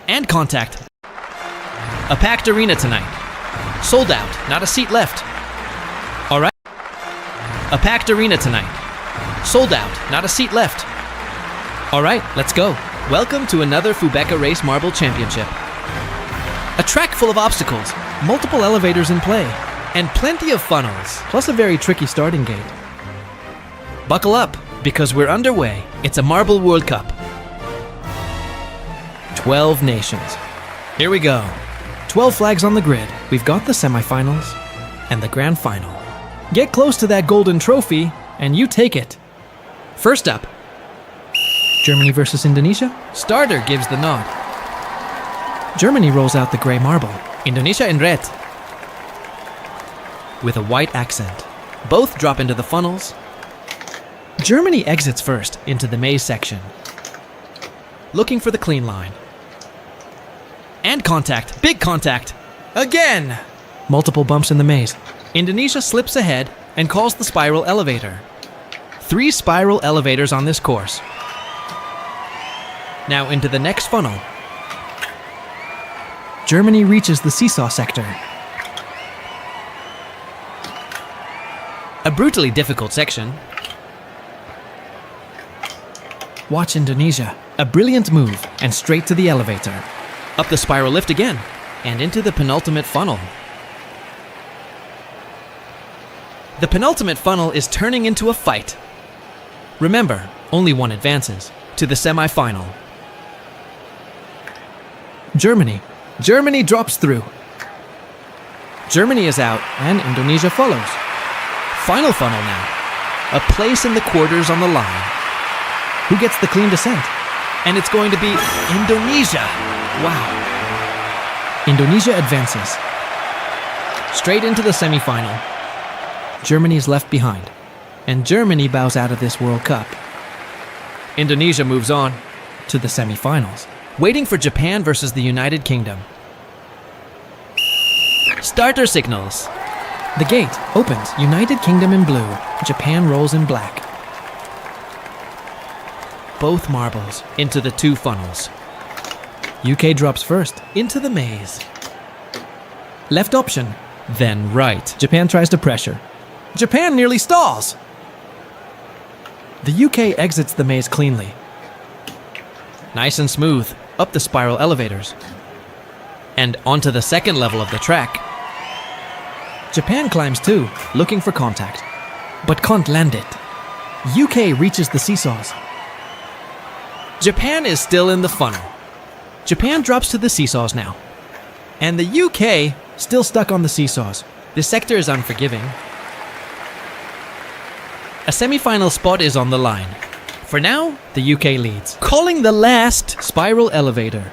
And contact. A packed arena tonight. Sold out, not a seat left. All right. A packed arena tonight. Sold out, not a seat left. All right, let's go. Welcome to another Fubeca Race Marble Championship. A track full of obstacles, multiple elevators in play, and plenty of funnels, plus a very tricky starting gate. Buckle up, because we're underway. It's a Marble World Cup. 12 nations. Here we go. 12 flags on the grid. We've got the semifinals and the grand final. Get close to that golden trophy, and you take it. First up, Germany versus Indonesia. Starter gives the nod. Germany rolls out the gray marble. Indonesia in red. With a white accent. Both drop into the funnels. Germany exits first into the maze section. Looking for the clean line. And contact. Big contact. Again! Multiple bumps in the maze. Indonesia slips ahead and calls the spiral elevator. 3 spiral elevators on this course. Now into the next funnel. Germany reaches the seesaw sector. A brutally difficult section. Watch Indonesia. A brilliant move and straight to the elevator. Up the spiral lift again and into the penultimate funnel. The penultimate funnel is turning into a fight. Remember, only one advances to the semi-final. Germany. Germany drops through. Germany is out and Indonesia follows. Final funnel now. A place in the quarters on the line. Who gets the clean descent? And it's going to be Indonesia. Wow. Indonesia advances. Straight into the semi-final. Germany is left behind. And Germany bows out of this World Cup. Indonesia moves on to the semi-finals. Waiting for Japan versus the United Kingdom. Starter signals. The gate opens. United Kingdom in blue. Japan rolls in black. Both marbles into the 2 funnels. UK drops first into the maze. Left option, then right. Japan tries to pressure. Japan nearly stalls. The UK exits the maze cleanly. Nice and smooth. Up the spiral elevators. And onto the second level of the track. Japan climbs too, looking for contact, but can't land it. UK reaches the seesaws. Japan is still in the funnel. Japan drops to the seesaws now. And the UK still stuck on the seesaws. This sector is unforgiving. A semi-final spot is on the line. For now, the UK leads. Calling the last spiral elevator.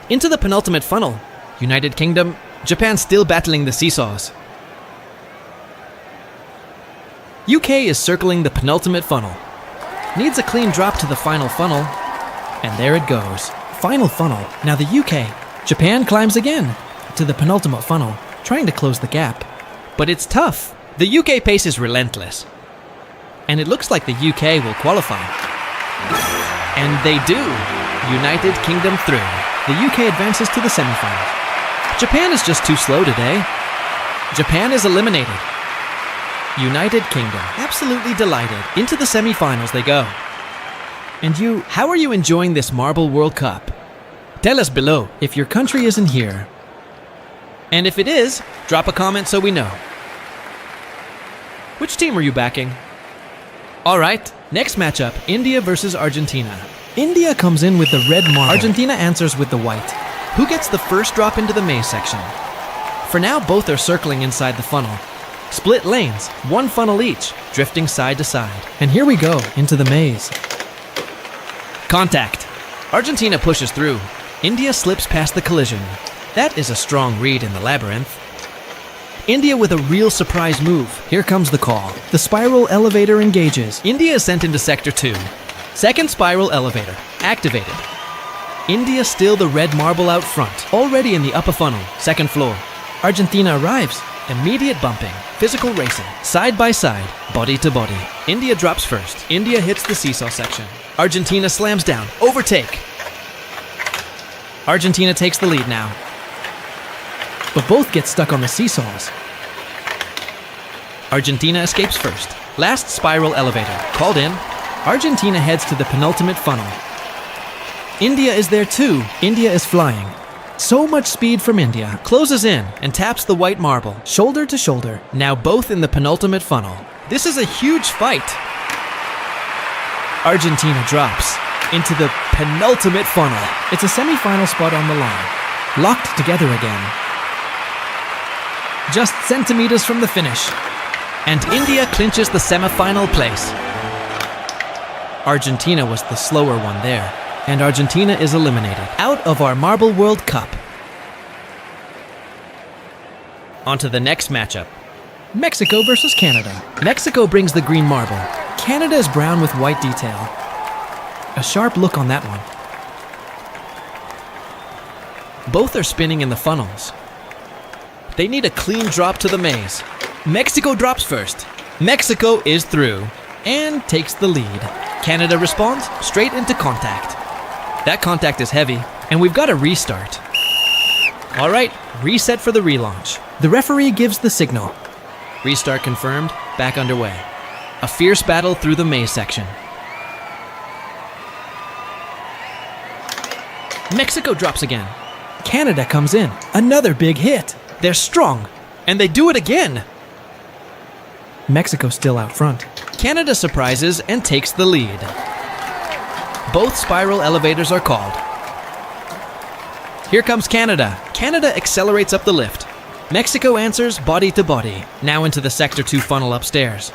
Into the penultimate funnel. United Kingdom, Japan still battling the seesaws. UK is circling the penultimate funnel. Needs a clean drop to the final funnel. And there it goes. Final funnel. Now the UK. Japan climbs again to the penultimate funnel, trying to close the gap. But it's tough. The UK pace is relentless. And it looks like the UK will qualify. And they do. United Kingdom through. The UK advances to the semifinals. Japan is just too slow today. Japan is eliminated. United Kingdom, absolutely delighted. Into the semifinals they go. And you, how are you enjoying this Marble World Cup? Tell us below if your country isn't here. And if it is, drop a comment so we know. Which team are you backing? Alright, next matchup, India versus Argentina. India comes in with the red marble. Argentina answers with the white. Who gets the first drop into the maze section? For now, both are circling inside the funnel. Split lanes, 1 funnel each, drifting side to side. And here we go, into the maze. Contact. Argentina pushes through. India slips past the collision. That is a strong read in the labyrinth. India with a real surprise move. Here comes the call. The spiral elevator engages. India is sent into Sector 2. Second spiral elevator, activated. India still the red marble out front, already in the upper funnel, 2nd floor. Argentina arrives. Immediate bumping, physical racing, side by side, body to body. India drops first. India hits the seesaw section. Argentina slams down, overtake. Argentina takes the lead now. But both get stuck on the seesaws. Argentina escapes first. Last spiral elevator. Called in. Argentina heads to the penultimate funnel. India is there too. India is flying. So much speed from India. Closes in and taps the white marble. Shoulder to shoulder. Now both in the penultimate funnel. This is a huge fight. Argentina drops into the penultimate funnel. It's a semi-final spot on the line. Locked together again. Just centimeters from the finish. And India clinches the semi-final place. Argentina was the slower one there. And Argentina is eliminated. Out of our Marble World Cup. On to the next matchup. Mexico versus Canada. Mexico brings the green marble. Canada is brown with white detail. A sharp look on that one. Both are spinning in the funnels. They need a clean drop to the maze. Mexico drops first. Mexico is through and takes the lead. Canada responds straight into contact. That contact is heavy, and we've got a restart. All right, reset for the relaunch. The referee gives the signal. Restart confirmed, back underway. A fierce battle through the maze section. Mexico drops again. Canada comes in. Another big hit. They're strong, and they do it again. Mexico still out front. Canada surprises and takes the lead. Both spiral elevators are called. Here comes Canada. Canada accelerates up the lift. Mexico answers body to body. Now into the Sector 2 funnel upstairs.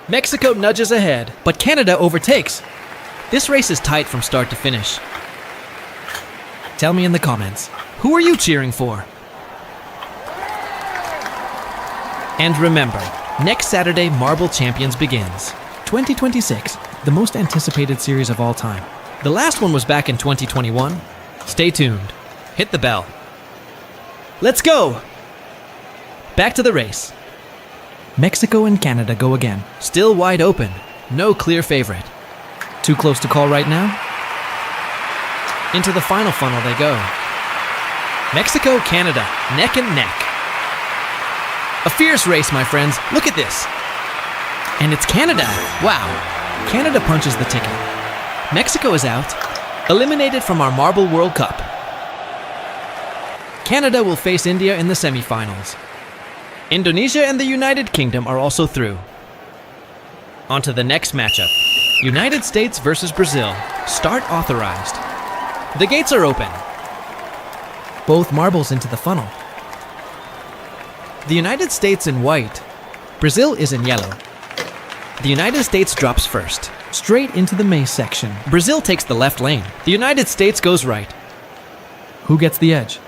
Mexico nudges ahead, but Canada overtakes. This race is tight from start to finish. Tell me in the comments, who are you cheering for? And remember, next Saturday, Marble Champions begins. 2026, the most anticipated series of all time. The last one was back in 2021. Stay tuned. Hit the bell. Let's go! Back to the race. Mexico and Canada go again. Still wide open. No clear favorite. Too close to call right now? Into the final funnel they go. Mexico, Canada, neck and neck. A fierce race, my friends. Look at this. And it's Canada. Wow. Canada punches the ticket. Mexico is out. Eliminated from our Marble World Cup. Canada will face India in the semifinals. Indonesia and the United Kingdom are also through. On to the next matchup. United States versus Brazil. Start authorized. The gates are open. Both marbles into the funnel. The United States in white. Brazil is in yellow. The United States drops first. Straight into the maze section. Brazil takes the left lane. The United States goes right. Who gets the edge?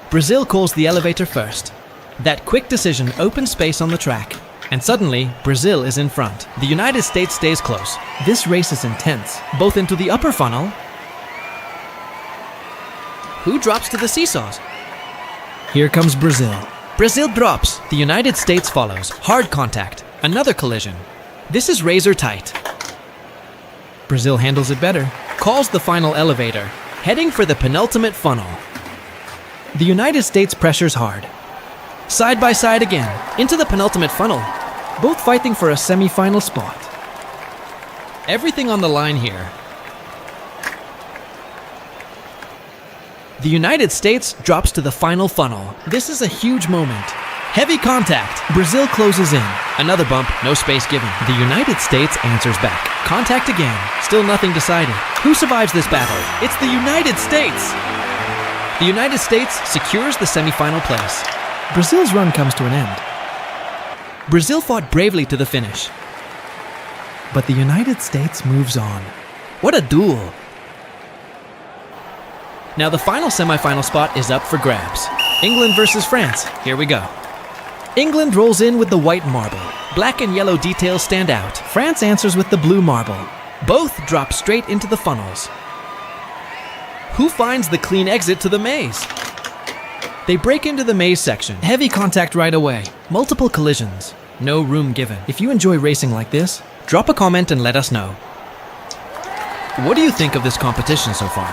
Brazil calls the elevator first. That quick decision opens space on the track. And suddenly, Brazil is in front. The United States stays close. This race is intense, both into the upper funnel. Who drops to the seesaws? Here comes Brazil. Brazil drops. The United States follows. Hard contact. Another collision. This is razor tight. Brazil handles it better. Calls the final elevator. Heading for the penultimate funnel. The United States pressures hard. Side by side again. Into the penultimate funnel. Both fighting for a semi-final spot. Everything on the line here. The United States drops to the final funnel. This is a huge moment. Heavy contact. Brazil closes in. Another bump, no space given. The United States answers back. Contact again. Still nothing decided. Who survives this battle? It's the United States! The United States secures the semi-final place. Brazil's run comes to an end. Brazil fought bravely to the finish. But the United States moves on. What a duel! Now the final semi-final spot is up for grabs. England versus France. Here we go. England rolls in with the white marble. Black and yellow details stand out. France answers with the blue marble. Both drop straight into the funnels. Who finds the clean exit to the maze? They break into the maze section. Heavy contact right away. Multiple collisions. No room given. If you enjoy racing like this, drop a comment and let us know. What do you think of this competition so far?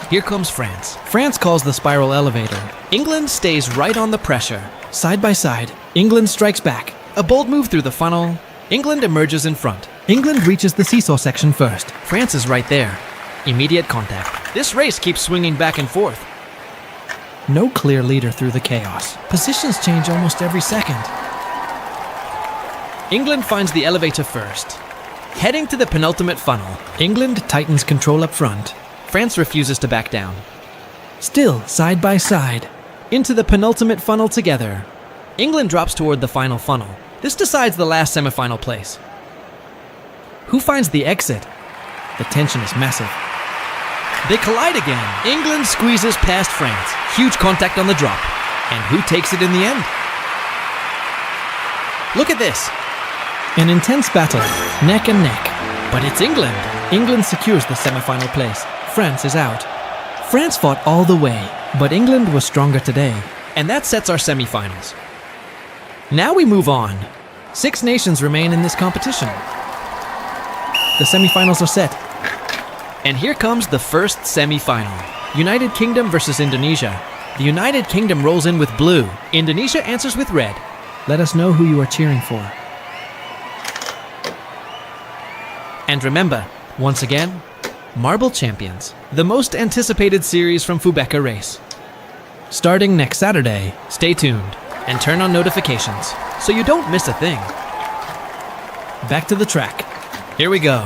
Here comes France. France calls the spiral elevator. England stays right on the pressure. Side by side, England strikes back. A bold move through the funnel. England emerges in front. England reaches the seesaw section first. France is right there. Immediate contact. This race keeps swinging back and forth. No clear leader through the chaos. Positions change almost every second. England finds the elevator first. Heading to the penultimate funnel. England tightens control up front. France refuses to back down. Still, side by side. Into the penultimate funnel together. England drops toward the final funnel. This decides the last semifinal place. Who finds the exit? The tension is massive. They collide again. England squeezes past France. Huge contact on the drop. And who takes it in the end? Look at this. An intense battle, neck and neck. But it's England. England secures the semifinal place. France is out. France fought all the way, but England was stronger today. And that sets our semifinals. Now we move on. 6 nations remain in this competition. The semifinals are set. And here comes the first semifinal. United Kingdom versus Indonesia. The United Kingdom rolls in with blue. Indonesia answers with red. Let us know who you are cheering for. And remember, once again, Marble Champions, the most anticipated series from Fubeca Race. Starting next Saturday, stay tuned and turn on notifications so you don't miss a thing. Back to the track. Here we go.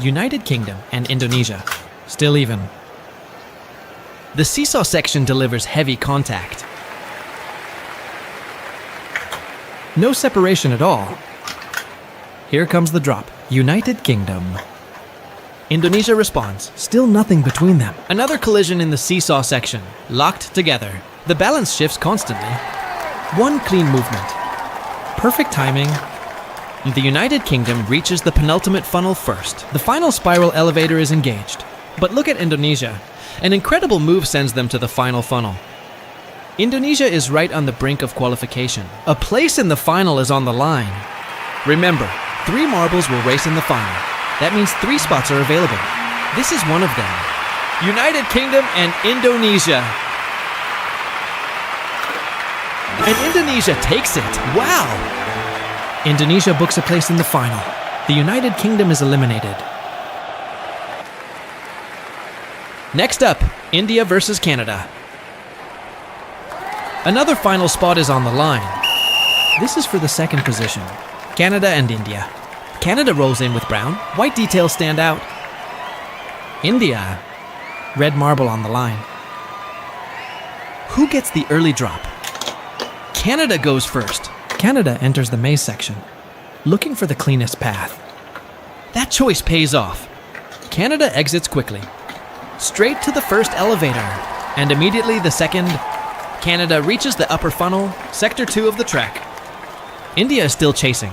United Kingdom and Indonesia, still even. The seesaw section delivers heavy contact. No separation at all. Here comes the drop. United Kingdom. Indonesia responds. Still nothing between them. Another collision in the seesaw section. Locked together. The balance shifts constantly. One clean movement. Perfect timing. The United Kingdom reaches the penultimate funnel first. The final spiral elevator is engaged. But look at Indonesia. An incredible move sends them to the final funnel. Indonesia is right on the brink of qualification. A place in the final is on the line. Remember, 3 marbles will race in the final. That means 3 spots are available. This is one of them. United Kingdom and Indonesia. And Indonesia takes it. Wow! Indonesia books a place in the final. The United Kingdom is eliminated. Next up, India versus Canada. Another final spot is on the line. This is for the second position. Canada and India. Canada rolls in with brown. White details stand out. India. Red marble on the line. Who gets the early drop? Canada goes first. Canada enters the maze section, looking for the cleanest path. That choice pays off. Canada exits quickly. Straight to the first elevator, and immediately the second. Canada reaches the upper funnel, sector 2 of the track. India is still chasing.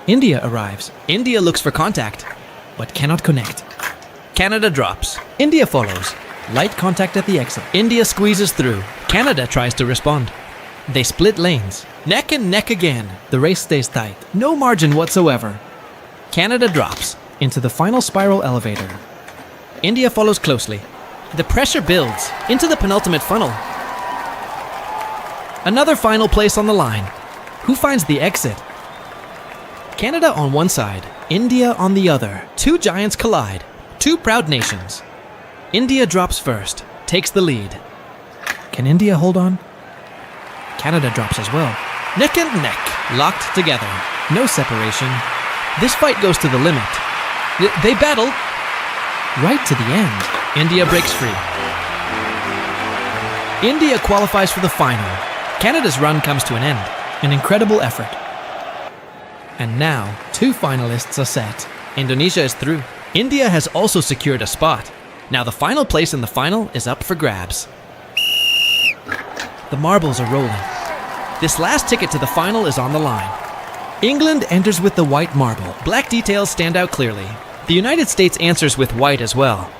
India arrives. India looks for contact, but cannot connect. Canada drops. India follows. Light contact at the exit. India squeezes through. Canada tries to respond. They split lanes. Neck and neck again. The race stays tight. No margin whatsoever. Canada drops into the final spiral elevator. India follows closely. The pressure builds into the penultimate funnel. Another final place on the line. Who finds the exit? Canada on one side, India on the other. 2 giants collide. 2 proud nations. India drops first, takes the lead. Can India hold on? Canada drops as well. Neck and neck, locked together. No separation. This fight goes to the limit. They battle. Right to the end. India breaks free. India qualifies for the final. Canada's run comes to an end. An incredible effort. And now, 2 finalists are set. Indonesia is through. India has also secured a spot. Now the final place in the final is up for grabs. The marbles are rolling. This last ticket to the final is on the line. England enters with the white marble. Black details stand out clearly. The United States answers with white as well.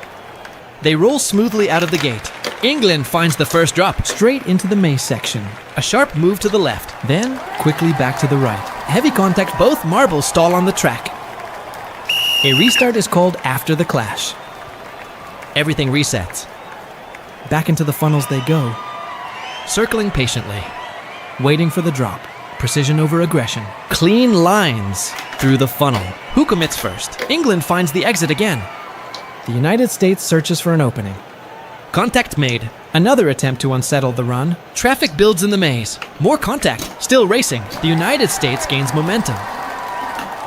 They roll smoothly out of the gate. England finds the first drop straight into the maze section. A sharp move to the left, then quickly back to the right. Heavy contact, both marbles stall on the track. A restart is called after the clash. Everything resets. Back into the funnels they go, circling patiently, waiting for the drop. Precision over aggression. Clean lines through the funnel. Who commits first? England finds the exit again. The United States searches for an opening. Contact made. Another attempt to unsettle the run. Traffic builds in the maze. More contact. Still racing. The United States gains momentum.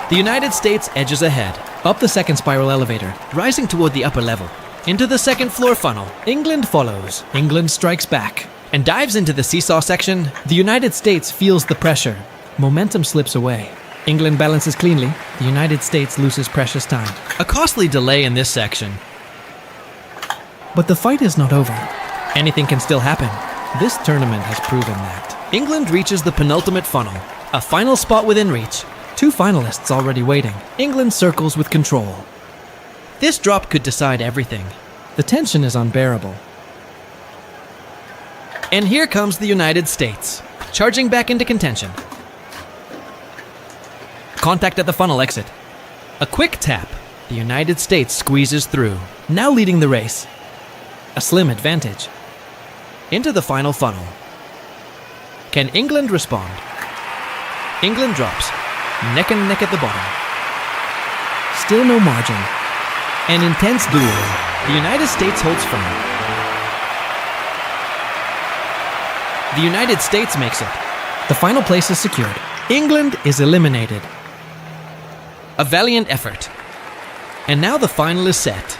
The United States edges ahead. Up the second spiral elevator, rising toward the upper level. Into the second floor funnel. England follows. England strikes back and dives into the seesaw section. The United States feels the pressure. Momentum slips away. England balances cleanly. The United States loses precious time. A costly delay in this section. But the fight is not over. Anything can still happen. This tournament has proven that. England reaches the penultimate funnel. A final spot within reach. 2 finalists already waiting. England circles with control. This drop could decide everything. The tension is unbearable. And here comes the United States, charging back into contention. Contact at the funnel exit. A quick tap. The United States squeezes through, now leading the race. A slim advantage. Into the final funnel. Can England respond? England drops, neck and neck at the bottom. Still no margin. An intense duel. The United States holds firm. The United States makes it. The final place is secured. England is eliminated. A valiant effort. And now the final is set.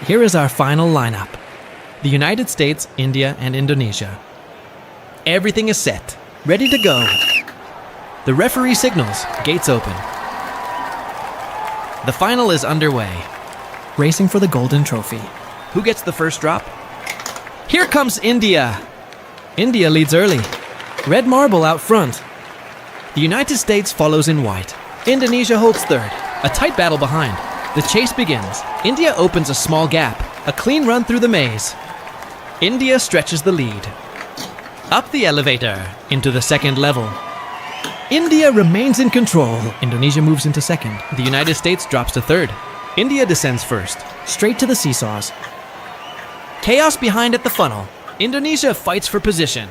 Here is our final lineup. The United States, India, and Indonesia. Everything is set, ready to go. The referee signals, gates open. The final is underway. Racing for the golden trophy. Who gets the first drop? Here comes India. India leads early. Red marble out front. The United States follows in white. Indonesia holds third. A tight battle behind. The chase begins. India opens a small gap. A clean run through the maze. India stretches the lead. Up the elevator, into the second level. India remains in control. Indonesia moves into second. The United States drops to third. India descends first. Straight to the seesaws. Chaos behind at the funnel. Indonesia fights for position.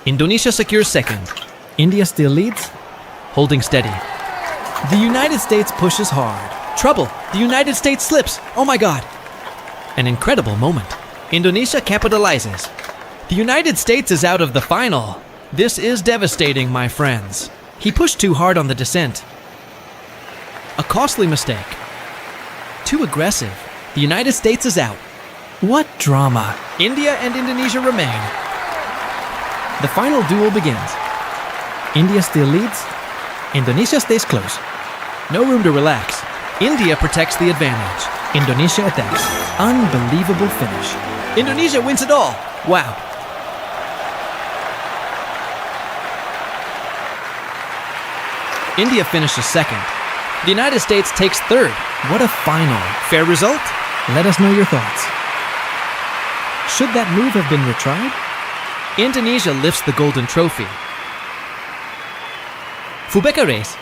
Indonesia secures second. India still leads, holding steady. The United States pushes hard. Trouble. The United States slips. Oh my God. An incredible moment. Indonesia capitalizes. The United States is out of the final. This is devastating, my friends. He pushed too hard on the descent. A costly mistake. Too aggressive. The United States is out. What drama. India and Indonesia remain. The final duel begins. India still leads. Indonesia stays close. No room to relax. India protects the advantage. Indonesia attacks. Unbelievable finish. Indonesia wins it all. Wow. India finishes second. The United States takes third. What a final. Fair result? Let us know your thoughts. Should that move have been retried? Indonesia lifts the golden trophy. Fubeca race.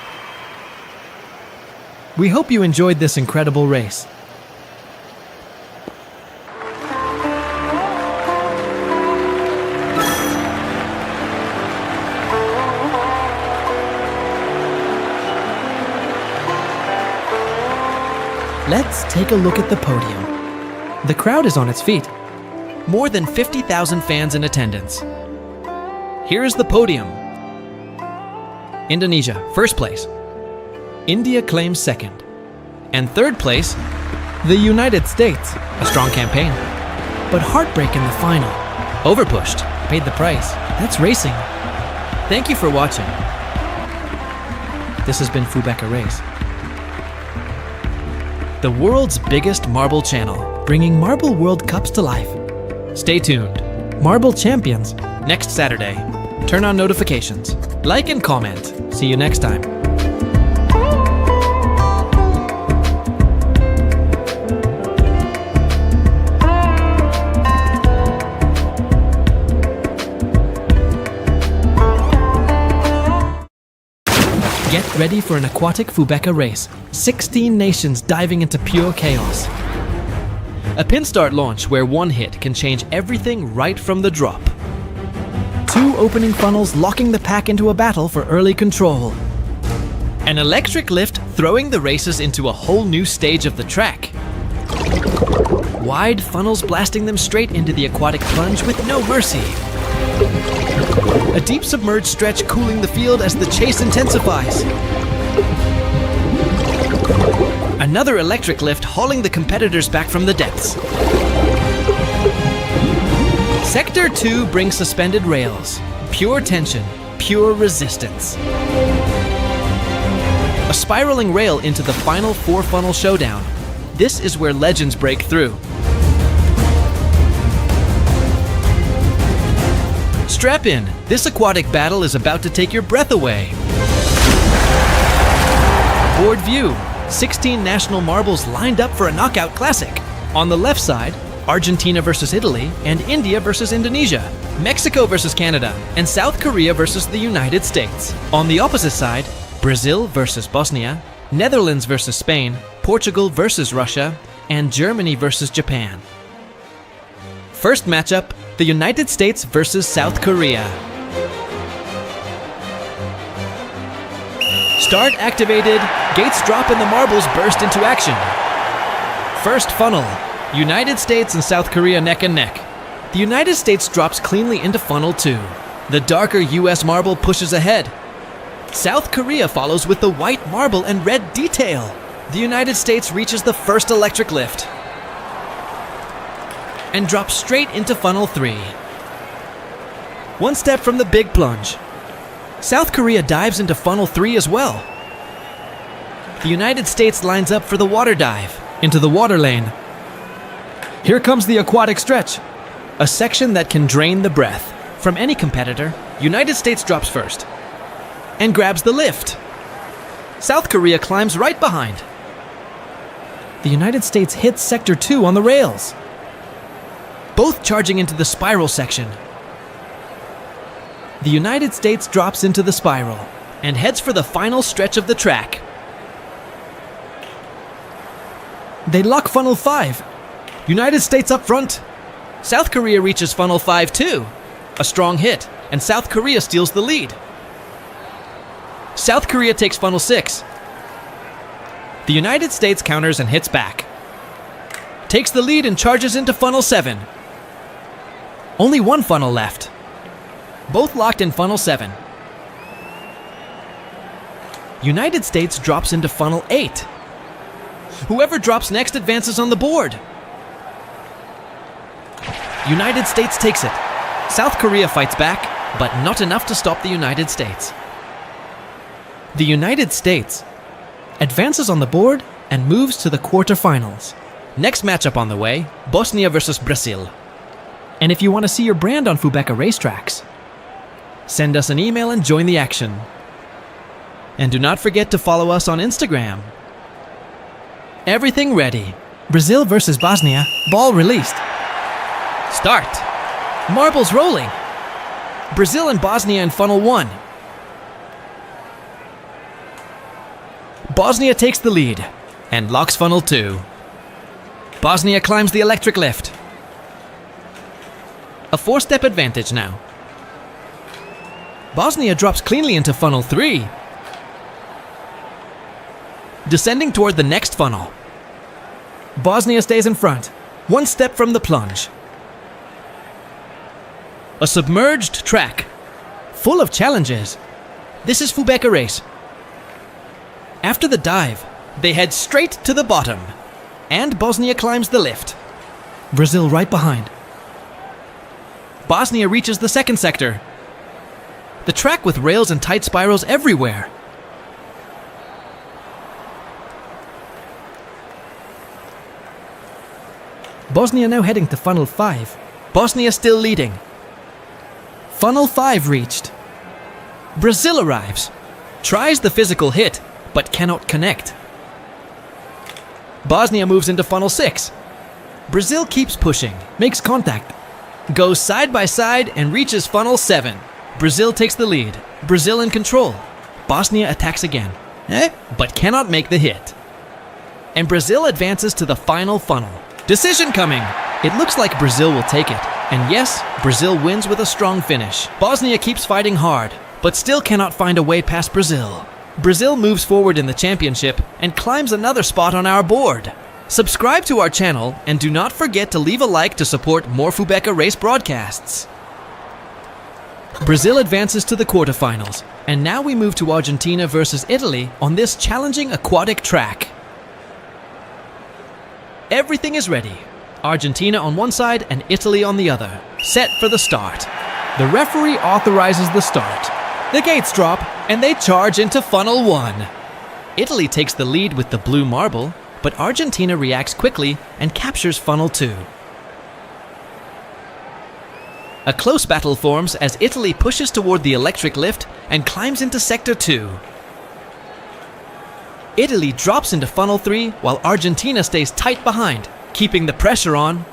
We hope you enjoyed this incredible race. Let's take a look at the podium. The crowd is on its feet. More than 50,000 fans in attendance. Here is the podium. Indonesia, first place. India claims second. And third place, the United States. A strong campaign. But heartbreak in the final. Overpushed, paid the price. That's racing. Thank you for watching. This has been Fubeca Race. The world's biggest marble channel, bringing Marble World Cups to life. Stay tuned. Marble Champions, next Saturday. Turn on notifications. Like and comment. See you next time. Get ready for an aquatic Fubeca race. 16 nations diving into pure chaos. A pin start launch where one hit can change everything right from the drop. 2 opening funnels locking the pack into a battle for early control. An electric lift throwing the racers into a whole new stage of the track. Wide funnels blasting them straight into the aquatic plunge with no mercy. A deep submerged stretch cooling the field as the chase intensifies. Another electric lift hauling the competitors back from the depths. Sector 2 brings suspended rails. Pure tension, pure resistance. A spiraling rail into the final 4-funnel showdown. This is where legends break through. Strap in, this aquatic battle is about to take your breath away. Board view, 16 national marbles lined up for a knockout classic. On the left side, Argentina versus Italy and India versus Indonesia, Mexico versus Canada, and South Korea versus the United States. On the opposite side, Brazil versus Bosnia, Netherlands versus Spain, Portugal versus Russia, and Germany versus Japan. First matchup, the United States versus South Korea. Start activated, gates drop and the marbles burst into action. First funnel, United States and South Korea neck and neck. The United States drops cleanly into funnel 2. The darker US marble pushes ahead. South Korea follows with the white marble and red detail. The United States reaches the first electric lift and drops straight into funnel 3. One step from the big plunge. South Korea dives into funnel 3 as well. The United States lines up for the water dive into the water lane. Here comes the aquatic stretch, a section that can drain the breath. From any competitor, United States drops first and grabs the lift. South Korea climbs right behind. The United States hits sector 2 on the rails, both charging into the spiral section. The United States drops into the spiral and heads for the final stretch of the track. They lock funnel 5. United States up front. South Korea reaches funnel 5 too. A strong hit, and South Korea steals the lead. South Korea takes funnel 6. The United States counters and hits back. Takes the lead and charges into funnel 7. Only one funnel left. Both locked in funnel 7. United States drops into funnel 8. Whoever drops next advances on the board. United States takes it. South Korea fights back, but not enough to stop the United States. The United States advances on the board and moves to the quarterfinals. Next matchup on the way, Bosnia versus Brazil. And if you want to see your brand on Fubeca racetracks, send us an email and join the action. And do not forget to follow us on Instagram. Everything ready. Brazil versus Bosnia, ball released. Start. Marbles rolling. Brazil and Bosnia in funnel 1. Bosnia takes the lead and locks funnel 2. Bosnia climbs the electric lift. A 4-step advantage now. Bosnia drops cleanly into funnel 3. Descending toward the next funnel. Bosnia stays in front, 1 step from the plunge. A submerged track, full of challenges. This is Fubeca race. After the dive, they head straight to the bottom, and Bosnia climbs the lift. Brazil right behind. Bosnia reaches the second sector. The track with rails and tight spirals everywhere. Bosnia now heading to funnel 5. Bosnia still leading. Funnel 5 reached. Brazil arrives. Tries the physical hit, but cannot connect. Bosnia moves into funnel 6. Brazil keeps pushing, makes contact, goes side by side and reaches funnel 7. Brazil takes the lead. Brazil in control. Bosnia attacks again, but cannot make the hit. And Brazil advances to the final funnel. Decision coming! It looks like Brazil will take it. And yes, Brazil wins with a strong finish. Bosnia keeps fighting hard, but still cannot find a way past Brazil. Brazil moves forward in the championship and climbs another spot on our board. Subscribe to our channel and do not forget to leave a like to support more Fubeca race broadcasts. Brazil advances to the quarterfinals, and now we move to Argentina versus Italy on this challenging aquatic track. Everything is ready. Argentina on one side and Italy on the other. Set for the start. The referee authorizes the start. The gates drop and they charge into funnel 1. Italy takes the lead with the blue marble, but Argentina reacts quickly and captures funnel 2. A close battle forms as Italy pushes toward the electric lift and climbs into sector 2. Italy drops into funnel 3 while Argentina stays tight behind, keeping the pressure on.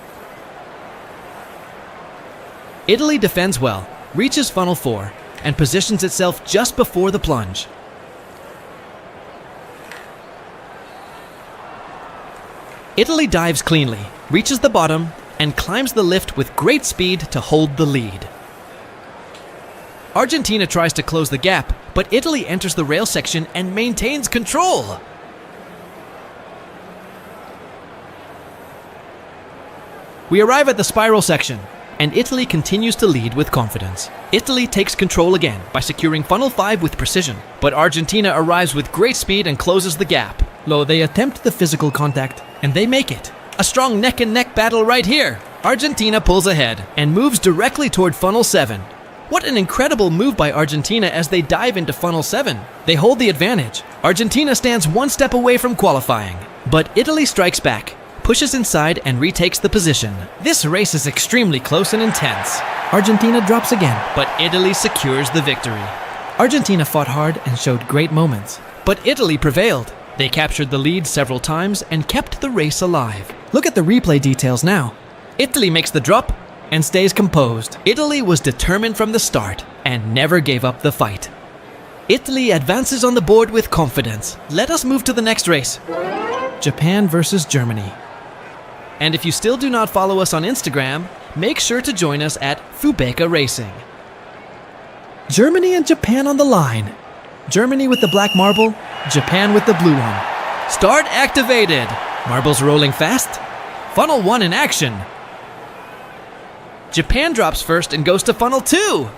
Italy defends well, reaches funnel 4, and positions itself just before the plunge. Italy dives cleanly, reaches the bottom, and climbs the lift with great speed to hold the lead. Argentina tries to close the gap, but Italy enters the rail section and maintains control. We arrive at the spiral section, and Italy continues to lead with confidence. Italy takes control again by securing funnel 5 with precision, but Argentina arrives with great speed and closes the gap. They attempt the physical contact, and they make it. A strong neck-and-neck battle right here. Argentina pulls ahead and moves directly toward funnel 7. What an incredible move by Argentina as they dive into funnel 7. They hold the advantage. Argentina stands one step away from qualifying, but Italy strikes back, pushes inside and retakes the position. This race is extremely close and intense. Argentina drops again, but Italy secures the victory. Argentina fought hard and showed great moments, but Italy prevailed. They captured the lead several times and kept the race alive. Look at the replay details now. Italy makes the drop and stays composed. Italy was determined from the start and never gave up the fight. Italy advances on the board with confidence. Let us move to the next race. Japan versus Germany. And if you still do not follow us on Instagram, make sure to join us at Fubeca Racing. Germany and Japan on the line. Germany with the black marble, Japan with the blue one. Start activated. Marbles rolling fast. Funnel 1 in action. Japan drops first and goes to funnel 2.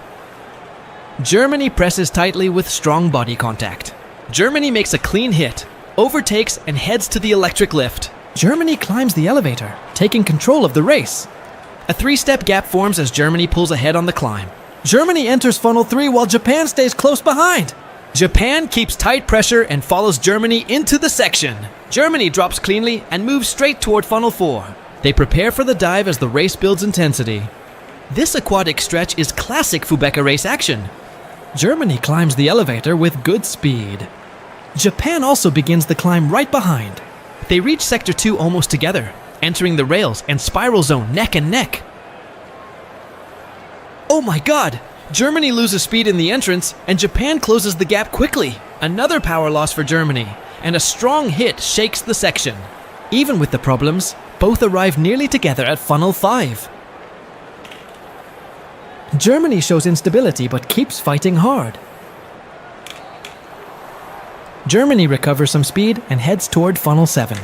Germany presses tightly with strong body contact. Germany makes a clean hit, overtakes and heads to the electric lift. Germany climbs the elevator, taking control of the race. A 3-step gap forms as Germany pulls ahead on the climb. Germany enters funnel 3 while Japan stays close behind. Japan keeps tight pressure and follows Germany into the section. Germany drops cleanly and moves straight toward funnel 4. They prepare for the dive as the race builds intensity. This aquatic stretch is classic Fubeca race action. Germany climbs the elevator with good speed. Japan also begins the climb right behind. They reach sector 2 almost together, entering the rails and spiral zone neck and neck. Oh my god! Germany loses speed in the entrance, and Japan closes the gap quickly. Another power loss for Germany, and a strong hit shakes the section. Even with the problems, both arrive nearly together at funnel 5. Germany shows instability but keeps fighting hard. Germany recovers some speed and heads toward funnel 7.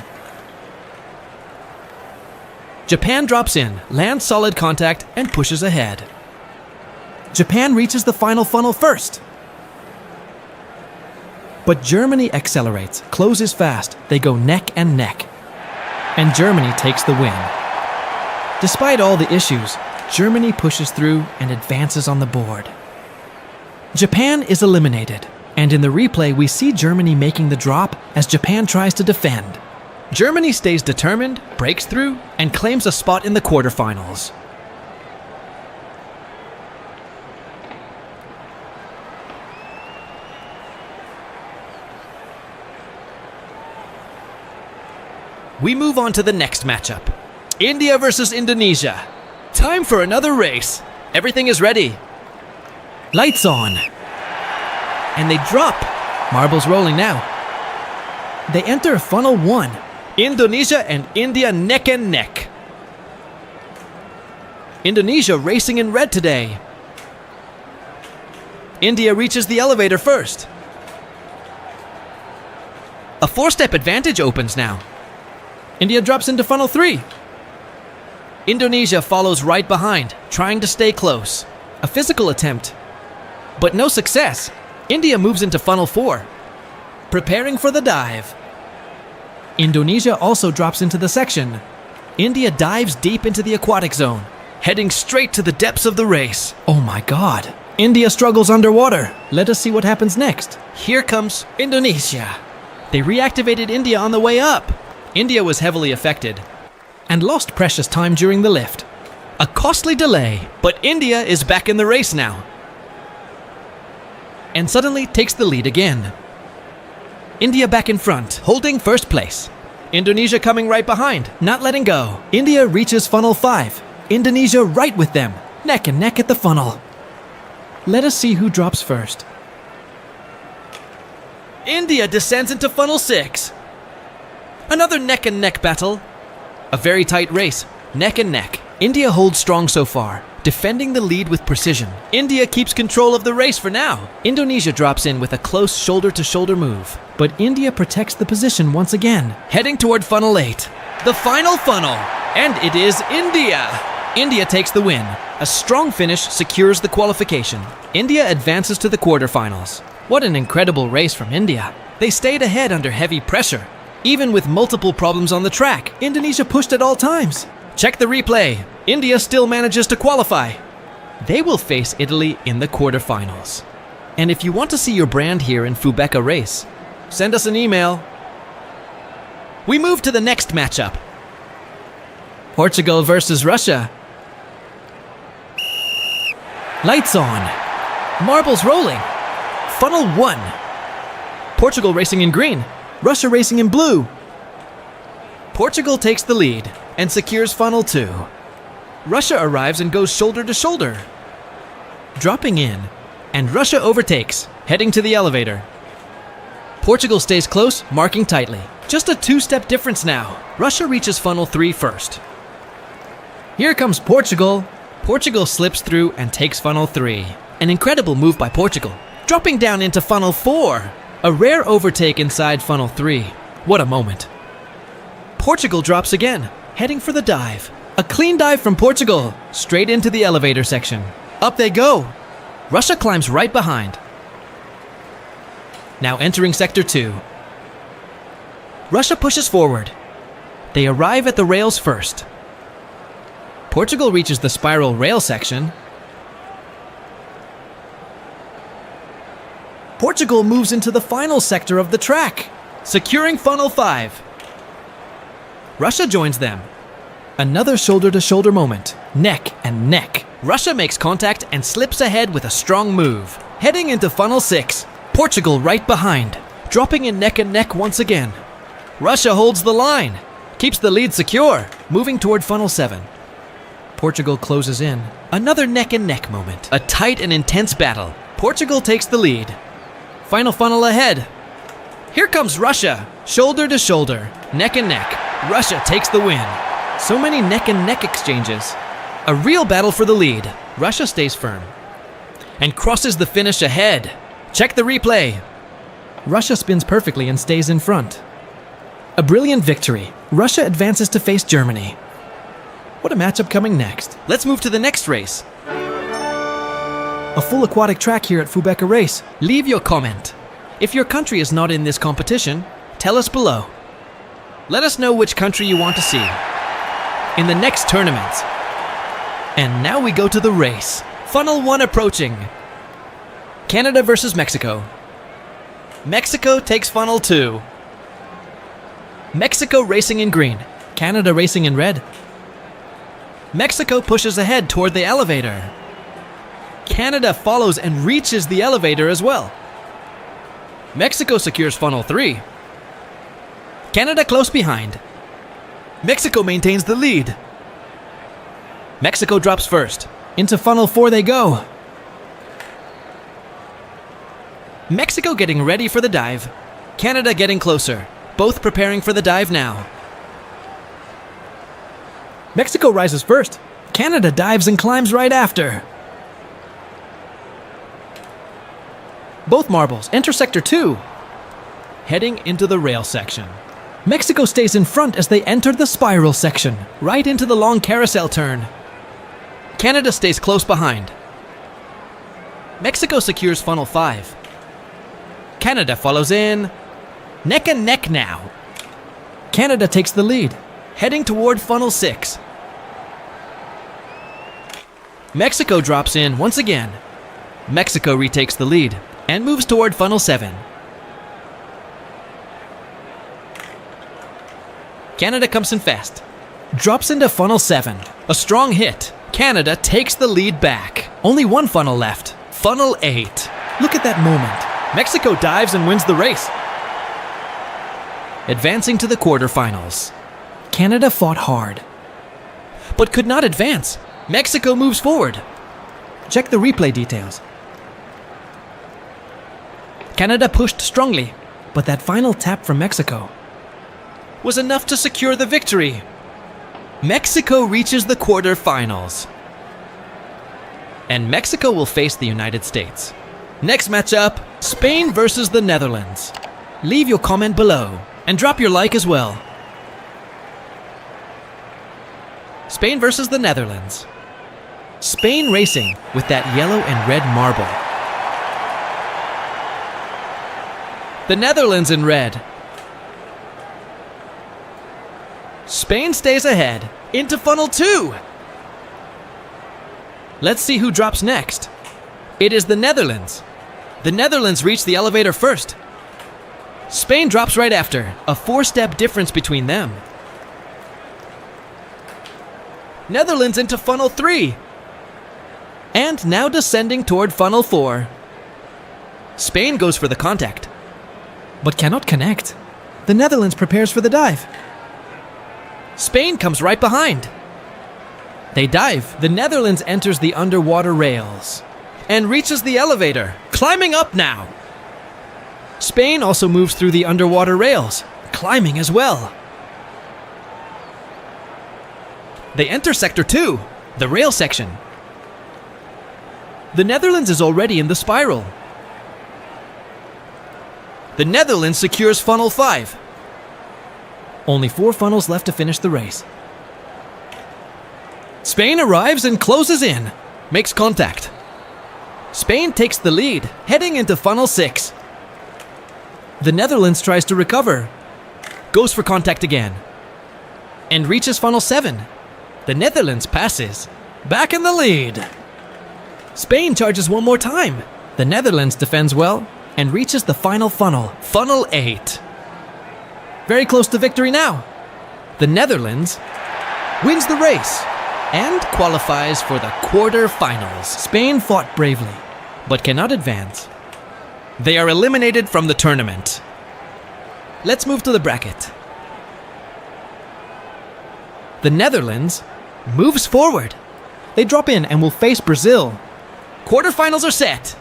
Japan drops in, lands solid contact, and pushes ahead. Japan reaches the final funnel first. But Germany accelerates, closes fast, they go neck and neck. And Germany takes the win. Despite all the issues, Germany pushes through and advances on the board. Japan is eliminated, and in the replay we see Germany making the drop as Japan tries to defend. Germany stays determined, breaks through, and claims a spot in the quarterfinals. We move on to the next matchup. India versus Indonesia. Time for another race. Everything is ready. Lights on. And they drop Marbles rolling now. They enter funnel 1. Indonesia and India neck and neck. Indonesia racing in red today. India reaches the elevator first. A 4-step advantage opens now. India drops into funnel 3. Indonesia follows right behind, trying to stay close. A physical attempt, but no success. India moves into funnel 4, preparing for the dive. Indonesia also drops into the section. India dives deep into the aquatic zone, heading straight to the depths of the race. Oh my god. India struggles underwater. Let us see what happens next. Here comes Indonesia. They reactivated India on the way up. India was heavily affected and lost precious time during the lift. A costly delay, but India is back in the race now. And suddenly takes the lead again. India back in front, holding first place. Indonesia coming right behind, not letting go. India reaches funnel 5. Indonesia right with them, neck and neck at the funnel. Let us see who drops first. India descends into funnel 6. Another neck and neck battle. A very tight race, neck and neck. India holds strong so far, defending the lead with precision. India keeps control of the race for now. Indonesia drops in with a close shoulder-to-shoulder move, but India protects the position once again, heading toward funnel 8. The final funnel, and it is India. India takes the win. A strong finish secures the qualification. India advances to the quarterfinals. What an incredible race from India. They stayed ahead under heavy pressure. Even with multiple problems on the track, Indonesia pushed at all times. Check the replay. India still manages to qualify. They will face Italy in the quarterfinals. And if you want to see your brand here in Fubeca race, send us an email. We move to the next matchup. Portugal versus Russia. Lights on. Marbles rolling. Funnel 1. Portugal racing in green. Russia racing in blue. Portugal takes the lead and secures funnel 2. Russia arrives and goes shoulder to shoulder. Dropping in, and Russia overtakes, heading to the elevator. Portugal stays close, marking tightly. Just a 2-step difference now. Russia reaches funnel 3 first. Here comes Portugal. Portugal slips through and takes funnel 3. An incredible move by Portugal. Dropping down into funnel 4. A rare overtake inside funnel 3. What a moment. Portugal drops again, heading for the dive. A clean dive from Portugal, straight into the elevator section. Up they go. Russia climbs right behind. Now entering sector 2. Russia pushes forward. They arrive at the rails first. Portugal reaches the spiral rail section. Portugal moves into the final sector of the track, securing funnel 5. Russia joins them. Another shoulder-to-shoulder moment, neck and neck. Russia makes contact and slips ahead with a strong move, heading into funnel 6. Portugal right behind, dropping in neck and neck once again. Russia holds the line, keeps the lead secure, moving toward funnel 7. Portugal closes in. Another neck and neck moment, a tight and intense battle. Portugal takes the lead. Final funnel ahead. Here comes Russia, shoulder to shoulder, neck and neck. Russia takes the win. So many neck and neck exchanges. A real battle for the lead. Russia stays firm and crosses the finish ahead. Check the replay. Russia spins perfectly and stays in front. A brilliant victory. Russia advances to face Germany. What a matchup coming next. Let's move to the next race. A full aquatic track here at Fubeca Race. Leave your comment. If your country is not in this competition, tell us below. Let us know which country you want to see in the next tournament. And now we go to the race. Funnel 1 approaching. Canada versus Mexico. Mexico takes funnel 2. Mexico racing in green. Canada racing in red. Mexico pushes ahead toward the elevator. Canada follows and reaches the elevator as well. Mexico secures funnel 3. Canada close behind. Mexico maintains the lead. Mexico drops first. Into funnel 4 they go. Mexico getting ready for the dive. Canada getting closer. Both preparing for the dive now. Mexico rises first. Canada dives and climbs right after. Both marbles enter Sector 2, heading into the rail section. Mexico stays in front as they enter the spiral section, right into the long carousel turn. Canada stays close behind. Mexico secures funnel 5. Canada follows in. Neck and neck now. Canada takes the lead, heading toward funnel 6. Mexico drops in once again. Mexico retakes the lead and moves toward funnel 7. Canada comes in fast. Drops into funnel 7. A strong hit. Canada takes the lead back. Only one funnel left. Funnel 8. Look at that moment. Mexico dives and wins the race. Advancing to the quarterfinals. Canada fought hard, but could not advance. Mexico moves forward. Check the replay details. Canada pushed strongly, but that final tap from Mexico was enough to secure the victory. Mexico reaches the quarterfinals. And Mexico will face the United States. Next matchup, Spain versus the Netherlands. Leave your comment below and drop your like as well. Spain versus the Netherlands. Spain racing with that yellow and red marble. The Netherlands in red. Spain stays ahead into funnel 2. Let's see who drops next. It is the Netherlands. The Netherlands reach the elevator first. Spain drops right after, a 4-step difference between them. Netherlands into funnel 3. And now descending toward funnel 4. Spain goes for the contact, but cannot connect. The Netherlands prepares for the dive. Spain comes right behind. They dive. The Netherlands enters the underwater rails and reaches the elevator, climbing up now. Spain also moves through the underwater rails, climbing as well. They enter Sector 2, the rail section. The Netherlands is already in the spiral. The Netherlands secures funnel 5. Only 4 funnels left to finish the race. Spain arrives and closes in, makes contact. Spain takes the lead, heading into funnel 6. The Netherlands tries to recover, goes for contact again, and reaches funnel 7. The Netherlands passes, back in the lead. Spain charges one more time. The Netherlands defends well and reaches the final funnel, funnel 8. Very close to victory now. The Netherlands wins the race and qualifies for the quarterfinals. Spain fought bravely, but cannot advance. They are eliminated from the tournament. Let's move to the bracket. The Netherlands moves forward. They drop in and will face Brazil. Quarterfinals are set.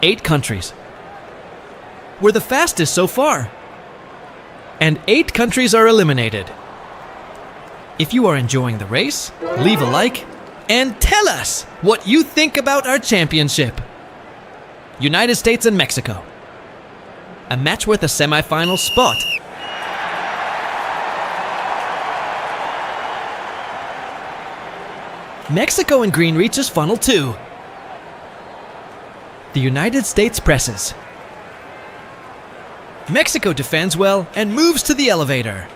8 countries. We're the fastest so far. And 8 countries are eliminated. If you are enjoying the race, leave a like and tell us what you think about our championship. United States and Mexico. A match worth a semifinal spot. Mexico in green reaches funnel 2. The United States presses. Mexico defends well and moves to the elevator.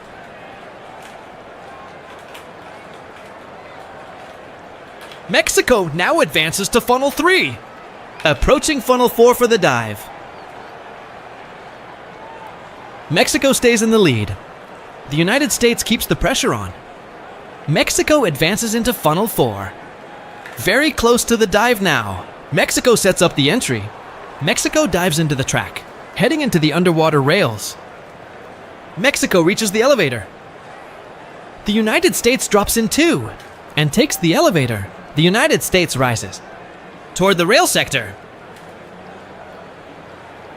Mexico now advances to funnel 3, approaching funnel 4 for the dive. Mexico stays in the lead. The United States keeps the pressure on. Mexico advances into funnel 4. Very close to the dive now. Mexico sets up the entry. Mexico dives into the track, heading into the underwater rails. Mexico reaches the elevator. The United States drops in too and takes the elevator. The United States rises toward the rail sector.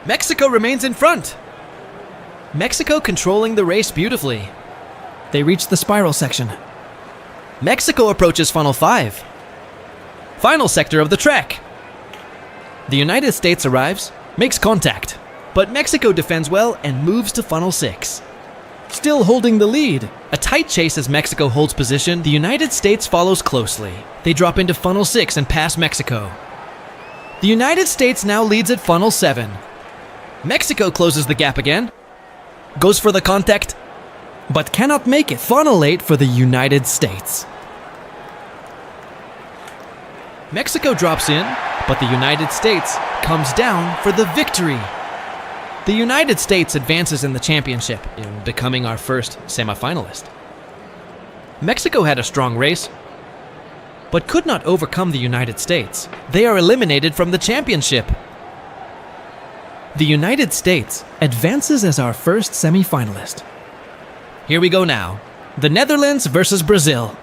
Mexico remains in front. Mexico controlling the race beautifully. They reach the spiral section. Mexico approaches funnel 5. Final sector of the track. The United States arrives, makes contact, but Mexico defends well and moves to funnel 6. Still holding the lead. A tight chase as Mexico holds position, the United States follows closely. They drop into funnel 6 and pass Mexico. The United States now leads at funnel 7. Mexico closes the gap again, goes for the contact, but cannot make it. Funnel 8 for the United States. Mexico drops in, but the United States comes down for the victory. The United States advances in the championship, in becoming our first semifinalist. Mexico had a strong race, but could not overcome the United States. They are eliminated from the championship. The United States advances as our first semifinalist. Here we go now. The Netherlands versus Brazil.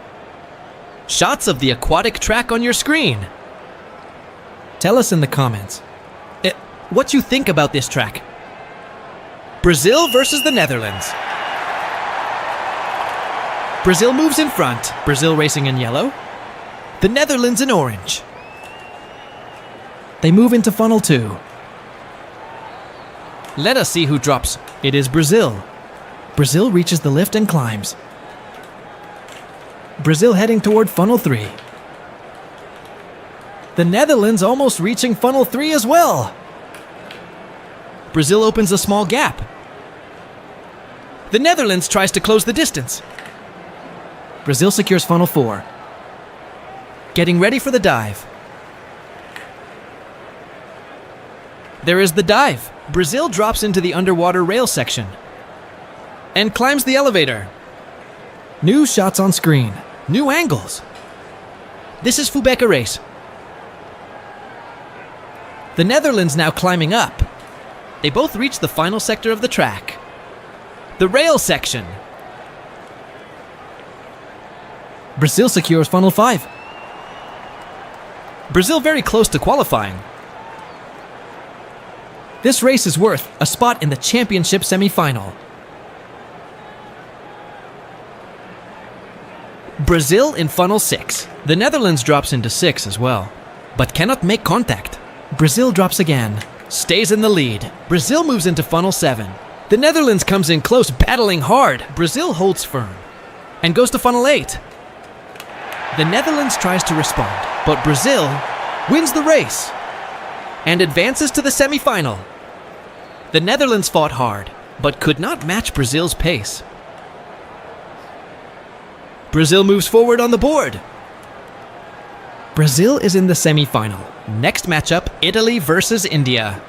Shots of the aquatic track on your screen. Tell us in the comments what you think about this track. Brazil versus the Netherlands. Brazil moves in front. Brazil racing in yellow. The Netherlands in orange. They move into funnel 2. Let us see who drops. It is Brazil. Brazil reaches the lift and climbs. Brazil heading toward funnel 3. The Netherlands almost reaching funnel 3 as well. Brazil opens a small gap. The Netherlands tries to close the distance. Brazil secures funnel 4. Getting ready for the dive. There is the dive. Brazil drops into the underwater rail section and climbs the elevator. New shots on screen. New angles. This is Fubeca race. The Netherlands now climbing up. They both reach the final sector of the track. The rail section. Brazil secures funnel 5. Brazil very close to qualifying. This race is worth a spot in the championship semi-final. Brazil in funnel 6. The Netherlands drops into 6 as well, but cannot make contact. Brazil drops again, stays in the lead. Brazil moves into funnel 7. The Netherlands comes in close, battling hard. Brazil holds firm and goes to funnel 8. The Netherlands tries to respond, but Brazil wins the race and advances to the semi-final. The Netherlands fought hard, but could not match Brazil's pace. Brazil moves forward on the board. Brazil is in the semi-final. Next matchup, Italy versus India.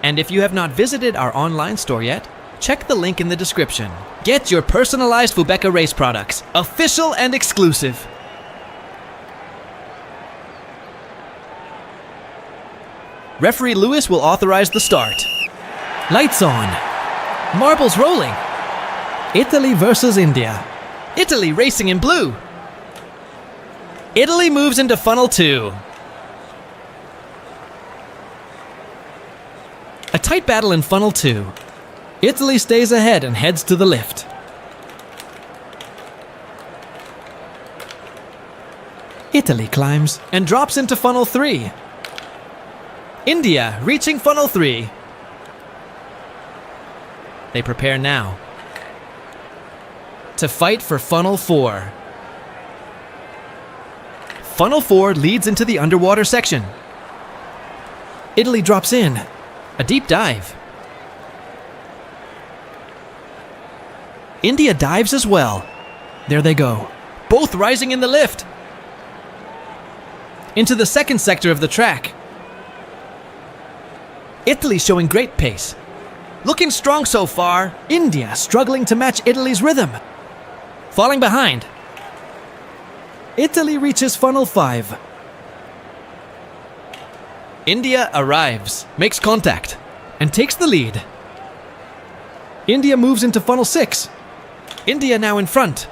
And if you have not visited our online store yet, check the link in the description. Get your personalized Fubeca race products, official and exclusive. Referee Lewis will authorize the start. Lights on. Marbles rolling. Italy versus India. Italy racing in blue. Italy moves into funnel 2. A tight battle in funnel 2. Italy stays ahead and heads to the lift. Italy climbs and drops into funnel 3. India reaching funnel 3. They prepare now to fight for funnel 4. Funnel 4 leads into the underwater section. Italy drops in. A deep dive. India dives as well. There they go, both rising in the lift. Into the second sector of the track. Italy showing great pace. Looking strong so far. India struggling to match Italy's rhythm. Falling behind. Italy reaches funnel 5. India arrives, makes contact, and takes the lead. India moves into funnel 6. India now in front.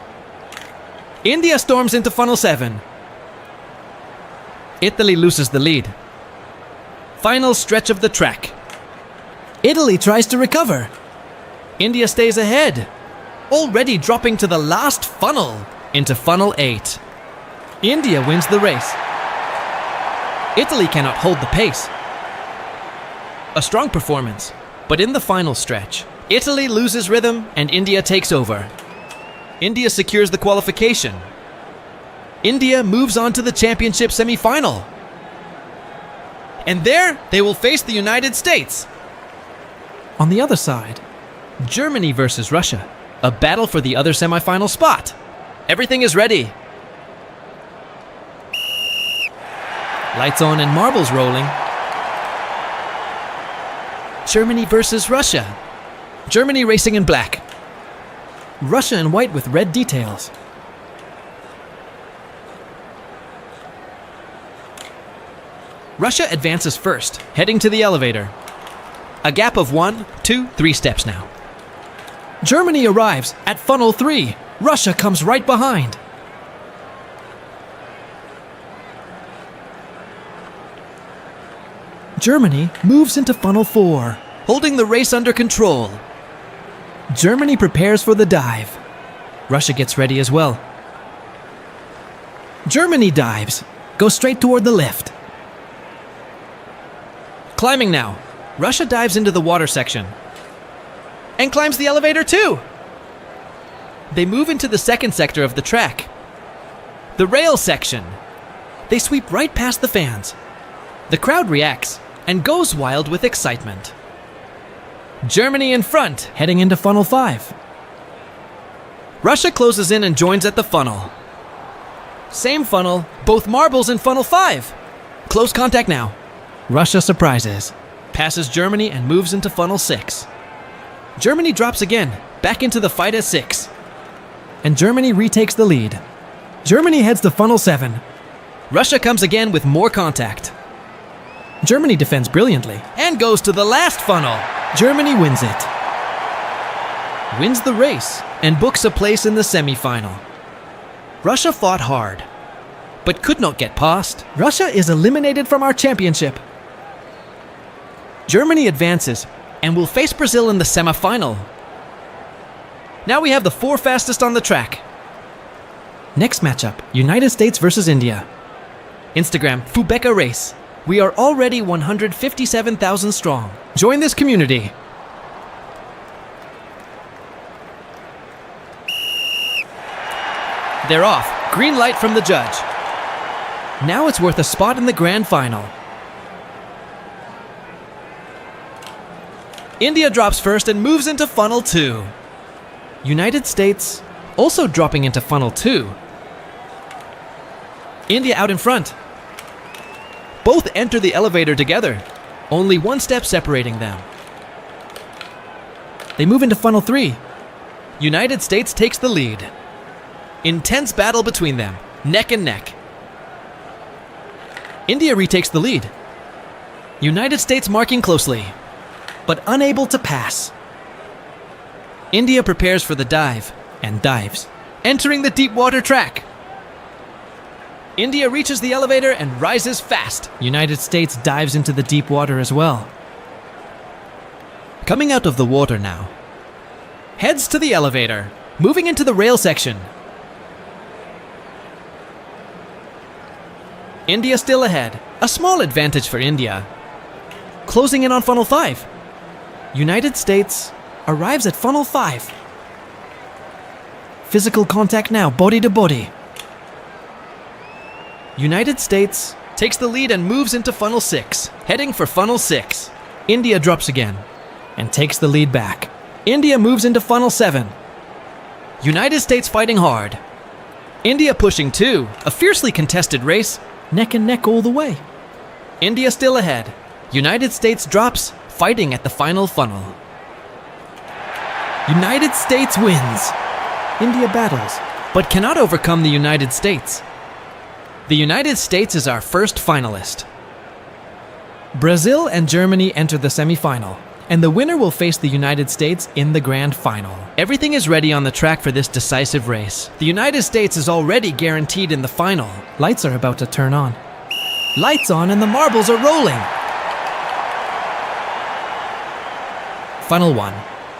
India storms into funnel 7. Italy loses the lead. Final stretch of the track. Italy tries to recover. India stays ahead, already dropping to the last funnel, into funnel 8. India wins the race. Italy cannot hold the pace. A strong performance, but in the final stretch, Italy loses rhythm and India takes over. India secures the qualification. India moves on to the championship semi-final. And there, they will face the United States. On the other side, Germany versus Russia, a battle for the other semi-final spot. Everything is ready. Lights on and marbles rolling. Germany versus Russia. Germany racing in black. Russia in white with red details. Russia advances first, heading to the elevator. A gap of 1, 2, 3 steps now. Germany arrives at funnel 3. Russia comes right behind. Germany moves into funnel 4, holding the race under control. Germany prepares for the dive. Russia gets ready as well. Germany dives, goes straight toward the lift. Climbing now. Russia dives into the water section and climbs the elevator too. They move into the second sector of the track, the rail section. They sweep right past the fans. The crowd reacts and goes wild with excitement. Germany in front, heading into funnel 5. Russia closes in and joins at the funnel. Same funnel, both marbles in funnel 5. Close contact now. Russia surprises, passes Germany and moves into funnel 6. Germany drops again, back into the fight at 6. And Germany retakes the lead. Germany heads to funnel 7. Russia comes again with more contact. Germany defends brilliantly and goes to the last funnel. Germany wins it. Wins the race and books a place in the semi-final. Russia fought hard, but could not get past. Russia is eliminated from our championship. Germany advances and will face Brazil in the semi-final. Now we have the 4 fastest on the track. Next matchup, United States versus India. Instagram, Fubeca Race. We are already 157,000 strong. Join this community. They're off. Green light from the judge. Now it's worth a spot in the grand final. India drops first and moves into funnel 2. United States also dropping into funnel 2. India out in front. Both enter the elevator together, only 1 step separating them. They move into funnel 3. United States takes the lead. Intense battle between them, neck and neck. India retakes the lead. United States marking closely, but unable to pass. India prepares for the dive and dives, entering the deep water track. India reaches the elevator and rises fast. United States dives into the deep water as well. Coming out of the water now. Heads to the elevator, moving into the rail section. India still ahead, a small advantage for India. Closing in on funnel 5. United States arrives at funnel 5. Physical contact now, body to body. United States takes the lead and moves into funnel 6, heading for funnel 6. India drops again and takes the lead back. India moves into funnel 7. United States fighting hard. India pushing too, a fiercely contested race, neck and neck all the way. India still ahead. United States drops, fighting at the final funnel. United States wins. India battles, but cannot overcome the United States. The United States is our first finalist. Brazil and Germany enter the semi-final, and the winner will face the United States in the grand final. Everything is ready on the track for this decisive race. The United States is already guaranteed in the final. Lights are about to turn on. Lights on and the marbles are rolling. Funnel 1.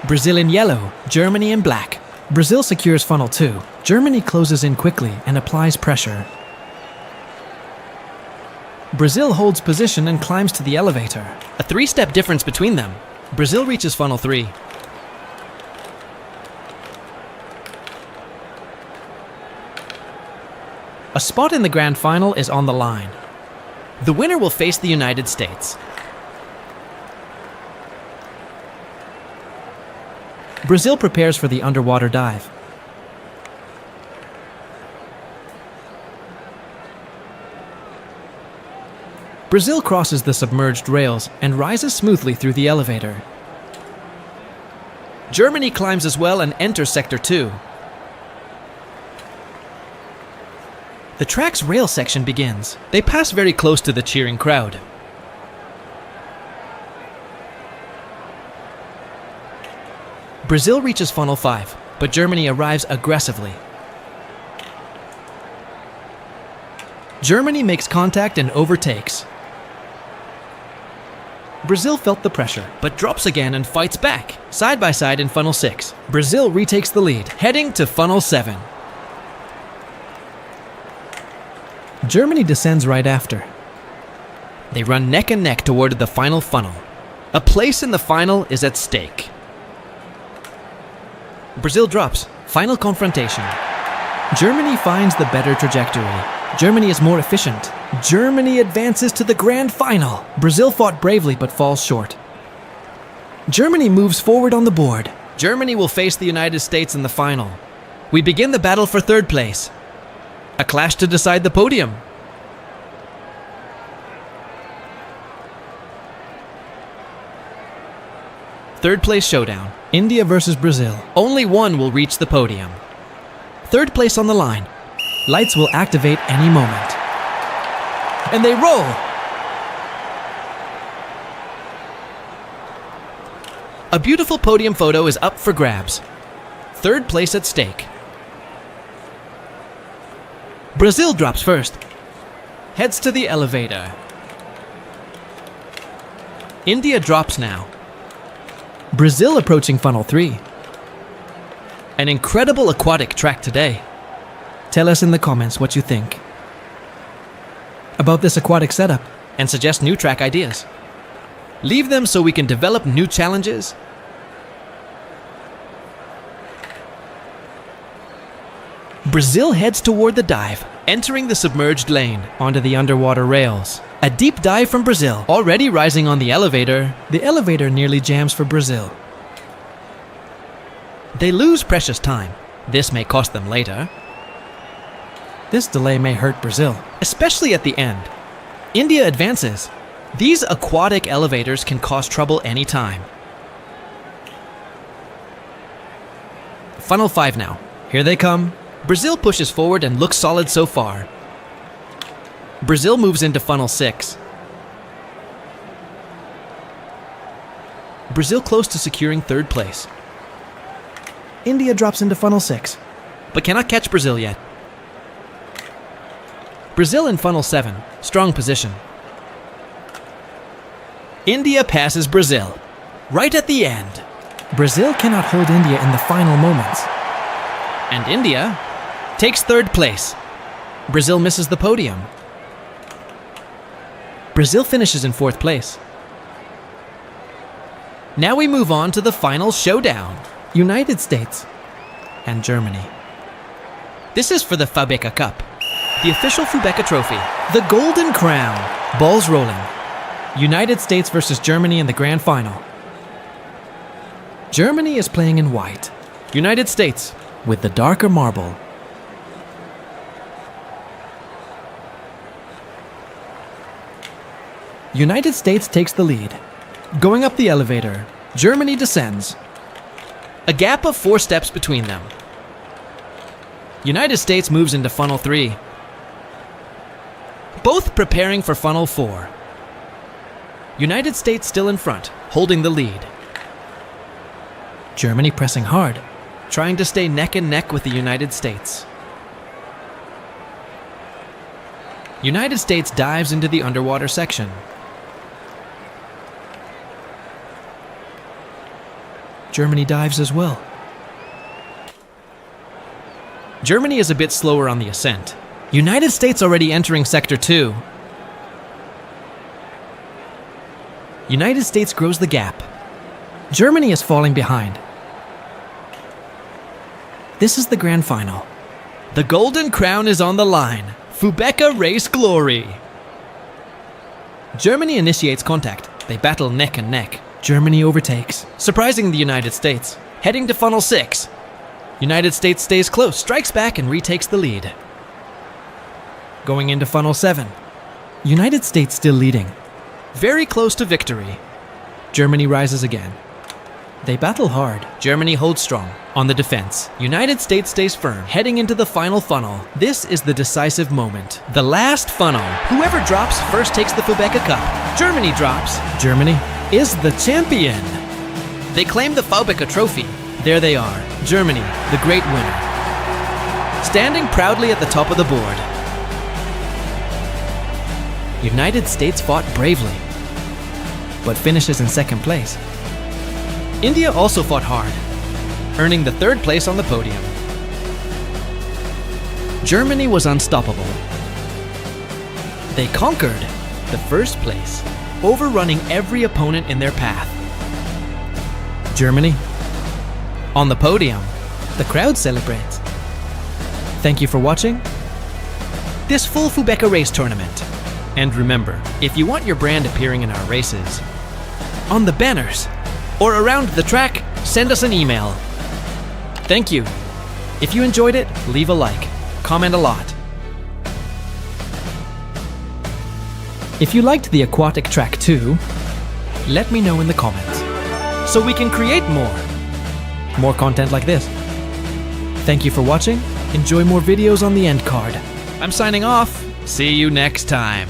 Brazil in yellow, Germany in black. Brazil secures funnel 2. Germany closes in quickly and applies pressure. Brazil holds position and climbs to the elevator. A 3-step difference between them. Brazil reaches funnel 3. A spot in the grand final is on the line. The winner will face the United States. Brazil prepares for the underwater dive. Brazil crosses the submerged rails and rises smoothly through the elevator. Germany climbs as well and enters Sector 2. The track's rail section begins. They pass very close to the cheering crowd. Brazil reaches funnel 5, but Germany arrives aggressively. Germany makes contact and overtakes. Brazil felt the pressure, but drops again and fights back, side by side in funnel 6. Brazil retakes the lead, heading to funnel 7. Germany descends right after. They run neck and neck toward the final funnel. A place in the final is at stake. Brazil drops. Final confrontation. Germany finds the better trajectory. Germany is more efficient. Germany advances to the grand final. Brazil fought bravely but falls short. Germany moves forward on the board. Germany will face the United States in the final. We begin the battle for third place. A clash to decide the podium. Third place showdown. India versus Brazil. Only one will reach the podium. Third place on the line. Lights will activate any moment. And they roll! A beautiful podium photo is up for grabs. Third place at stake. Brazil drops first. Heads to the elevator. India drops now. Brazil approaching funnel 3. An incredible aquatic track today. Tell us in the comments what you think about this aquatic setup and suggest new track ideas. Leave them so we can develop new challenges. Brazil heads toward the dive, entering the submerged lane onto the underwater rails. A deep dive from Brazil, already rising on the elevator. The elevator nearly jams for Brazil. They lose precious time. This may cost them later. This delay may hurt Brazil, especially at the end. India advances. These aquatic elevators can cause trouble anytime. Funnel 5 now. Here they come. Brazil pushes forward and looks solid so far. Brazil moves into funnel 6. Brazil close to securing third place. India drops into funnel 6, but cannot catch Brazil yet. Brazil in funnel 7, strong position. India passes Brazil, right at the end. Brazil cannot hold India in the final moments. And India takes third place. Brazil misses the podium. Brazil finishes in fourth place. Now we move on to the final showdown. United States and Germany. This is for the Fubeca Cup, the official Fubeca trophy. The Golden Crown. Balls rolling. United States versus Germany in the grand final. Germany is playing in white. United States with the darker marble. United States takes the lead. Going up the elevator, Germany descends. A gap of 4 steps between them. United States moves into funnel 3. Both preparing for funnel 4. United States still in front, holding the lead. Germany pressing hard, trying to stay neck and neck with the United States. United States dives into the underwater section. Germany dives as well. Germany is a bit slower on the ascent. United States already entering Sector 2. United States grows the gap. Germany is falling behind. This is the grand final. The golden crown is on the line. Fubeca race glory. Germany initiates contact. They battle neck and neck. Germany overtakes, surprising the United States. Heading to funnel 6. United States stays close, strikes back and retakes the lead. Going into funnel 7. United States still leading. Very close to victory. Germany rises again. They battle hard. Germany holds strong. On the defense, United States stays firm. Heading into the final funnel. This is the decisive moment. The last funnel. Whoever drops first takes the Fubeca Cup. Germany drops. Germany is the champion. They claim the Fubeca trophy. There they are. Germany, the great winner. Standing proudly at the top of the board. United States fought bravely, but finishes in second place. India also fought hard, earning the third place on the podium. Germany was unstoppable. They conquered the first place, overrunning every opponent in their path. Germany, on the podium, the crowd celebrates. Thank you for watching this full Fubeca race tournament. And remember, if you want your brand appearing in our races, on the banners, or around the track, send us an email. Thank you. If you enjoyed it, leave a like, comment a lot. If you liked the aquatic track too, let me know in the comments, so we can create more content like this. Thank you for watching. Enjoy more videos on the end card. I'm signing off. See you next time.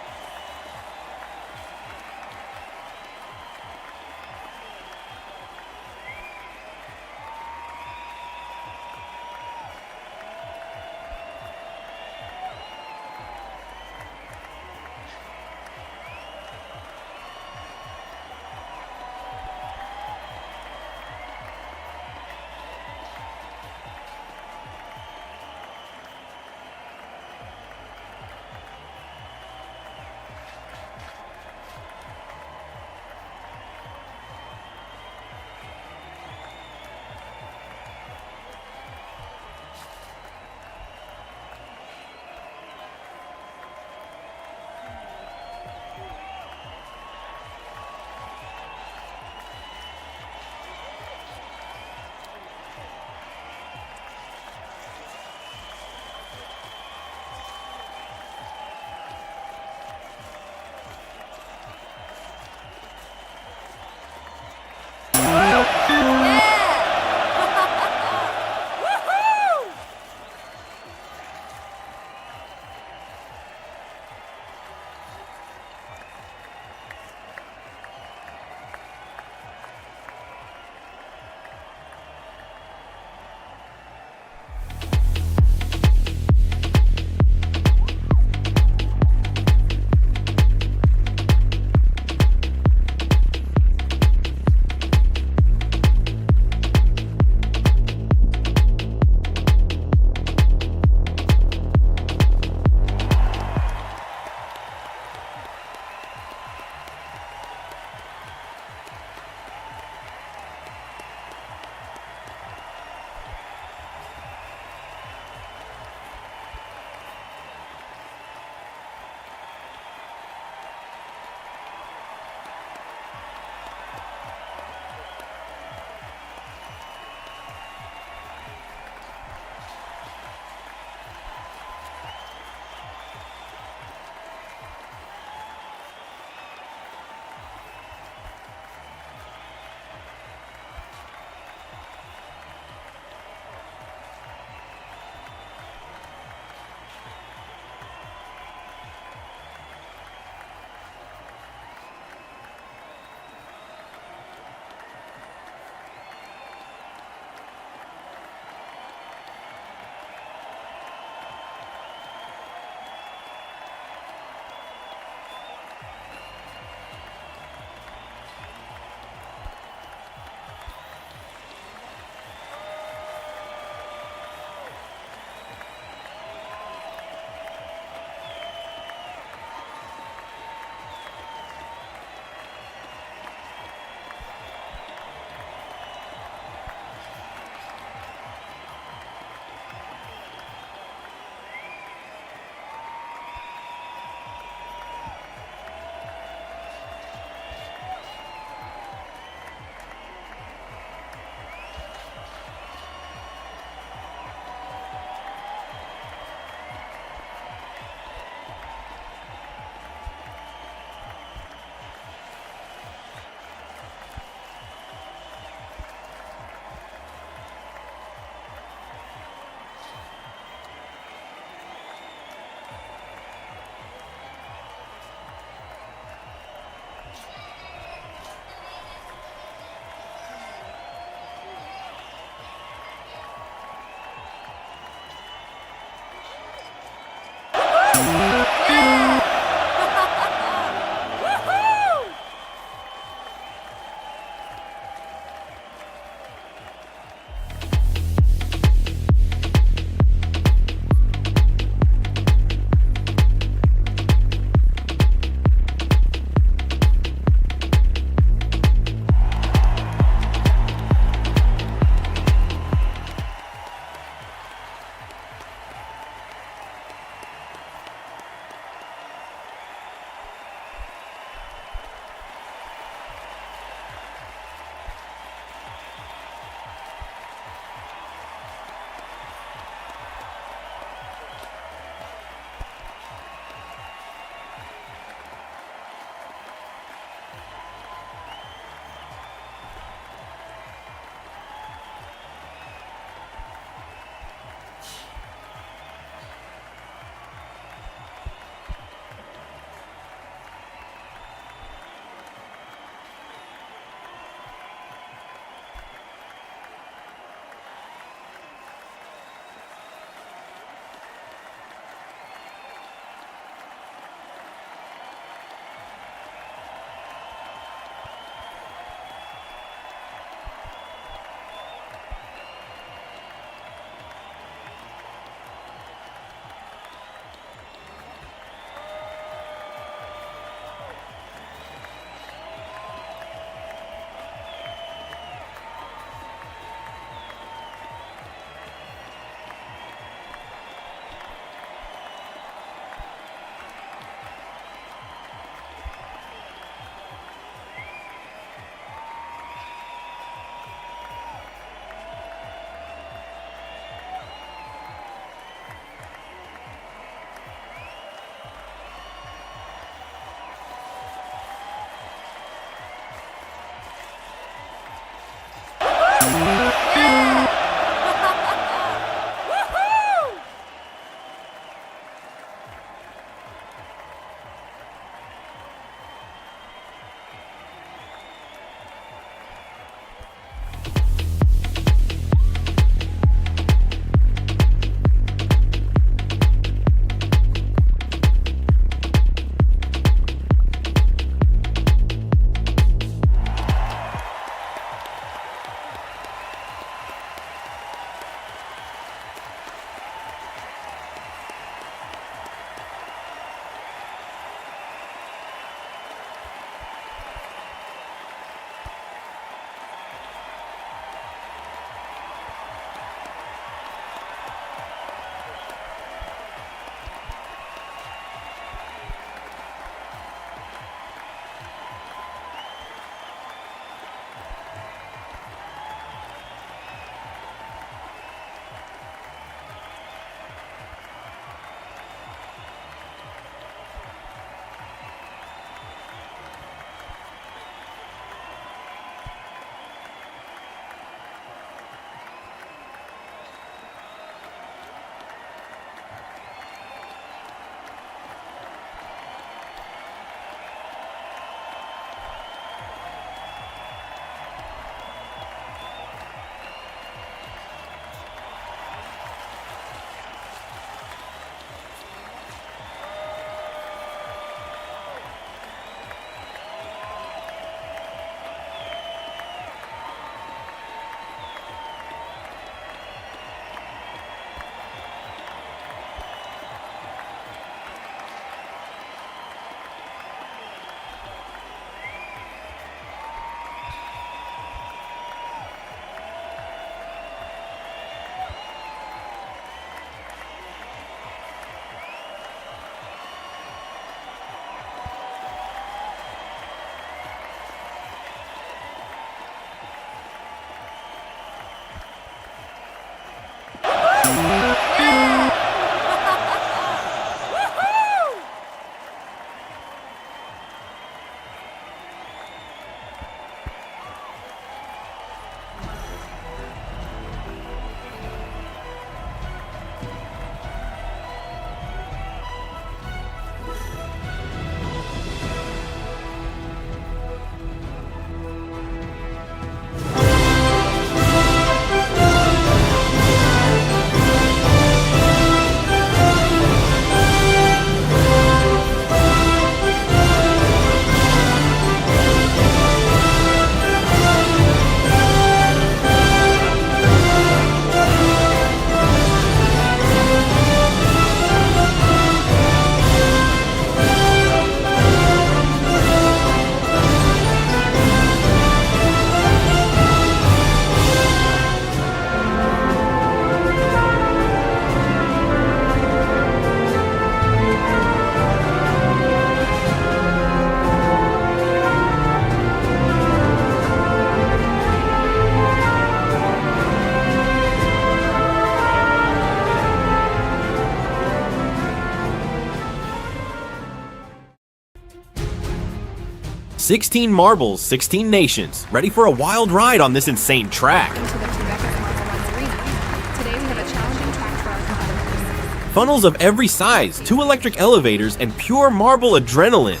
16 marbles, 16 nations, ready for a wild ride on this insane track. To the Fubeca Marble Arena. Today we have a challenging track for our competitors. Funnels of every size, 2 electric elevators, and pure marble adrenaline.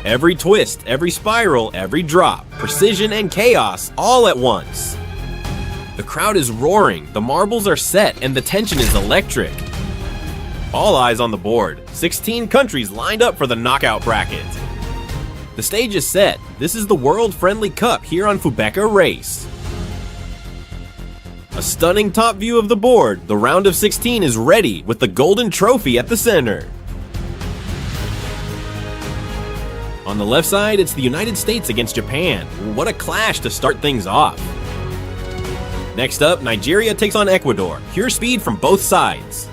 Every twist, every spiral, every drop, precision and chaos, all at once. The crowd is roaring, the marbles are set, and the tension is electric. All eyes on the board, 16 countries lined up for the knockout bracket. The stage is set, this is the world-friendly cup here on Fubeca Race. A stunning top view of the board, the round of 16 is ready with the golden trophy at the center. On the left side, it's the United States against Japan. What a clash to start things off. Next up, Nigeria takes on Ecuador. Pure speed from both sides.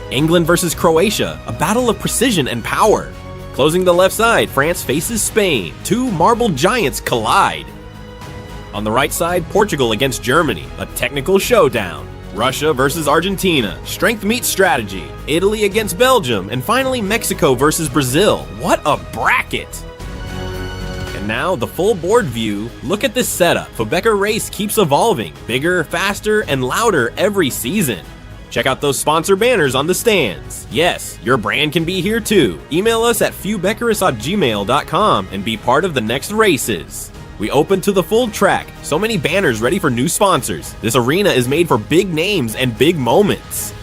England versus Croatia, a battle of precision and power. Closing the left side, France faces Spain. 2 marble giants collide. On the right side, Portugal against Germany, a technical showdown. Russia versus Argentina, strength meets strategy. Italy against Belgium, and finally Mexico versus Brazil. What a bracket! And Now, the full board view. Look at this setup. Fubeca Race keeps evolving, bigger, faster, and louder every season. Check out those sponsor banners on the stands. Yes, your brand can be here too. Email us at fubecarous@gmail.com and be part of the next races. We open to the full track. So many banners ready for new sponsors. This arena is made for big names and big moments.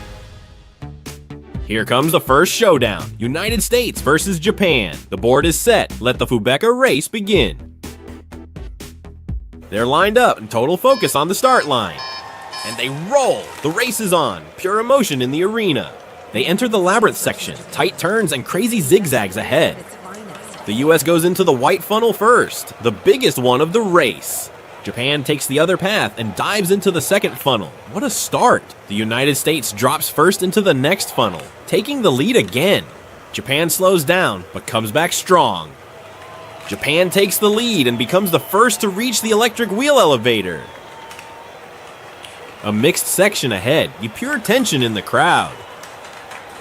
Here comes the first showdown. United States versus Japan. The board is set. Let the Fubeca Race begin. They're lined up in total focus on the start line. And they roll! The race is on. Pure emotion in the arena. They enter the labyrinth section. Tight turns and crazy zigzags ahead. The US goes into the white funnel first, the biggest one of the race. Japan takes the other path and dives into the second funnel. What a start! The United States drops first into the next funnel, taking the lead again. Japan slows down, but comes back strong. Japan takes the lead and becomes the first to reach the electric wheel elevator. A mixed section ahead, you pure tension in the crowd.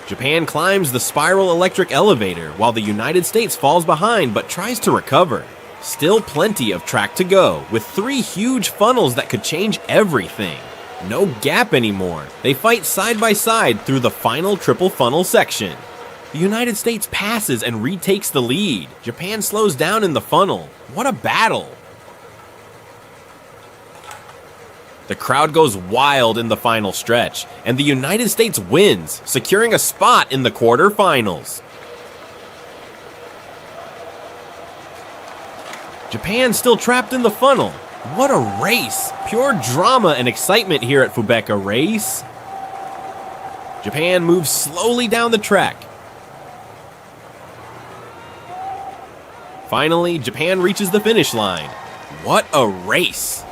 Japan climbs the spiral electric elevator while the United States falls behind but tries to recover. Still plenty of track to go, with 3 huge funnels that could change everything. No gap anymore. They fight side by side through the final triple funnel section. The United States passes and retakes the lead. Japan slows down in the funnel. What a battle! The crowd goes wild in the final stretch, and the United States wins, securing a spot in the quarterfinals. Japan still trapped in the funnel. What a race! Pure drama and excitement here at Fubeca Race. Japan moves slowly down the track. Finally, Japan reaches the finish line. What a race!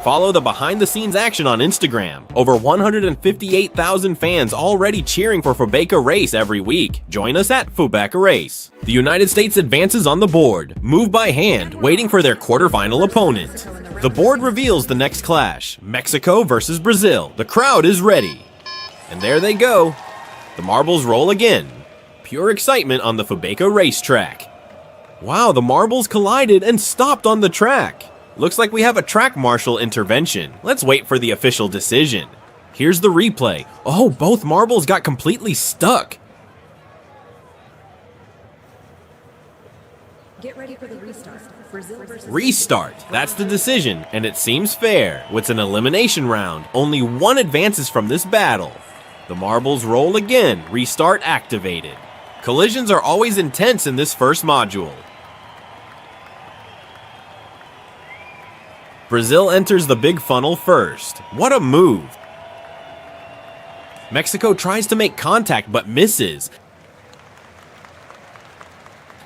Follow the behind-the-scenes action on Instagram. Over 158,000 fans already cheering for Fubeca Race every week. Join us at Fubeca Race. The United States advances on the board, move by hand, waiting for their quarterfinal opponent. The board reveals the next clash, Mexico versus Brazil. The crowd is ready. And there they go. The marbles roll again. Pure excitement on the Fubeca racetrack. Wow, the marbles collided and stopped on the track. Looks like we have a track marshal intervention. Let's wait for the official decision. Here's the replay. Oh, both marbles got completely stuck. Get ready for the restart. Brazil versus Restart. That's the decision, and it seems fair. It's an elimination round. Only one advances from this battle. The marbles roll again. Restart activated. Collisions are always intense in this first module. Brazil enters the big funnel first. What a move! Mexico tries to make contact but misses.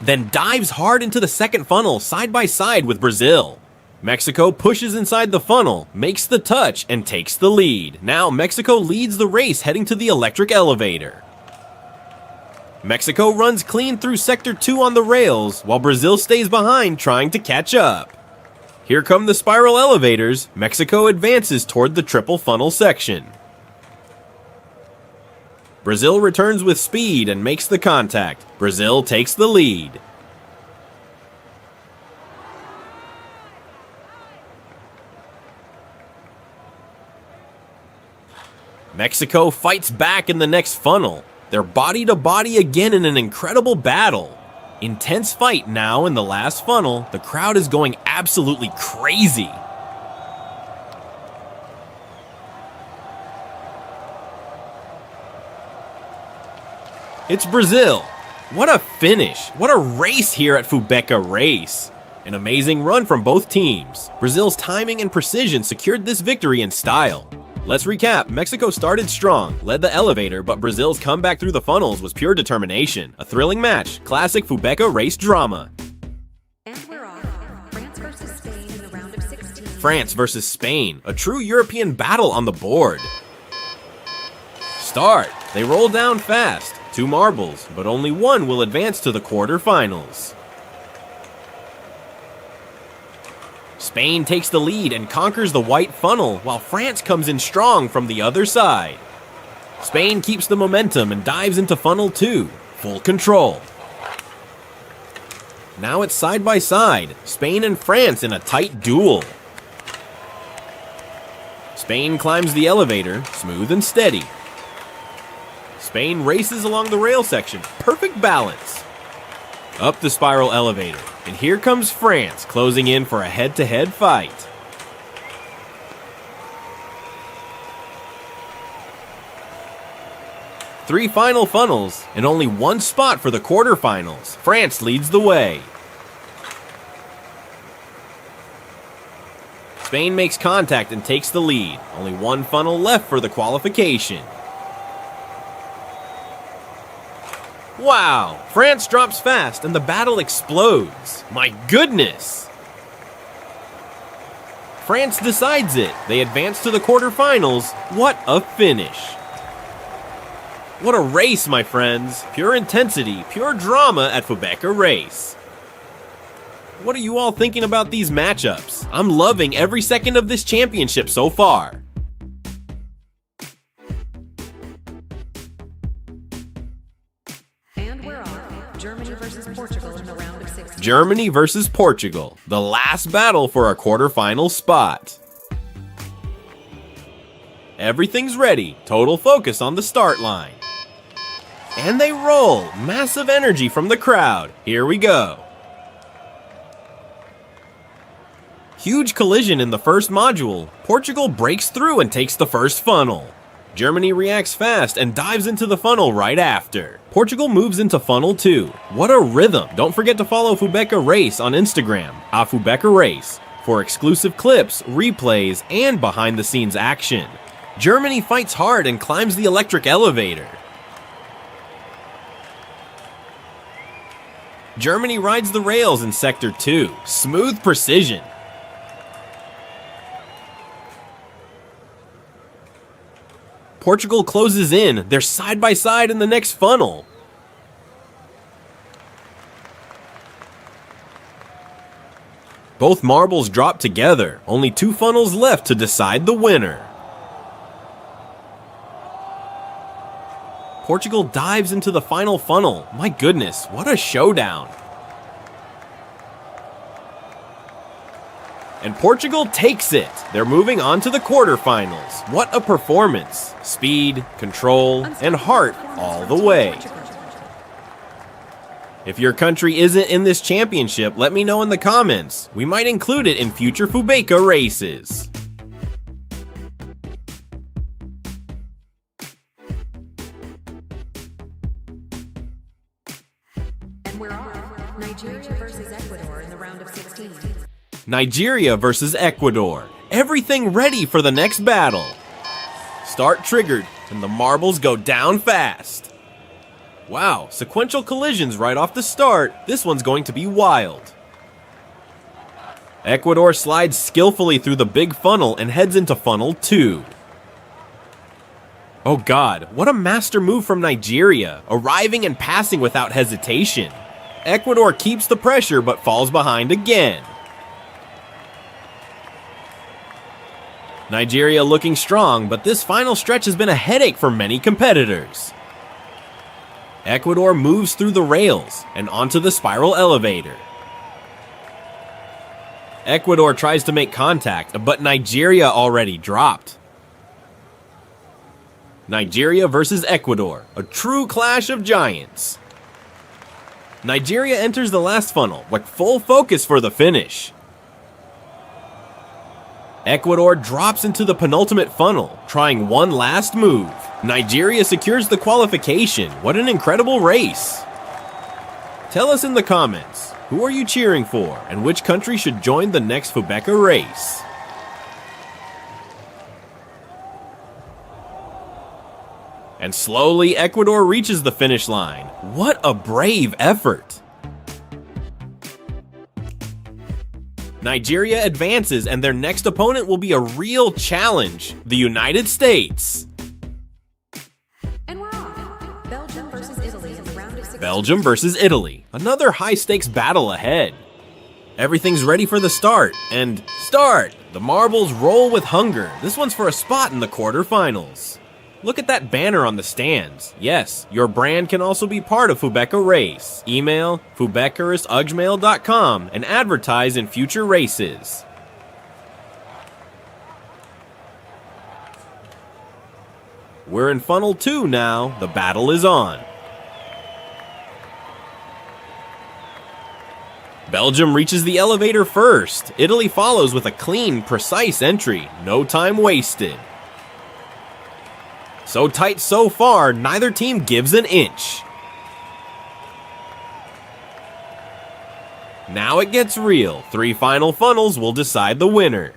Then dives hard into the second funnel side by side with Brazil. Mexico pushes inside the funnel, makes the touch, and takes the lead. Now Mexico leads the race heading to the electric elevator. Mexico runs clean through Sector 2 on the rails, while Brazil stays behind trying to catch up. Here come the spiral elevators. Mexico advances toward the triple funnel section. Brazil returns with speed and makes the contact. Brazil takes the lead. Mexico fights back in the next funnel. They're body to body again in an incredible battle. Intense fight now in the last funnel. The crowd is going absolutely crazy. It's Brazil. What a finish. What a race here at Fubeca Race. An amazing run from both teams. Brazil's timing and precision secured this victory in style. Let's recap. Mexico started strong, led the elevator, but Brazil's comeback through the funnels was pure determination. A thrilling match, classic Fubeca Race drama. And we're off. France versus Spain in the round of 16. France versus Spain, a true European battle on the board. Start. They roll down fast. 2 marbles, but only one will advance to the quarterfinals. Spain takes the lead and conquers the white funnel, while France comes in strong from the other side. Spain keeps the momentum and dives into funnel 2, full control. Now it's side by side, Spain and France in a tight duel. Spain climbs the elevator, smooth and steady. Spain races along the rail section, perfect balance. Up the spiral elevator, and here comes France closing in for a head-to-head fight. Three final funnels, and only one spot for the quarterfinals. France leads the way. Spain makes contact and takes the lead. Only one funnel left for the qualification. Wow! France drops fast and the battle explodes. My goodness! France decides it. They advance to the quarterfinals. What a finish! What a race, my friends. Pure intensity, pure drama at Fubeca Race. What are you all thinking about these matchups? I'm loving every second of this championship so far. And we're off. Germany versus Portugal in the round of 16. Germany versus Portugal, the last battle for a quarterfinal spot. Everything's ready, total focus on the start line. And they roll, massive energy from the crowd. Here we go. Huge collision in the first module. Portugal breaks through and takes the first funnel. Germany reacts fast and dives into the funnel right after. Portugal moves into funnel 2. What a rhythm. Don't forget to follow Fubeca Race on Instagram, @Fubeca Race, for exclusive clips, replays, and behind the scenes action. Germany fights hard and climbs the electric elevator. Germany rides the rails in Sector 2. Smooth precision. Portugal closes in. They're side by side in the next funnel. Both marbles drop together. Only 2 funnels left to decide the winner. Portugal dives into the final funnel. My goodness, what a showdown. And Portugal takes it. They're moving on to the quarterfinals. What a performance. Speed, control, and heart all the way. If your country isn't in this championship, let me know in the comments. We might include it in future Fubeca races. And we're off. Nigeria versus Ecuador in the round of 16. Nigeria versus Ecuador. Everything ready for the next battle. Start triggered, and the marbles go down fast. Wow, sequential collisions right off the start. This one's going to be wild. Ecuador slides skillfully through the big funnel and heads into funnel 2. Oh god, what a master move from Nigeria, arriving and passing without hesitation. Ecuador keeps the pressure but falls behind again. Nigeria looking strong, but this final stretch has been a headache for many competitors. Ecuador moves through the rails and onto the spiral elevator. Ecuador tries to make contact, but Nigeria already dropped. Nigeria versus Ecuador, a true clash of giants. Nigeria enters the last funnel with full focus for the finish. Ecuador drops into the penultimate funnel, trying one last move. Nigeria secures the qualification. What an incredible race. Tell us in the comments, who are you cheering for, and which country should join the next Fubeca race? And slowly, Ecuador reaches the finish line. What a brave effort! Nigeria advances, and their next opponent will be a real challenge, the United States. And we're off. Belgium versus Italy in the round of 16. Belgium versus Italy, another high-stakes battle ahead. Everything's ready for the start, and start! The marbles roll with hunger. This one's for a spot in the quarterfinals. Look at that banner on the stands. Yes, your brand can also be part of Fubeca Race. Email fubeca@ugmail.com and advertise in future races. We're in Funnel 2 now. The battle is on. Belgium reaches the elevator first. Italy follows with a clean, precise entry. No time wasted. So tight so far, neither team gives an inch. Now it gets real. 3 final funnels will decide the winner.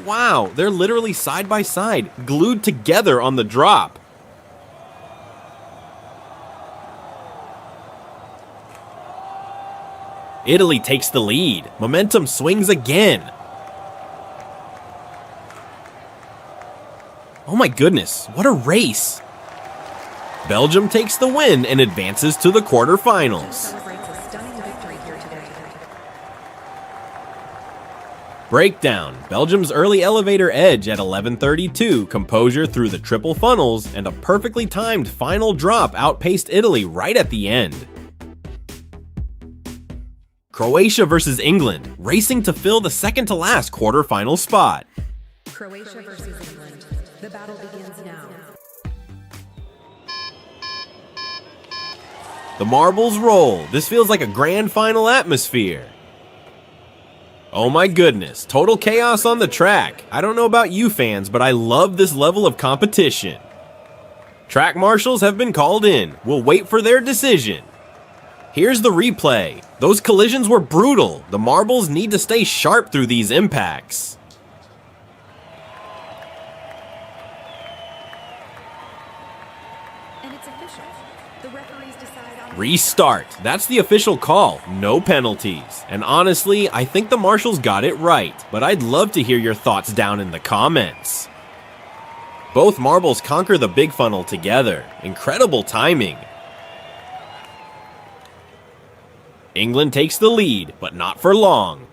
Wow, they're literally side by side, glued together on the drop. Italy takes the lead. Momentum swings again. Oh my goodness, what a race. Belgium takes the win and advances to the quarterfinals. Celebrates a stunning victory here today. Breakdown. Belgium's early elevator edge at 11:32, composure through the triple funnels, and a perfectly timed final drop outpaced Italy right at the end. Croatia versus England, racing to fill the second to last quarterfinal spot. Croatia versus England. The battle begins now. The marbles roll. This feels like a grand final atmosphere. Oh my goodness, total chaos on the track. I don't know about you fans, but I love this level of competition. Track marshals have been called in. We'll wait for their decision. Here's the replay. Those collisions were brutal. The marbles need to stay sharp through these impacts. And it's official. The referees decide on Restart. That's the official call. No penalties. And honestly, I think the marshals got it right, but I'd love to hear your thoughts down in the comments. Both marbles conquer the big funnel together. Incredible timing. England takes the lead, but not for long.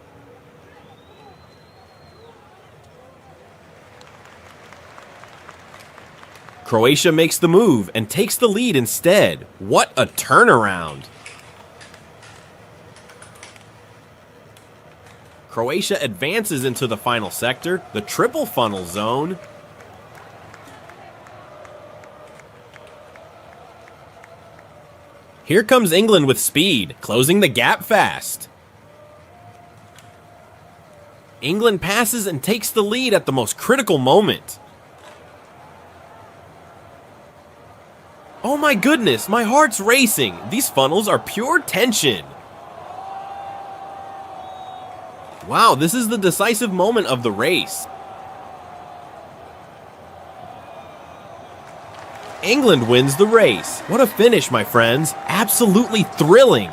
Croatia makes the move and takes the lead instead. What a turnaround! Croatia advances into the final sector, the triple funnel zone. Here comes England with speed, closing the gap fast. England passes and takes the lead at the most critical moment. Oh my goodness, my heart's racing. These funnels are pure tension. Wow, this is the decisive moment of the race. England wins the race. What a finish, my friends. Absolutely thrilling.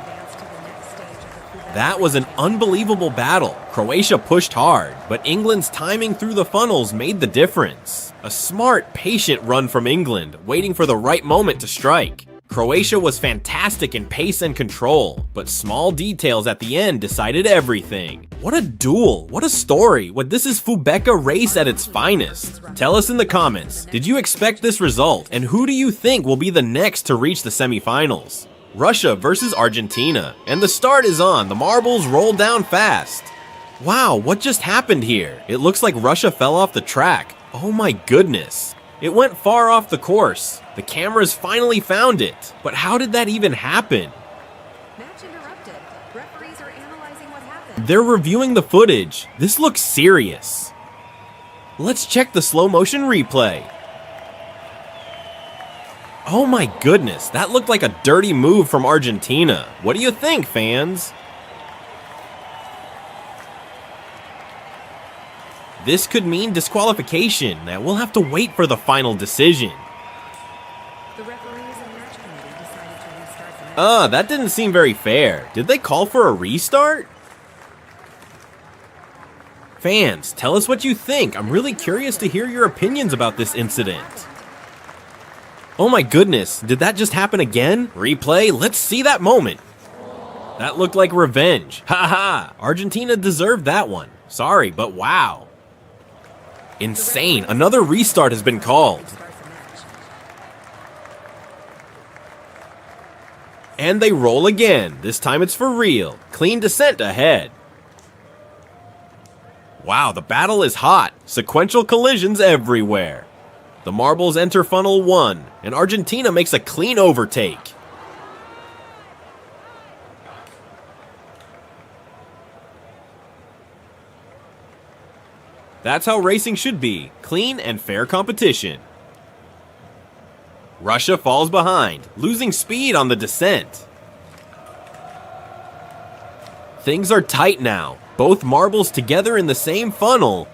That was an unbelievable battle. Croatia pushed hard, but England's timing through the funnels made the difference. A smart, patient run from England, waiting for the right moment to strike. Croatia was fantastic in pace and control, but small details at the end decided everything. What a duel, what a story, this is Fubeca Race at its finest. Tell us in the comments, did you expect this result, and who do you think will be the next to reach the semifinals? Russia versus Argentina, and the start is on, the marbles roll down fast. Wow, what just happened here? It looks like Russia fell off the track. Oh my goodness. It went far off the course. The cameras finally found it. But how did that even happen? match interrupted. Referees are analyzing what happened. They're reviewing the footage. This looks serious. Let's check the slow motion replay. Oh my goodness, that looked like a dirty move from Argentina. What do you think, fans? This could mean disqualification. We'll have to wait for the final decision. The referees and match committee decided to restart the match. That didn't seem very fair. Did they call for a restart? Fans, tell us what you think. I'm really curious to hear your opinions about this incident. Oh my goodness, did that just happen again? Replay, let's see that moment. That looked like revenge. Haha, Argentina deserved that one. Sorry, but wow. Insane, another restart has been called. And they roll again. This time it's for real. Clean descent ahead. Wow, the battle is hot. Sequential collisions everywhere. The marbles enter funnel 1, and Argentina makes a clean overtake. That's how racing should be. Clean and fair competition. Russia falls behind, losing speed on the descent. Things are tight now. Both marbles together in the same funnel.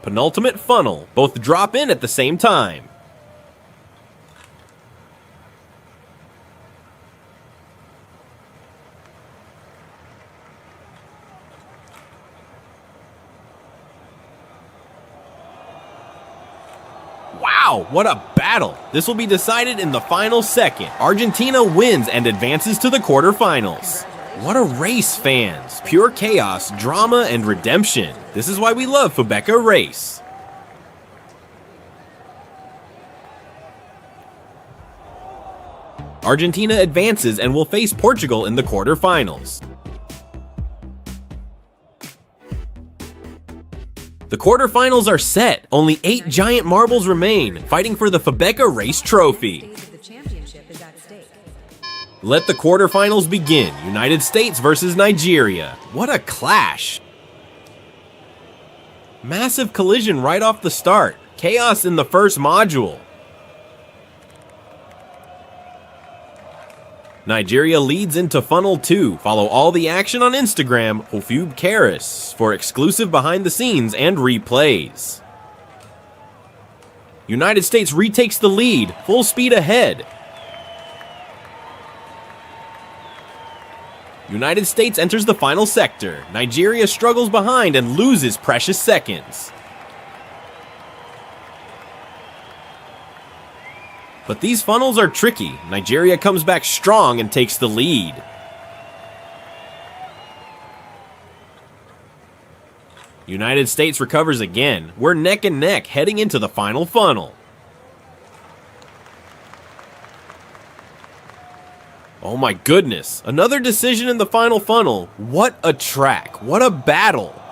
Penultimate funnel. Both drop in at the same time. Wow, what a battle! This will be decided in the final second. Argentina wins and advances to the quarterfinals. What a race, fans! Pure chaos, drama, and redemption. This is why we love Fubeca Race. Argentina advances and will face Portugal in the quarterfinals. The quarterfinals are set. Only 8 giant marbles remain, fighting for the Fubeca Race trophy. Let the quarterfinals begin. United States versus Nigeria. What a clash. Massive collision right off the start. Chaos in the first module. Nigeria leads into Funnel 2. Follow all the action on Instagram, Fubeca, for exclusive behind the scenes and replays. United States retakes the lead, full speed ahead. United States enters the final sector. Nigeria struggles behind and loses precious seconds. But these funnels are tricky. Nigeria comes back strong and takes the lead. United States recovers again. We're neck and neck heading into the final funnel. Oh my goodness, another decision in the final funnel. What a track, what a battle.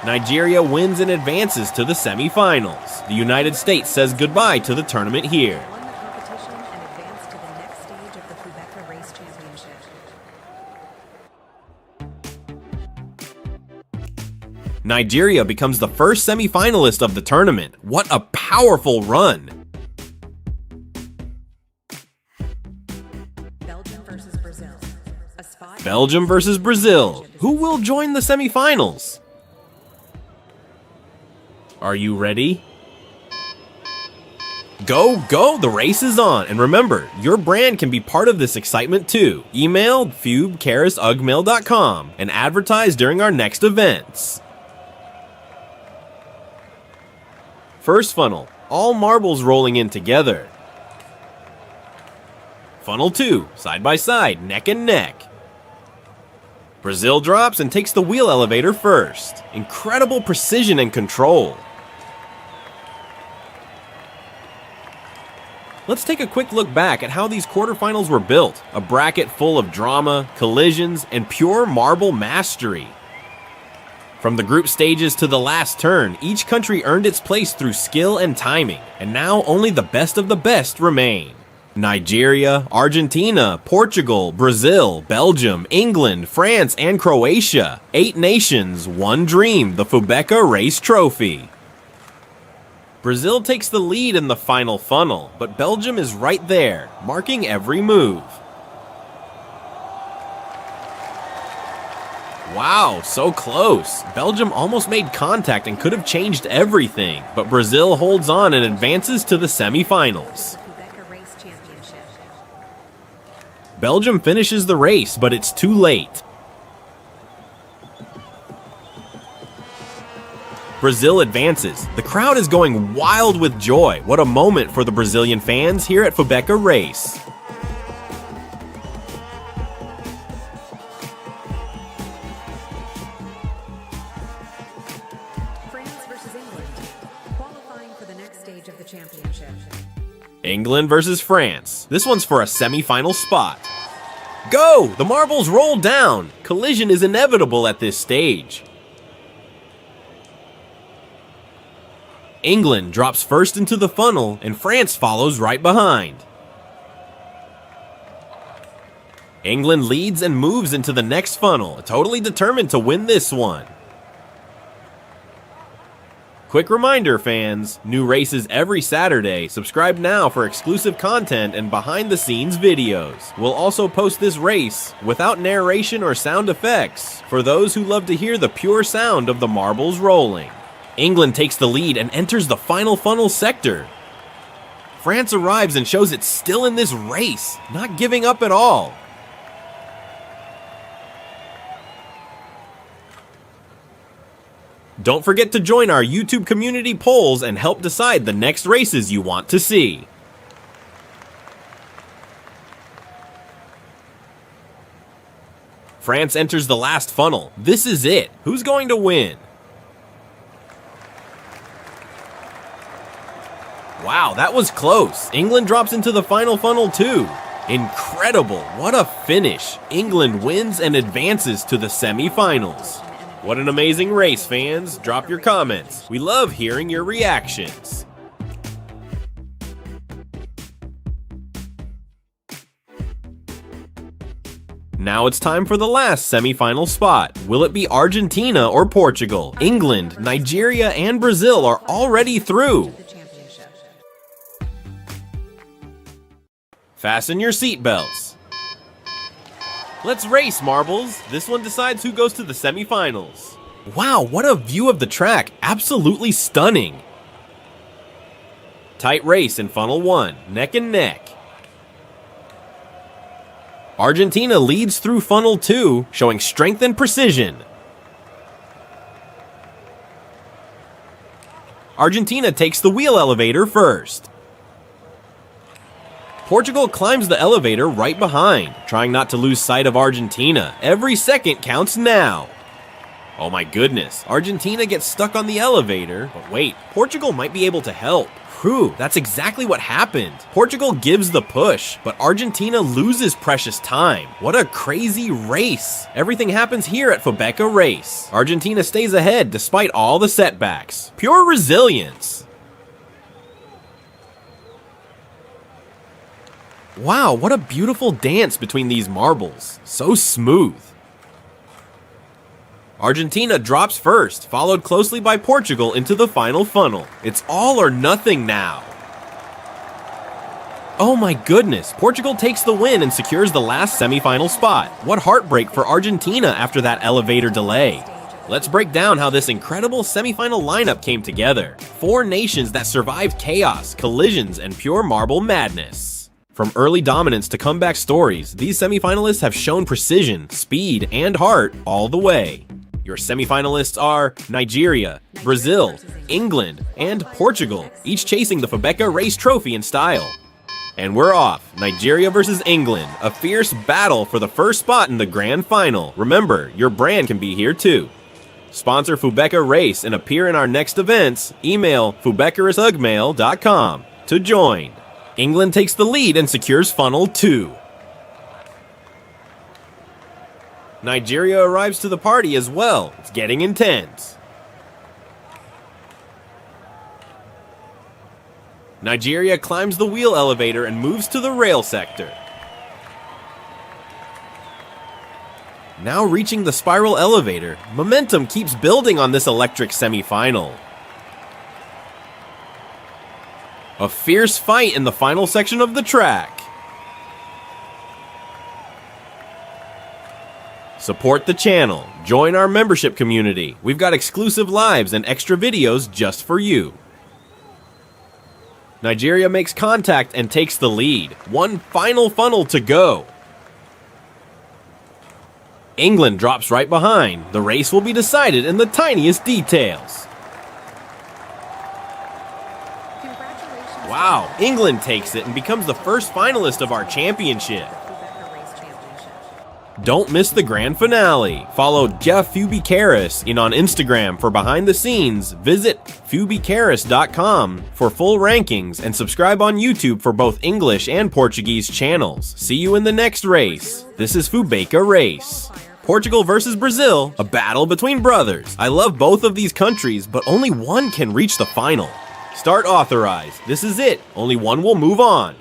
Nigeria wins and advances to the semifinals. The United States says goodbye to the tournament here. Won the competition and advanced to the next stage of the Fubeca Race Championship. Nigeria becomes the first semifinalist of the tournament. What a powerful run. Belgium versus Brazil. A spot Belgium versus Brazil. Who will join the semifinals? Are you ready? Go, go, the race is on. And remember, your brand can be part of this excitement too. Email fubeca@ugmail.com and advertise during our next events. First funnel, all marbles rolling in together. Funnel 2, side by side, neck and neck. Brazil drops and takes the wheel elevator first. Incredible precision and control. Let's take a quick look back at how these quarterfinals were built. A bracket full of drama, collisions, and pure marble mastery. From the group stages to the last turn, each country earned its place through skill and timing, and now only the best of the best remain. Nigeria, Argentina, Portugal, Brazil, Belgium, England, France, and Croatia. 8 nations, one dream, the Fubeca Race Trophy. Brazil takes the lead in the final funnel, but Belgium is right there, marking every move. Wow, so close. Belgium almost made contact and could have changed everything, but Brazil holds on and advances to the semifinals. Fubeca Race Championship. Belgium finishes the race, but it's too late. Brazil advances. The crowd is going wild with joy. What a moment for the Brazilian fans here at Fubeca Race. France versus England, qualifying for the next stage of the championship. England versus France. This one's for a semi-final spot. Go! The marbles roll down. Collision is inevitable at this stage. England drops first into the funnel, and France follows right behind. England leads and moves into the next funnel, totally determined to win this one. Quick reminder, fans, new races every Saturday. Subscribe now for exclusive content and behind-the-scenes videos. We'll also post this race without narration or sound effects for those who love to hear the pure sound of the marbles rolling. England takes the lead and enters the final funnel sector. France arrives and shows it's still in this race, not giving up at all. Don't forget to join our YouTube community polls and help decide the next races you want to see. France enters the last funnel. This is it. Who's going to win? Wow, that was close. England drops into the final funnel too. Incredible. What a finish. England wins and advances to the semi-finals. What an amazing race, fans. Drop your comments. We love hearing your reactions. Now it's time for the last semi-final spot. Will it be Argentina or Portugal? England, Nigeria, and Brazil are already through. Fasten your seatbelts. Let's race, marbles. This one decides who goes to the semifinals. Wow, what a view of the track. Absolutely stunning. Tight race in funnel 1, neck and neck. Argentina leads through funnel 2, showing strength and precision. Argentina takes the wheel elevator first. Portugal climbs the elevator right behind, trying not to lose sight of Argentina. Every second counts now. Oh my goodness, Argentina gets stuck on the elevator, but wait, Portugal might be able to help. Whew, that's exactly what happened. Portugal gives the push, but Argentina loses precious time. What a crazy race. Everything happens here at Fubeca Race. Argentina stays ahead despite all the setbacks. Pure resilience. Wow, what a beautiful dance between these marbles. So smooth. Argentina drops first, followed closely by Portugal into the final funnel. It's all or nothing now. Oh my goodness, Portugal takes the win and secures the last semi-final spot. What heartbreak for Argentina after that elevator delay. Let's break down how this incredible semi-final lineup came together. 4 nations that survived chaos, collisions, and pure marble madness. From early dominance to comeback stories, these semifinalists have shown precision, speed, and heart all the way. Your semifinalists are Nigeria, Brazil, England, and Portugal, each chasing the Fubeca Race Trophy in style. And we're off. Nigeria versus England, a fierce battle for the first spot in the grand final. Remember, your brand can be here too. Sponsor Fubeca Race and appear in our next events. Email fubecarishugmail.com to join. England takes the lead and secures funnel 2. Nigeria arrives to the party as well. It's getting intense. Nigeria climbs the wheel elevator and moves to the rail sector. Now reaching the spiral elevator, momentum keeps building on this electric semi-final. A fierce fight in the final section of the track. Support the channel. Join our membership community. We've got exclusive lives and extra videos just for you. Nigeria makes contact and takes the lead. One final funnel to go. England drops right behind. The race will be decided in the tiniest details. Wow, England takes it and becomes the first finalist of our championship. Fubeca Race Championship. Don't miss the grand finale. Follow Jeff Fubecaris on Instagram for behind the scenes. Visit fubecaris.com for full rankings and subscribe on YouTube for both English and Portuguese channels. See you in the next race. This is Fubeca Race. Portugal versus Brazil, a battle between brothers. I love both of these countries, but only one can reach the final. Start authorized. This is it. Only one will move on.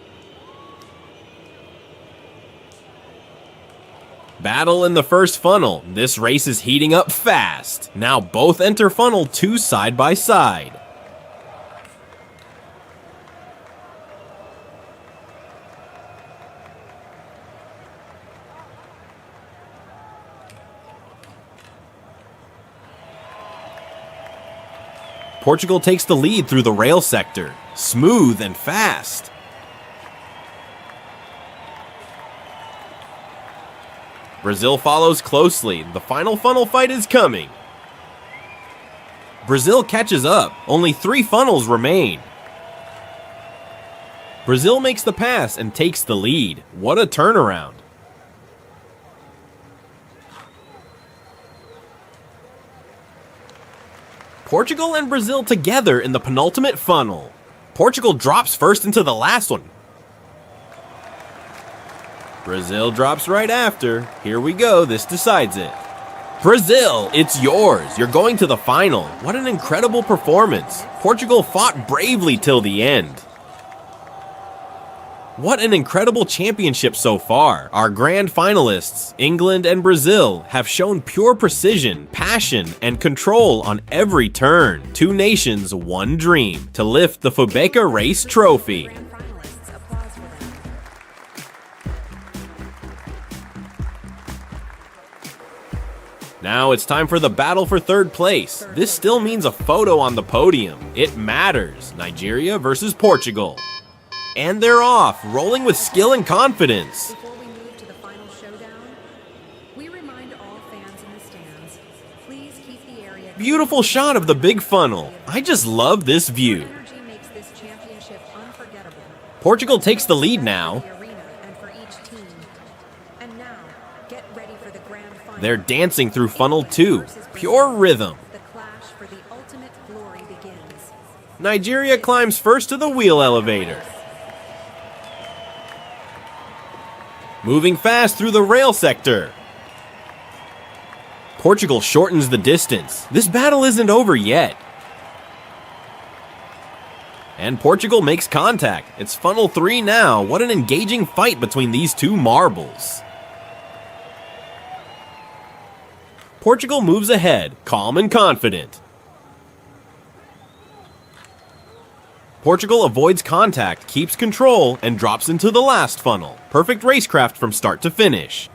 Battle in the first funnel. This race is heating up fast. Now both enter funnel 2 side by side. Portugal takes the lead through the rail sector. Smooth and fast. Brazil follows closely. The final funnel fight is coming. Brazil catches up. Only 3 funnels remain. Brazil makes the pass and takes the lead. What a turnaround. Portugal and Brazil together in the penultimate funnel. Portugal drops first into the last one. Brazil drops right after. Here we go, this decides it. Brazil, it's yours. You're going to the final. What an incredible performance. Portugal fought bravely till the end. What an incredible championship so far. Our grand finalists, England and Brazil, have shown pure precision, passion, and control on every turn. 2 nations, 1 dream, to lift the Fubeca Race Trophy. Grand finalists, applause for them. Now it's time for the battle for 3rd place. This still means a photo on the podium. It matters. Nigeria versus Portugal. And they're off, rolling with skill and confidence. Before we move to the final showdown, we remind all fans in the stands, please keep the area. Beautiful shot of the big funnel. I just love this view. Energy makes this championship unforgettable. Portugal takes the lead now. The arena and for each team. And now, get ready for the grand final. They're dancing through funnel 2. Pure rhythm. The clash for the ultimate glory begins. Nigeria climbs first to the wheel elevator. Moving fast through the rail sector. Portugal shortens the distance. This battle isn't over yet. And Portugal makes contact. It's funnel 3 now. What an engaging fight between these 2 marbles. Portugal moves ahead, calm and confident. Portugal avoids contact, keeps control, and drops into the last funnel. Perfect racecraft from start to finish.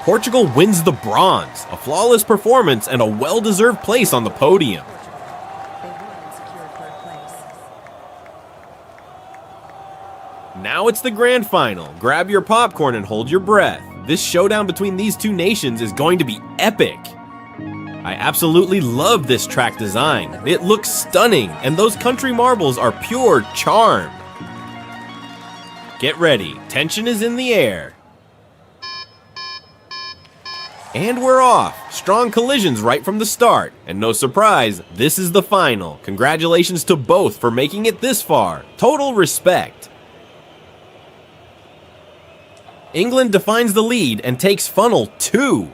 Portugal wins the bronze, a flawless performance and a well-deserved place on the podium. They won and secured 3rd place. Now it's the grand final. Grab your popcorn and hold your breath. This showdown between these 2 nations is going to be epic. I absolutely love this track design. It looks stunning, and those country marbles are pure charm. Get ready, tension is in the air. And we're off. Strong collisions right from the start. And no surprise, this is the final. Congratulations to both for making it this far. Total respect. England defines the lead and takes funnel 2.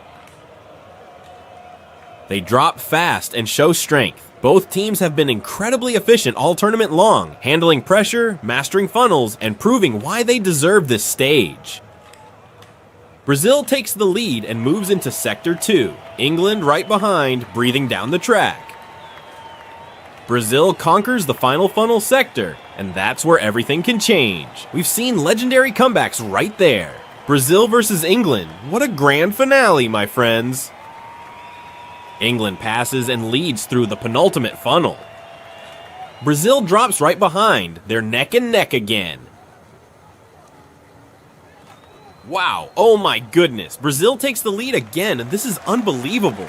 They drop fast and show strength. Both teams have been incredibly efficient all tournament long, handling pressure, mastering funnels, and proving why they deserve this stage. Brazil takes the lead and moves into Sector 2. England right behind, breathing down the track. Brazil conquers the final funnel sector, and that's where everything can change. We've seen legendary comebacks right there. Brazil versus England. What a grand finale, my friends. England passes and leads through the penultimate funnel. Brazil drops right behind. They're neck and neck again. Wow, oh my goodness. Brazil takes the lead again, and this is unbelievable.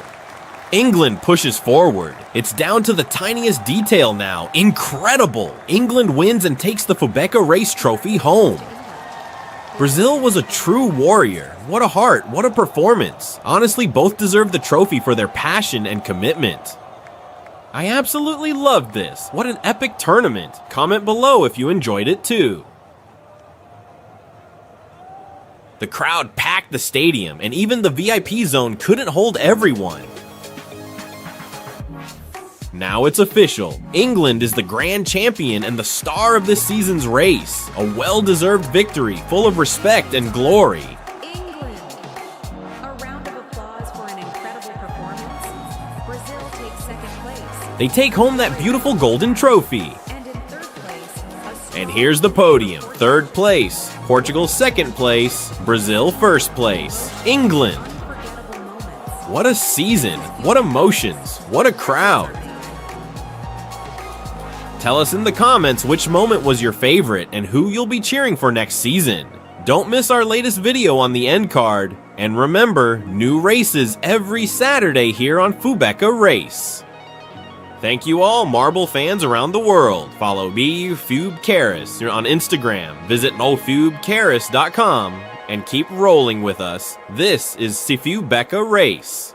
England pushes forward. It's down to the tiniest detail now. Incredible! England wins and takes the Fubeca race trophy home. Brazil was a true warrior. What a heart, what a performance. Honestly, both deserve the trophy for their passion and commitment. I absolutely loved this. What an epic tournament. Comment below if you enjoyed it too. The crowd packed the stadium, and even the VIP zone couldn't hold everyone. Now it's official. England is the grand champion and the star of this season's race. A well-deserved victory, full of respect and glory. England. A round of applause for an incredible performance. Brazil takes second place. They take home that beautiful golden trophy. And in third place, And here's the podium. Third place, Portugal second place, Brazil first place. England. unforgettable moments. What a season, what emotions, what a crowd. Tell us in the comments which moment was your favorite and who you'll be cheering for next season. Don't miss our latest video on the end card. And remember, new races every Saturday here on Fubeca Race. Thank you all, marble fans around the world. Follow me, Fubecaris, on Instagram. Visit nofubecaris.com and keep rolling with us. This is Fubeca Race.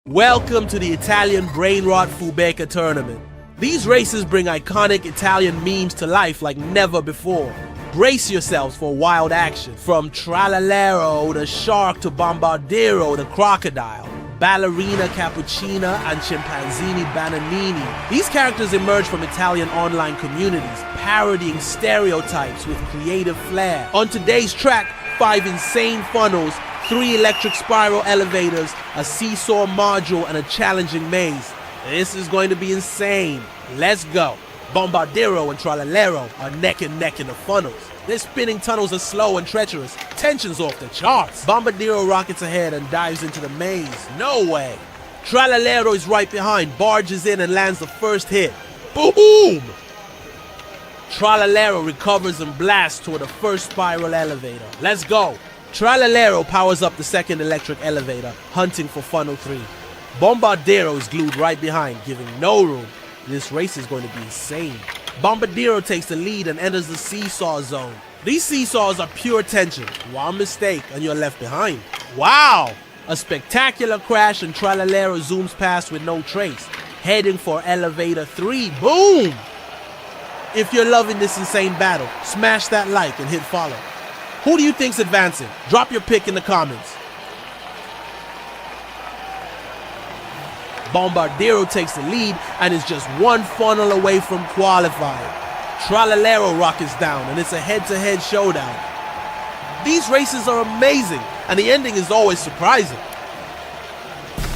Welcome to the Italian Brain Rot Fubeca tournament. These races bring iconic Italian memes to life like never before. Brace yourselves for wild action. From Trallalero the shark to Bombardiro the crocodile, Ballerina Cappuccina and Chimpanzini Bananini. These characters emerge from Italian online communities, parodying stereotypes with creative flair. On today's track, 5 insane funnels, 3 electric spiral elevators, a seesaw module, and a challenging maze. This is going to be insane. Let's go. Bombardiro and Trallalero are neck and neck in the funnels. Their spinning tunnels are slow and treacherous. Tension's off the charts. Bombardiro rockets ahead and dives into the maze. No way. Trallalero is right behind, barges in and lands the first hit. Boom! Trallalero recovers and blasts toward the first spiral elevator. Let's go. Trallalero powers up the second electric elevator, hunting for funnel 3. Bombardiro is glued right behind, giving no room. This race is going to be insane. Bombardiro takes the lead and enters the seesaw zone. These seesaws are pure tension. One mistake and you're left behind. Wow! A spectacular crash and Trallalero zooms past with no trace, heading for elevator 3. Boom! If you're loving this insane battle, smash that like and hit follow. Who do you think's advancing? Drop your pick in the comments. Bombardiro takes the lead and is just one funnel away from qualifying. Trallalero rockets down and it's a head-to-head showdown. These races are amazing and the ending is always surprising.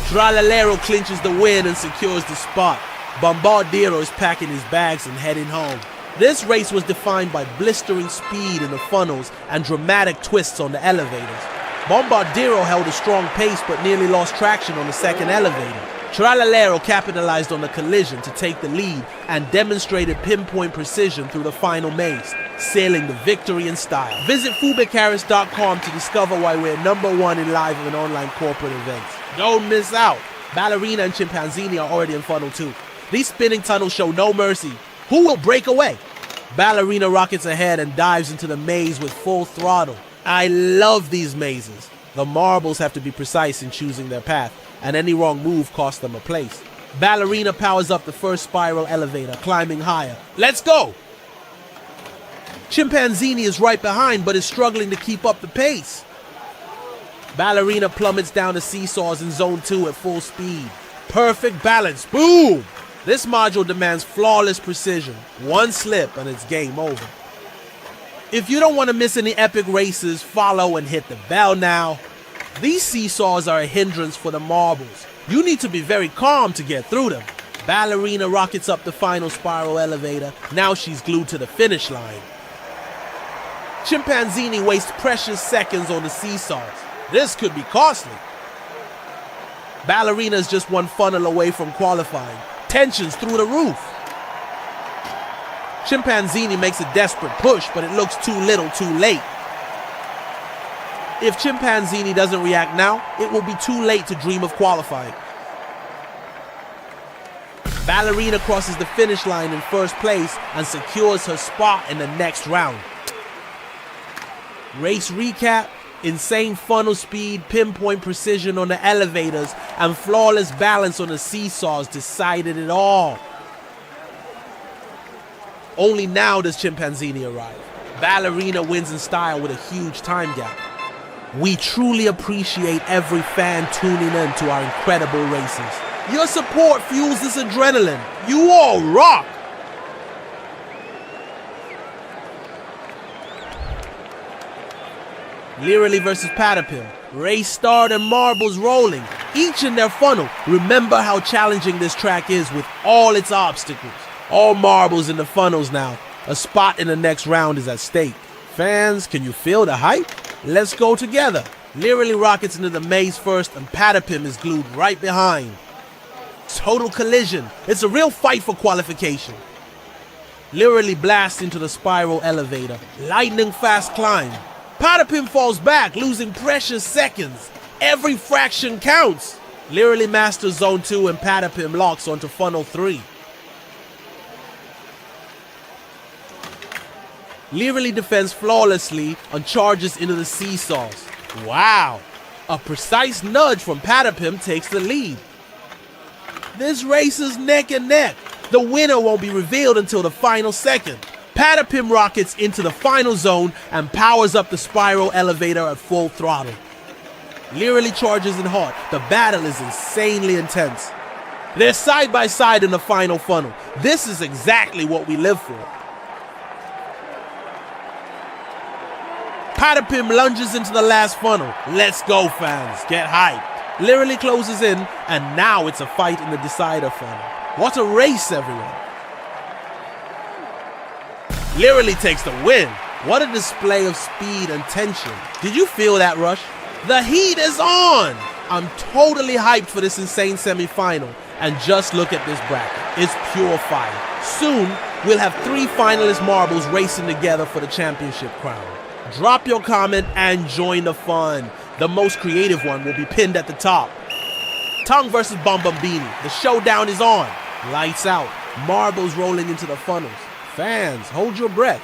Trallalero clinches the win and secures the spot. Bombardiro is packing his bags and heading home. This race was defined by blistering speed in the funnels and dramatic twists on the elevators. Bombardiro held a strong pace but nearly lost traction on the second elevator. Trallalero capitalized on the collision to take the lead and demonstrated pinpoint precision through the final maze, sealing the victory in style. Visit Fubecaris.com to discover why we're #1 in live and online corporate events. Don't miss out. Ballerina and Chimpanzini are already in funnel 2. These spinning tunnels show no mercy. Who will break away? Ballerina rockets ahead and dives into the maze with full throttle. I love these mazes. The marbles have to be precise in choosing their path, and any wrong move costs them a place. Ballerina powers up the first spiral elevator, climbing higher. Let's go! Chimpanzini is right behind but is struggling to keep up the pace. Ballerina plummets down the seesaws in zone 2 at full speed. Perfect balance. Boom! This module demands flawless precision. One slip and it's game over. If you don't want to miss any epic races, follow and hit the bell now. These seesaws are a hindrance for the marbles. You need to be very calm to get through them. Ballerina rockets up the final spiral elevator. Now she's glued to the finish line. Chimpanzini wastes precious seconds on the seesaws. This could be costly. Ballerina is just one funnel away from qualifying. Tensions through the roof. Chimpanzini makes a desperate push, but it looks too little too late. If Chimpanzini doesn't react now, it will be too late to dream of qualifying. Ballerina crosses the finish line in first place and secures her spot in the next round. Race recap: insane funnel speed, pinpoint precision on the elevators, and flawless balance on the seesaws decided it all. Only now does Chimpanzini arrive. Ballerina wins in style with a huge time gap. We truly appreciate every fan tuning in to our incredible races. Your support fuels this adrenaline. You all rock! Literally versus Patapim. Race start and marbles rolling, each in their funnel. Remember how challenging this track is with all its obstacles. All marbles in the funnels now. A spot in the next round is at stake. Fans, can you feel the hype? Let's go together. Literally rockets into the maze first and Patapim is glued right behind. Total collision. It's a real fight for qualification. Literally blasts into the spiral elevator. Lightning fast climb. Patapim falls back, losing precious seconds. Every fraction counts. Literally masters zone 2 and Patapim locks onto funnel 3. Literally defends flawlessly and charges into the seesaws. Wow! A precise nudge from Patapim takes the lead. This race is neck and neck. The winner won't be revealed until the final second. Patapim rockets into the final zone and powers up the spiral elevator at full throttle. Literally charges in hard. The battle is insanely intense. They're side by side in the final funnel. This is exactly what we live for. Patapim lunges into the last funnel. Let's go, fans. Get hyped. Literally closes in, and now it's a fight in the decider funnel. What a race, everyone. Literally takes the win. What a display of speed and tension. Did you feel that rush? The heat is on. I'm totally hyped for this insane semi-final. And just look at this bracket. It's pure fire. Soon, we'll have 3 finalist marbles racing together for the championship crown. Drop your comment and join the fun. The most creative one will be pinned at the top. Tongue versus Bombombini. The showdown is on. Lights out. Marbles rolling into the funnels. Fans, hold your breath.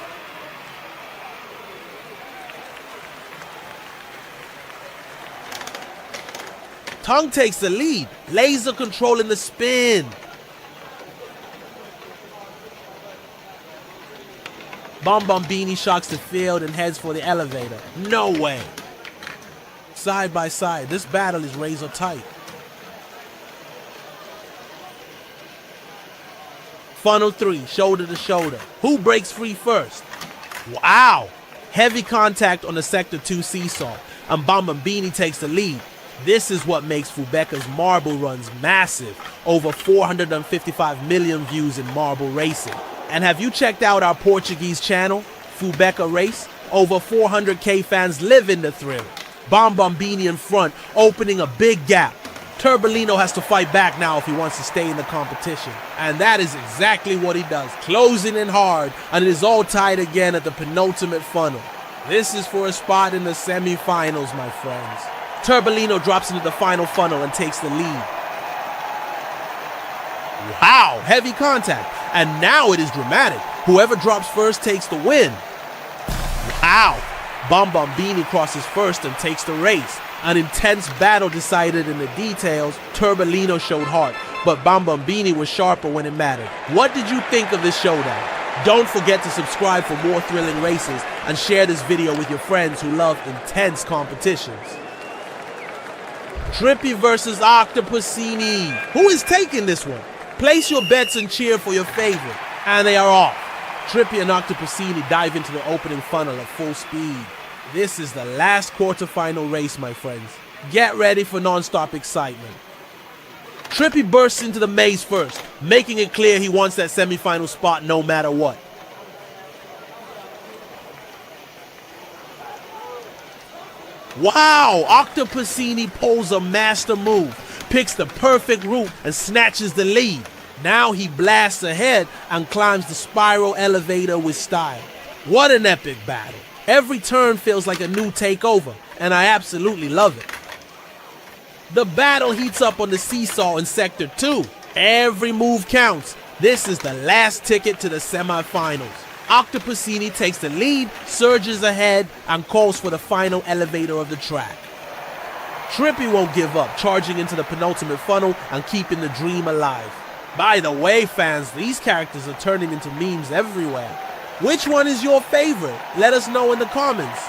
Tongue takes the lead. Laser controlling the spin. Bombombini shocks the field and heads for the elevator. No way. Side by side, this battle is razor tight. Funnel 3, shoulder to shoulder. Who breaks free first? Wow! Heavy contact on the Sector 2 seesaw, and Bombombini takes the lead. This is what makes Fubeca's marble runs massive. Over 455 million views in marble racing. And have you checked out our Portuguese channel, Fubeca Race? Over 400k fans live in the thrill. Bombombini in front, opening a big gap. Turbolino has to fight back now if he wants to stay in the competition. And that is exactly what he does, closing in hard, and it is all tied again at the penultimate funnel. This is for a spot in the semi-finals, my friends. Turbolino drops into the final funnel and takes the lead. Wow, heavy contact. And now it is dramatic. Whoever drops first takes the win. Wow. Bombombini crosses first and takes the race. An intense battle decided in the details. Turbolino showed heart, but Bombombini was sharper when it mattered. What did you think of this showdown? Don't forget to subscribe for more thrilling races and share this video with your friends who love intense competitions. Trippy versus Octopussini. Who is taking this one? Place your bets and cheer for your favorite. And they are off. Trippy and Octopussini dive into the opening funnel at full speed. This is the last quarterfinal race, my friends. Get ready for non-stop excitement. Trippy bursts into the maze first, making it clear he wants that semi-final spot no matter what. Wow! Octopussini pulls a master move, picks the perfect route and snatches the lead. Now he blasts ahead and climbs the spiral elevator with style. What an epic battle. Every turn feels like a new takeover, and I absolutely love it. The battle heats up on the seesaw in Sector 2. Every move counts. This is the last ticket to the semifinals. Octopussini takes the lead, surges ahead, and calls for the final elevator of the track. Trippy won't give up, charging into the penultimate funnel and keeping the dream alive. By the way, fans, these characters are turning into memes everywhere. Which one is your favorite? Let us know in the comments.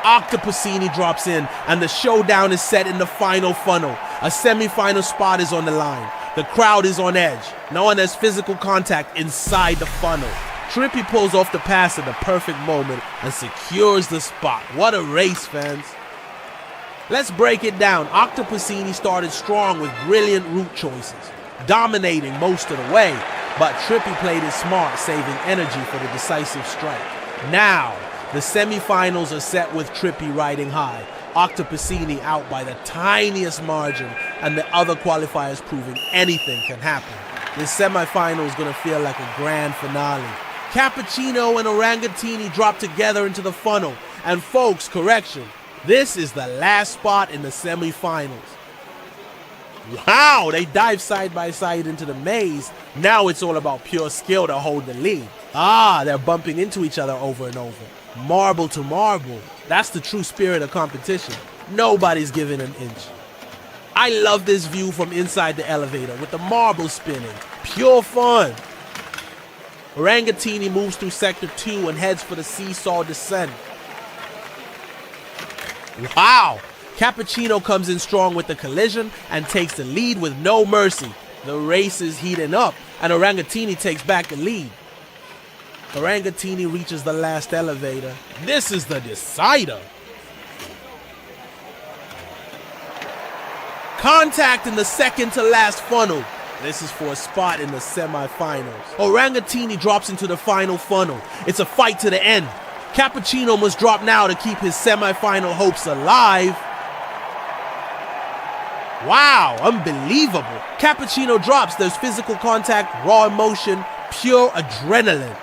Octopussini drops in, and the showdown is set in the final funnel. A semi-final spot is on the line. The crowd is on edge. No one has physical contact inside the funnel. Trippy pulls off the pass at the perfect moment and secures the spot. What a race, fans. Let's break it down. Octopussini started strong with brilliant route choices, dominating most of the way, but Trippy played it smart, saving energy for the decisive strike. Now, the semifinals are set with Trippy riding high, Octopussini out by the tiniest margin, and the other qualifiers proving anything can happen. This semifinal is going to feel like a grand finale. Cappuccino and Orangatini drop together into the funnel, and folks, correction, this is the last spot in the semifinals. Wow, they dive side by side into the maze. Now it's all about pure skill to hold the lead. They're bumping into each other over and over. Marble to marble. That's the true spirit of competition. Nobody's giving an inch. I love this view from inside the elevator with the marble spinning. Pure fun. Orangatini moves through Sector 2 and heads for the seesaw descent. Wow! Cappuccino comes in strong with the collision and takes the lead with no mercy. The race is heating up, and Orangatini takes back the lead. Orangatini reaches the last elevator. This is the decider. Contact in the second to last funnel. This is for a spot in the semifinals. Orangatini drops into the final funnel. It's a fight to the end. Cappuccino must drop now to keep his semifinal hopes alive. Wow, unbelievable. Cappuccino drops. There's physical contact, raw emotion, pure adrenaline.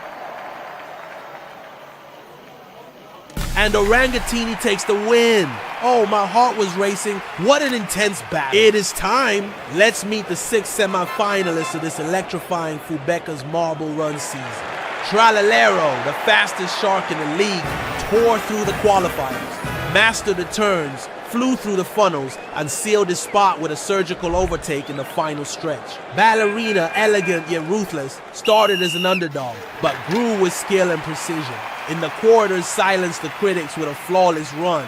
And Orangatini takes the win. Oh, my heart was racing. What an intense battle. It is time. Let's meet the 6 semifinalists of this electrifying Fubeca's Marble Run season. Tralalero, the fastest shark in the league, tore through the qualifiers, mastered the turns, flew through the funnels, and sealed his spot with a surgical overtake in the final stretch. Ballerina, elegant yet ruthless, started as an underdog, but grew with skill and precision. In the quarters, silenced the critics with a flawless run.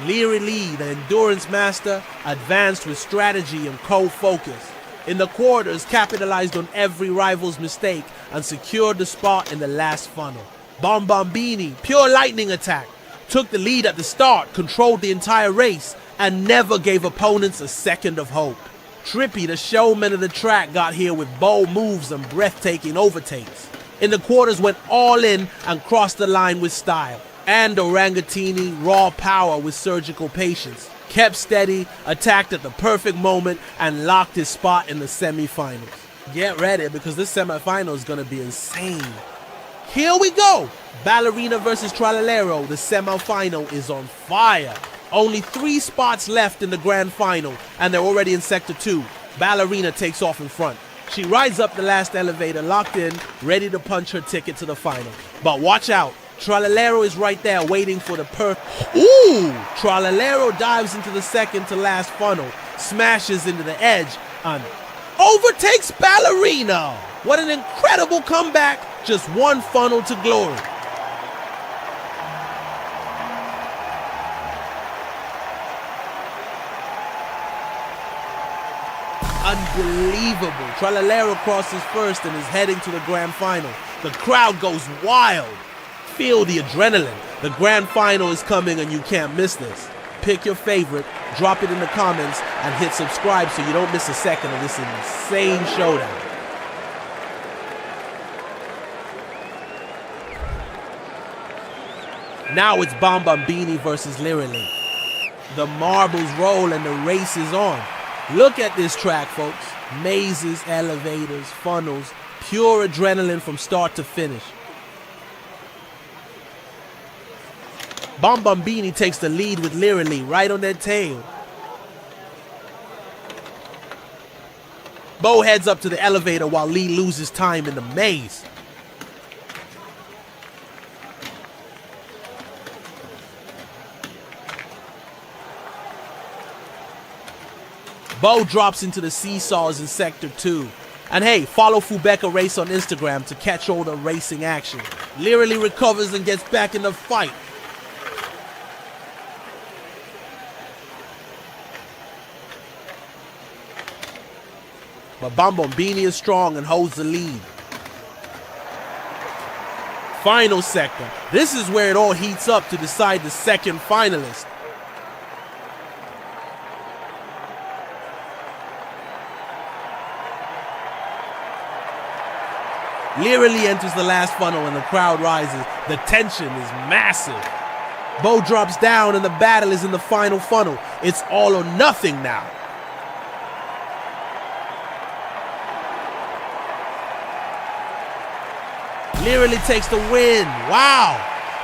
Leary Lee, the endurance master, advanced with strategy and cold focus. In the quarters, capitalized on every rival's mistake and secured the spot in the last funnel. Bombombini, pure lightning attack, took the lead at the start, controlled the entire race, and never gave opponents a second of hope. Trippy, the showman of the track, got here with bold moves and breathtaking overtakes. In the quarters, went all in and crossed the line with style. And Orangatini, raw power with surgical patience, kept steady, attacked at the perfect moment, and locked his spot in the semifinals. Get ready, because this semifinal is going to be insane. Here we go! Ballerina versus Tralalero. The semifinal is on fire. Only 3 spots left in the grand final, and they're already in Sector 2. Ballerina takes off in front. She rides up the last elevator, locked in, ready to punch her ticket to the final. But watch out. Tralalero is right there waiting for the Ooh! Tralalero dives into the second to last funnel, smashes into the edge, and overtakes Ballerina! What an incredible comeback! Just one funnel to glory. Unbelievable. Tralalero crosses first and is heading to the grand final. The crowd goes wild. Feel the adrenaline. The grand final is coming and you can't miss this. Pick your favorite, drop it in the comments, and hit subscribe so you don't miss a second of this insane showdown. Now it's Bombombini versus Lirily. The marbles roll and the race is on. Look at this track, folks. Mazes, elevators, funnels, pure adrenaline from start to finish. Bombombini takes the lead with Lirily right on their tail. Bo heads up to the elevator while Lee loses time in the maze. Bo drops into the seesaws in Sector 2. And hey, follow Fubeca Race on Instagram to catch all the racing action. Literally recovers and gets back in the fight. But Bombombini is strong and holds the lead. Final sector. This is where it all heats up to decide the second finalist. Learily enters the last funnel and the crowd rises. The tension is massive. Bo drops down and the battle is in the final funnel. It's all or nothing now. Learily takes the win. Wow.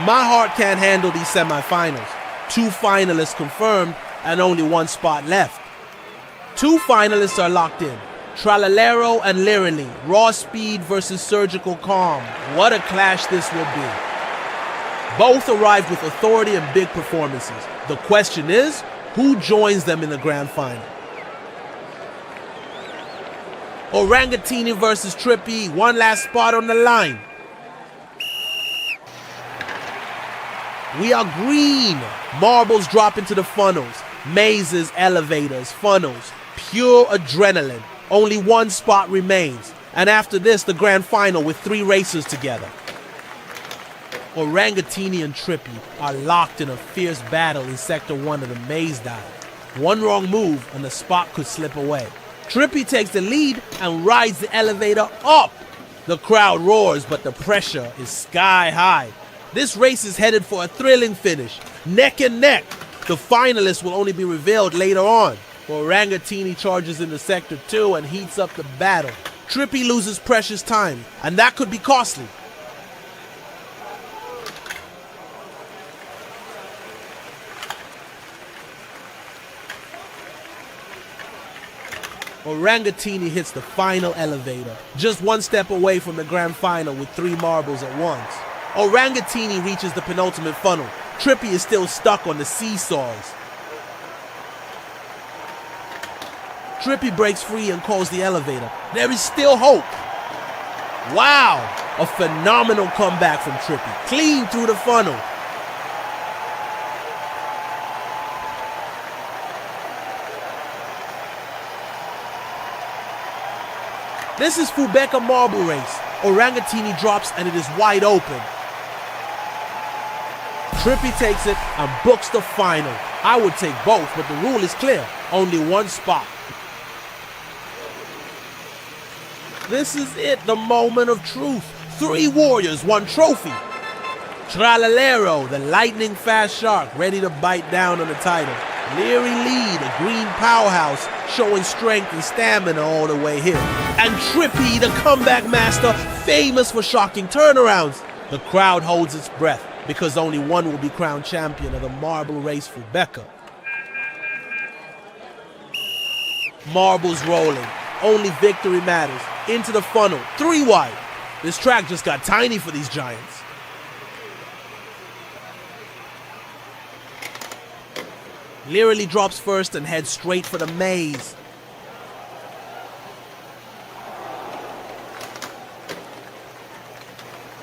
My heart can't handle these semifinals. 2 finalists confirmed and only 1 spot left. 2 finalists are locked in. Tralalero and Lirily, raw speed versus surgical calm. What a clash this will be. Both arrived with authority and big performances. The question is, who joins them in the grand final? Orangatini versus Trippy, 1 last spot on the line. We are green. Marbles drop into the funnels. Mazes, elevators, funnels. Pure adrenaline. Only 1 spot remains, and after this, the grand final with 3 racers together. Orangatini and Trippy are locked in a fierce battle in Sector 1 of the maze dive. 1 wrong move and the spot could slip away. Trippy takes the lead and rides the elevator up. The crowd roars, but the pressure is sky high. This race is headed for a thrilling finish, neck and neck. The finalists will only be revealed later on. Orangatini charges into Sector 2 and heats up the battle. Trippy loses precious time, and that could be costly. Orangatini hits the final elevator, just 1 step away from the grand final with 3 marbles at once. Orangatini reaches the penultimate funnel. Trippy is still stuck on the seesaws. Trippy breaks free and calls the elevator. There is still hope. Wow, a phenomenal comeback from Trippy. Clean through the funnel. This is Fubeca Marble Race. Orangatini drops and it is wide open. Trippy takes it and books the final. I would take both, but the rule is clear. Only 1 spot. This is it, the moment of truth. 3 warriors, 1 trophy. Tralalero, the lightning fast shark, ready to bite down on the title. Leary Lee, the green powerhouse, showing strength and stamina all the way here. And Trippy, the comeback master, famous for shocking turnarounds. The crowd holds its breath because only 1 will be crowned champion of the Marble Race Fubeca. Marbles rolling. Only victory matters. Into the funnel. 3 wide. This track just got tiny for these giants. Literally drops first and heads straight for the maze.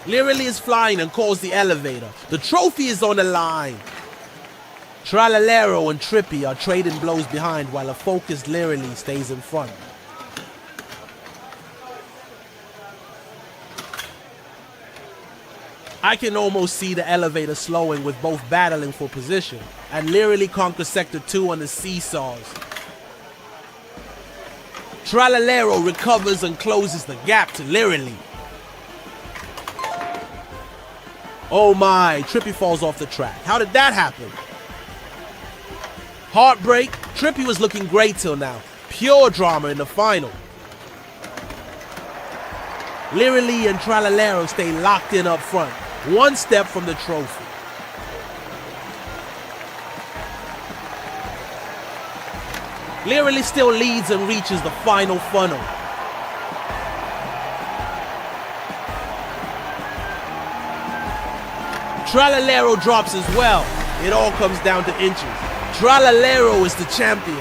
Literally is flying and calls the elevator. The trophy is on the line. Tralalero and Trippy are trading blows behind while a focused Literally stays in front. I can almost see the elevator slowing with both battling for position, and Literally conquers Sector 2 on the seesaws. Tralalero recovers and closes the gap to Literally. Oh my, Trippy falls off the track. How did that happen? Heartbreak. Trippy was looking great till now. Pure drama in the final. Literally and Tralalero stay locked in up front, 1 step from the trophy. Literally still leads and reaches the final funnel. Tralalero drops as well. It all comes down to inches. Tralalero is the champion.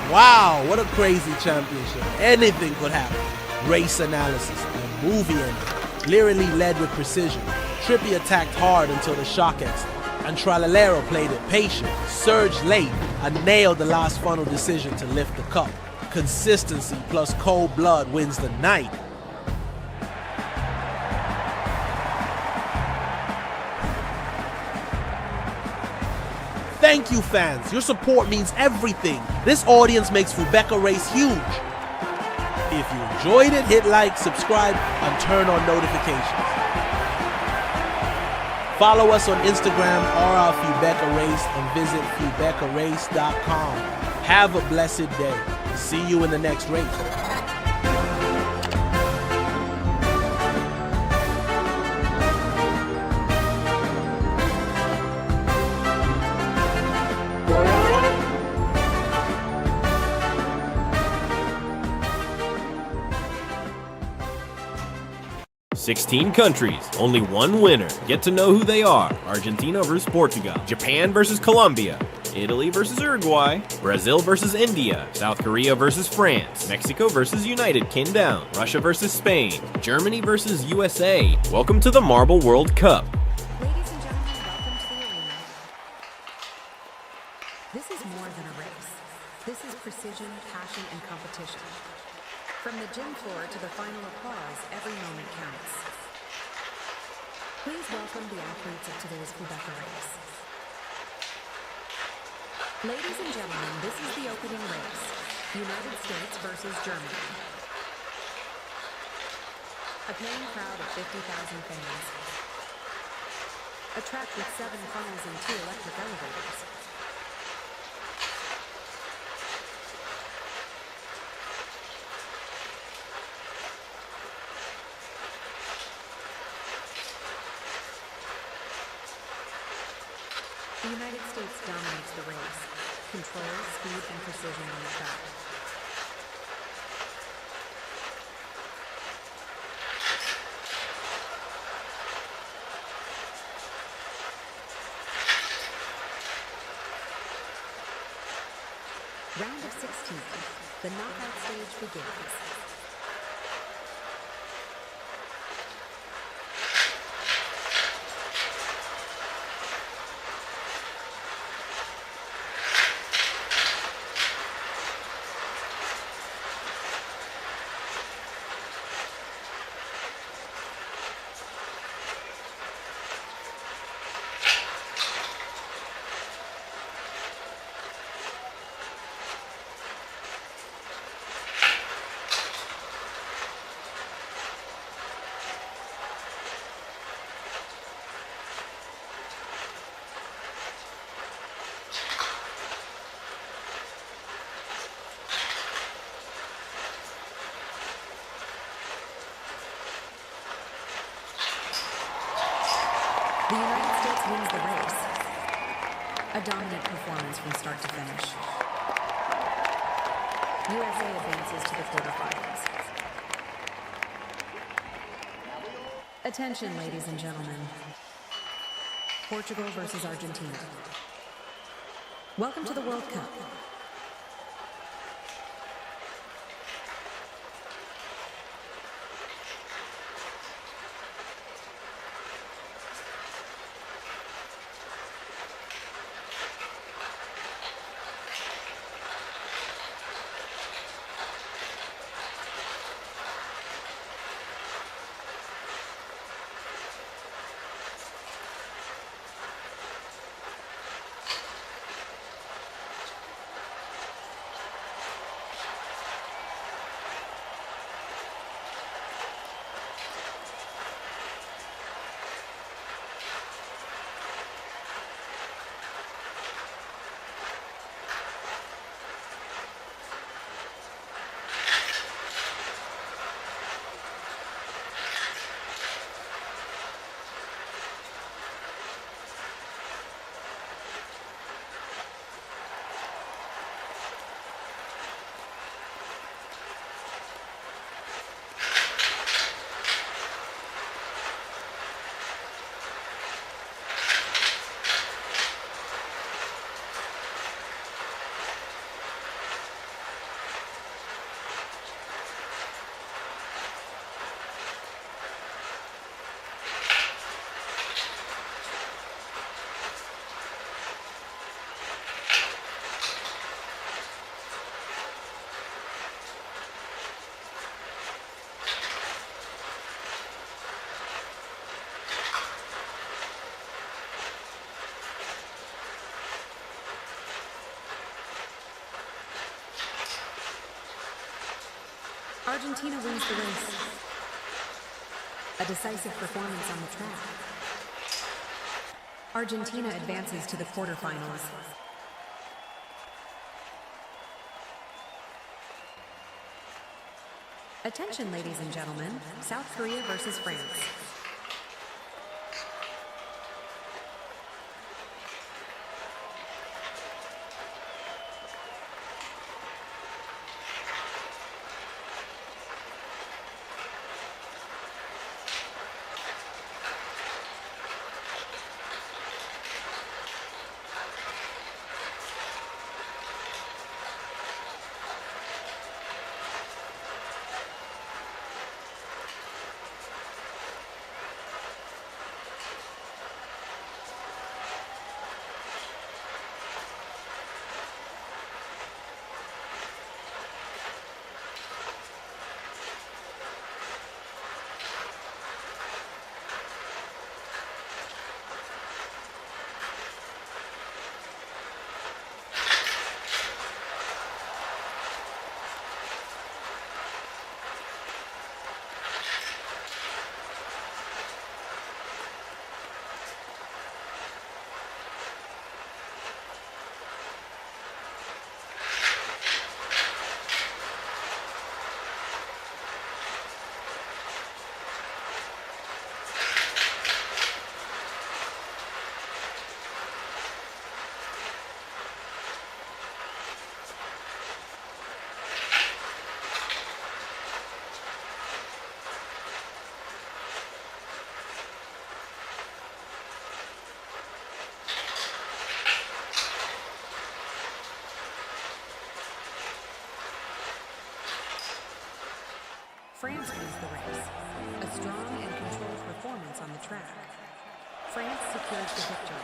Wow, what a crazy championship. Anything could happen. Race analysis, a movie ending. Lyrically led with precision. Trippy attacked hard until the shock exit. And Tralalero played it patient, surged late, and nailed the last funnel decision to lift the cup. Consistency plus cold blood wins the night. Thank you, fans. Your support means everything. This audience makes Fubeca Race huge. If you enjoyed it, hit like, subscribe, and turn on notifications. Follow us on Instagram, @Fubeca Race, and visit FubecaRace.com. Have a blessed day. See you in the next race. "16 countries, only one winner. Get to know who they are. Argentina versus Portugal. Japan versus Colombia. Italy versus Uruguay. Brazil versus India. South Korea versus France. Mexico versus United Kingdom. Russia versus Spain. Germany versus USA. Welcome to the Marble World Cup." Ladies and gentlemen, welcome to the arena. This is more than a race. This is precision, passion, and competition. From the gym floor to the final applause, every moment counts. Please welcome the athletes of today's Fubeca race. Ladies and gentlemen, this is the opening race. United States versus Germany. A paying crowd of 50,000 fans. A track with 7 funnels and 2 electric elevators. The United States dominates the race. Control, speed, and precision on the track. Round of 16. The knockout stage begins. The United States wins the race. A dominant performance from start to finish. USA advances to the quarterfinals. Attention, ladies and gentlemen. Portugal versus Argentina. Welcome to the World Cup. Argentina wins the race. A decisive performance on the track. Argentina advances to the quarterfinals. Attention, ladies and gentlemen. South Korea versus France. France wins the race. A strong and controlled performance on the track. France secures the victory.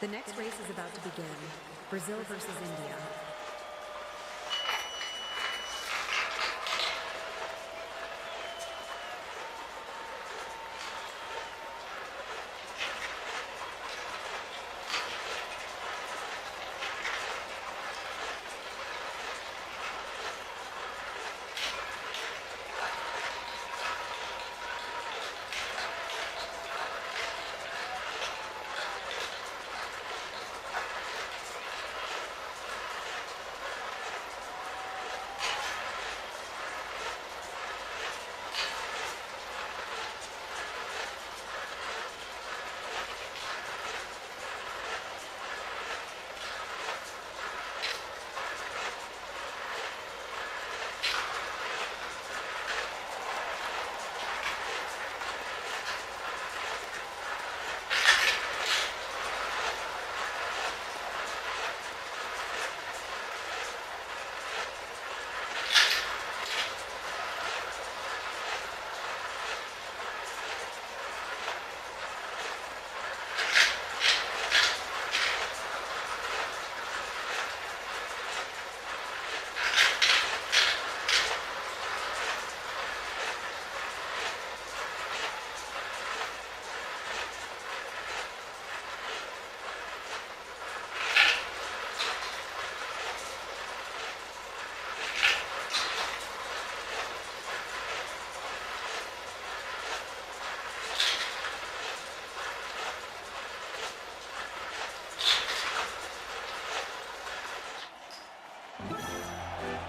The next race is about to begin. Brazil versus India.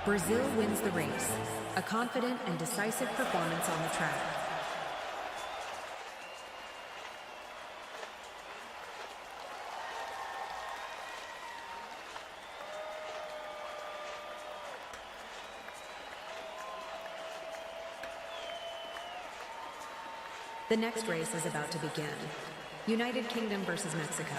Brazil wins the race. A confident and decisive performance on the track. The next race is about to begin. United Kingdom versus Mexico.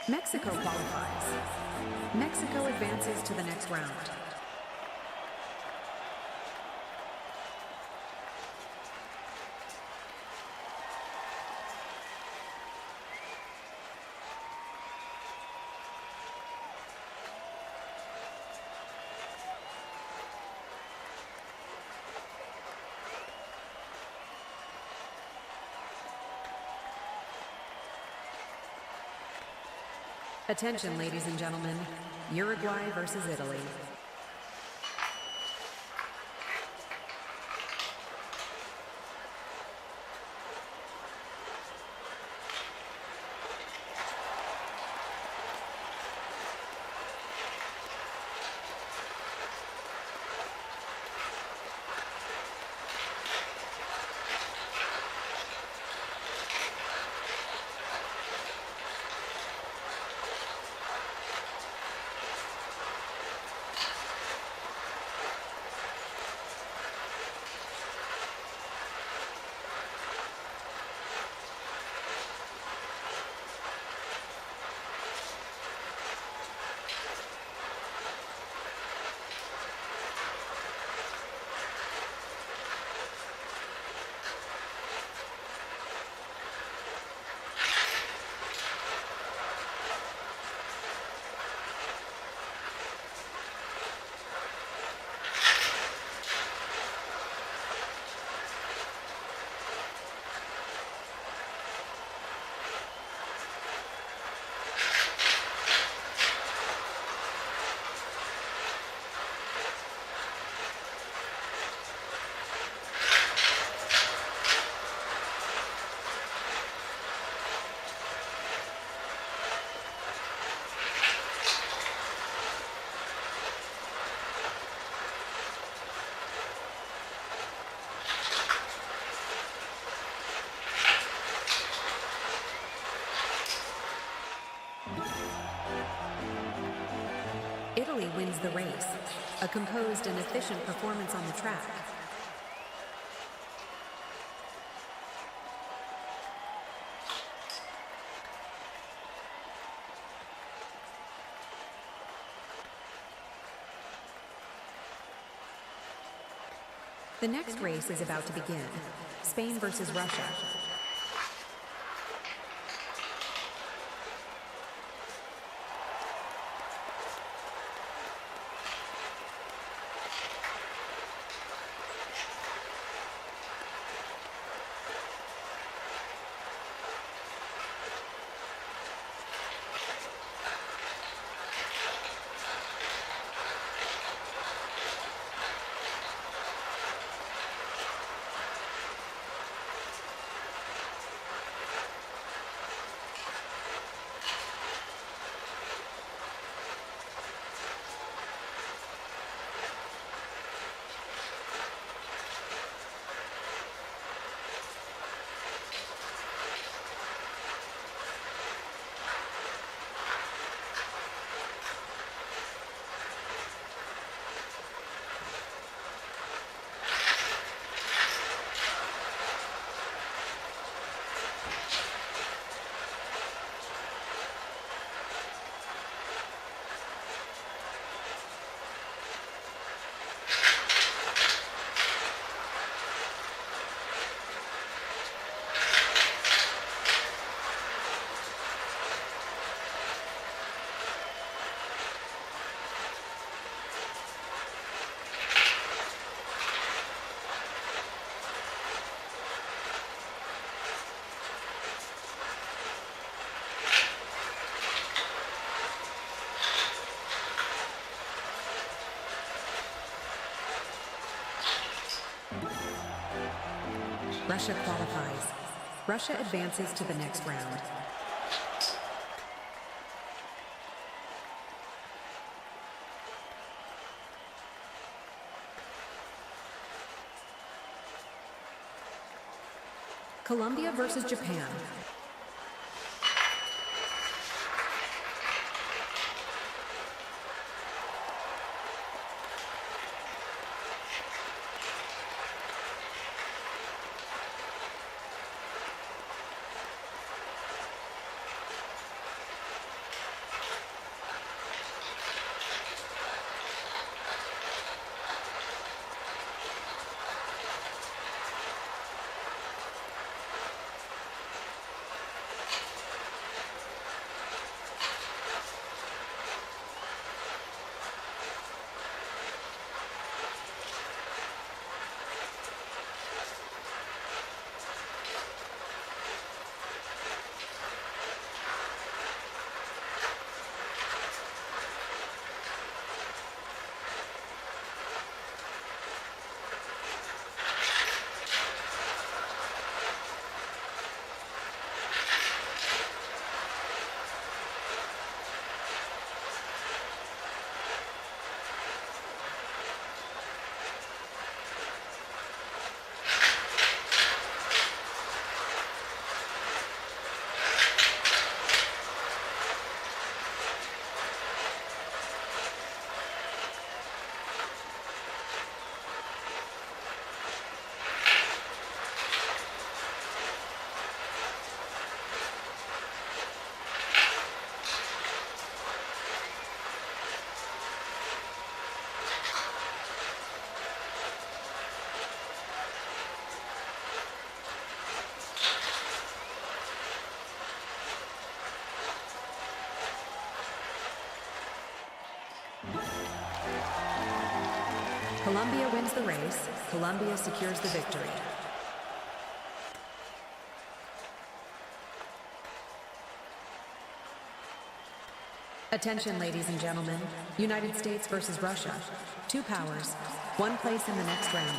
Mexico qualifies. Mexico advances to the next round. Attention, ladies and gentlemen. Uruguay versus Italy. Italy wins the race. A composed and efficient performance on the track. The next race is about to begin. Spain versus Russia. Russia qualifies. Russia advances to the next round. Colombia versus Japan. the race, Colombia secures the victory. Attention, ladies and gentlemen. United States versus Russia. Two powers, one place in the next round.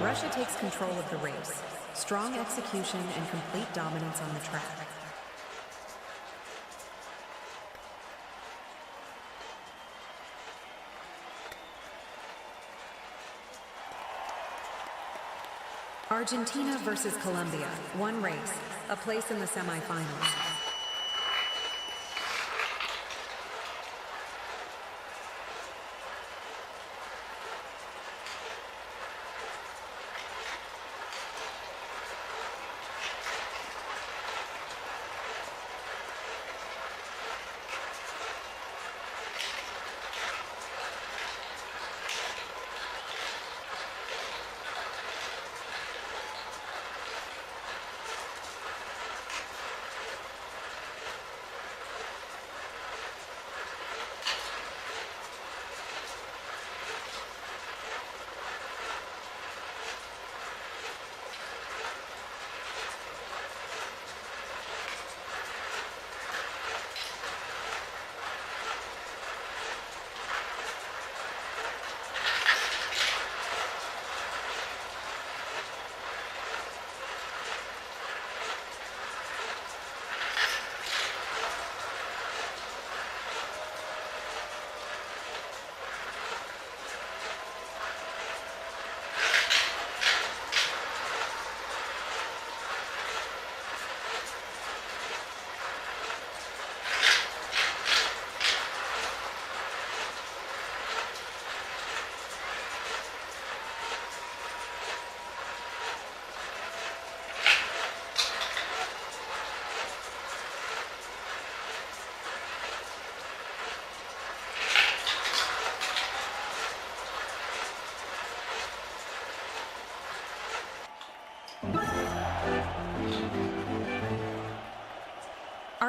Russia takes control of the race. Strong execution and complete dominance on the track. Argentina versus Colombia. One race, a place in the semifinals.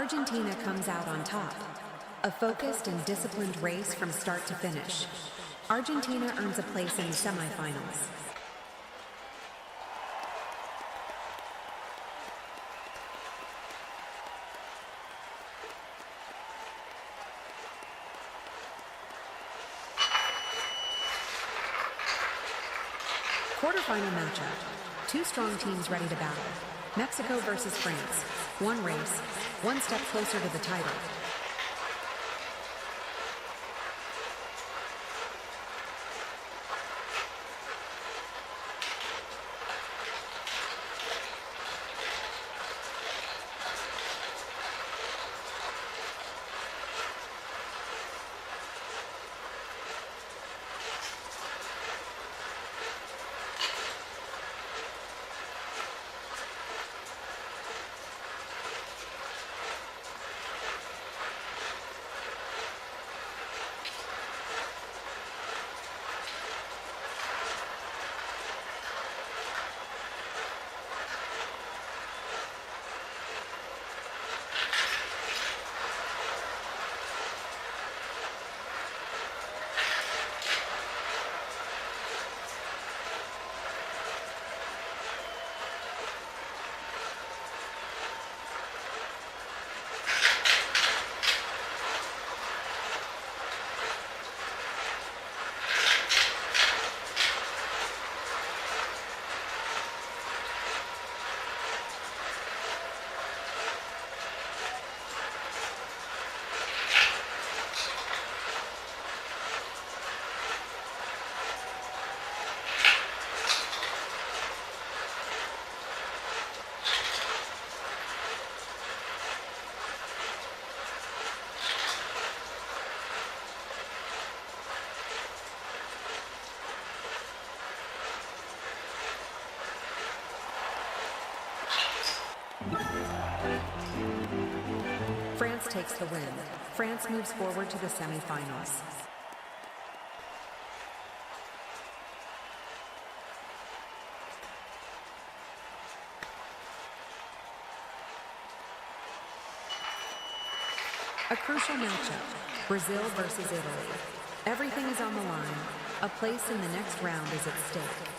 Argentina comes out on top. A focused and disciplined race from start to finish. Argentina earns a place in the semifinals. Quarterfinal matchup. Two strong teams ready to battle. Mexico versus France. One race, one step closer to the title. takes the win. France moves forward to the semifinals. A crucial matchup, Brazil versus Italy. Everything is on the line. A place in the next round is at stake.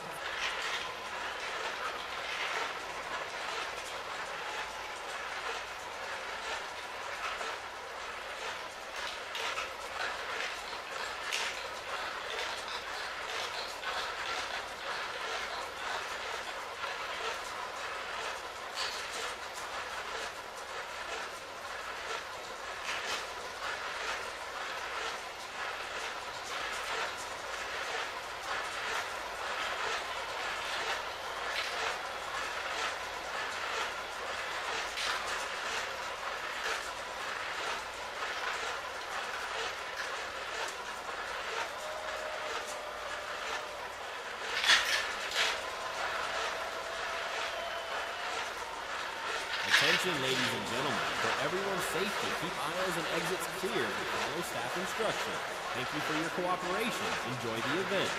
Attention, ladies and gentlemen. For everyone's safety, keep aisles and exits clear and follow staff instruction. Thank you for your cooperation. Enjoy the event.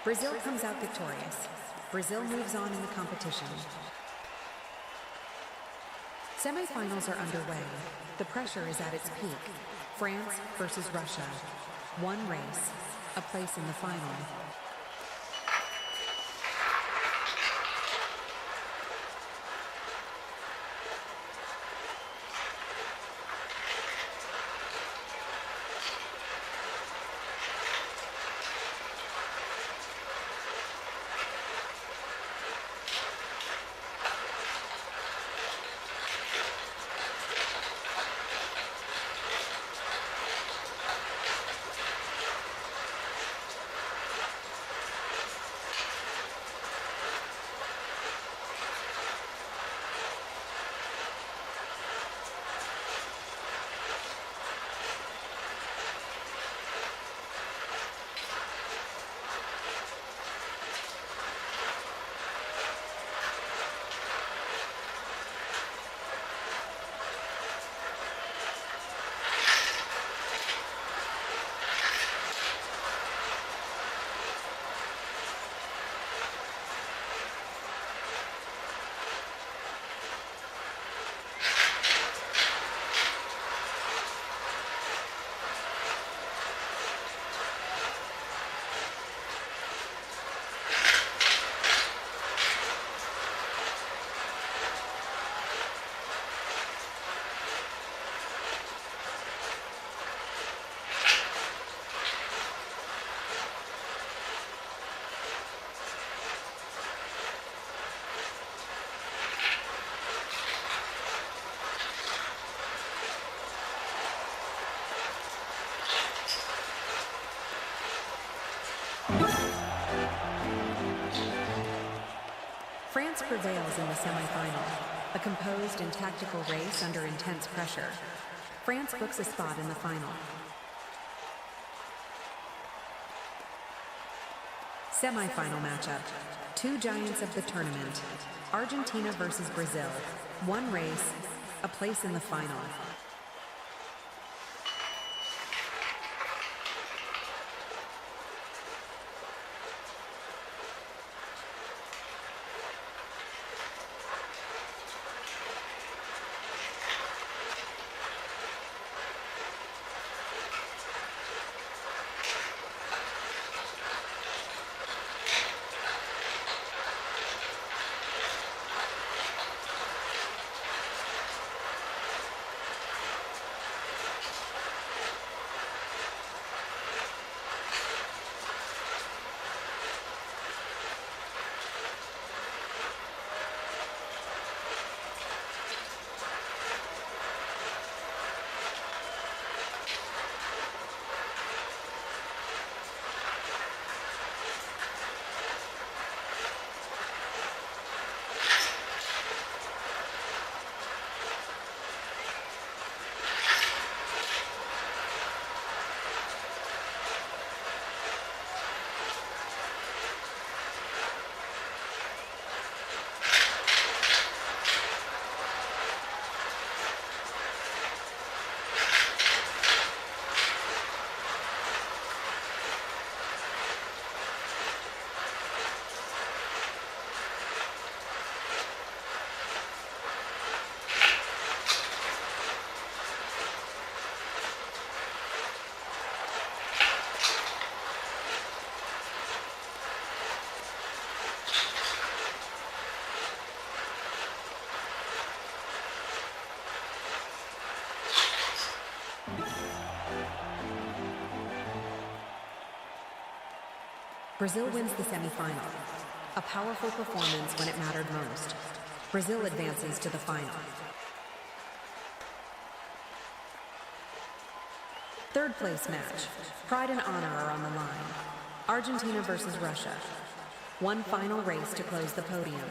Brazil comes out victorious. Brazil moves on in the competition. Semifinals are underway. The pressure is at its peak. France versus Russia. One race, a place in the final. France prevails in the semifinal, a composed and tactical race under intense pressure. France books a spot in the final. Semifinal matchup. Two giants of the tournament. Argentina versus Brazil. One race, a place in the final. Brazil wins the semifinal. A powerful performance when it mattered most. Brazil advances to the final. Third place match. Pride and honor are on the line. Argentina versus Russia. One final race to close the podium.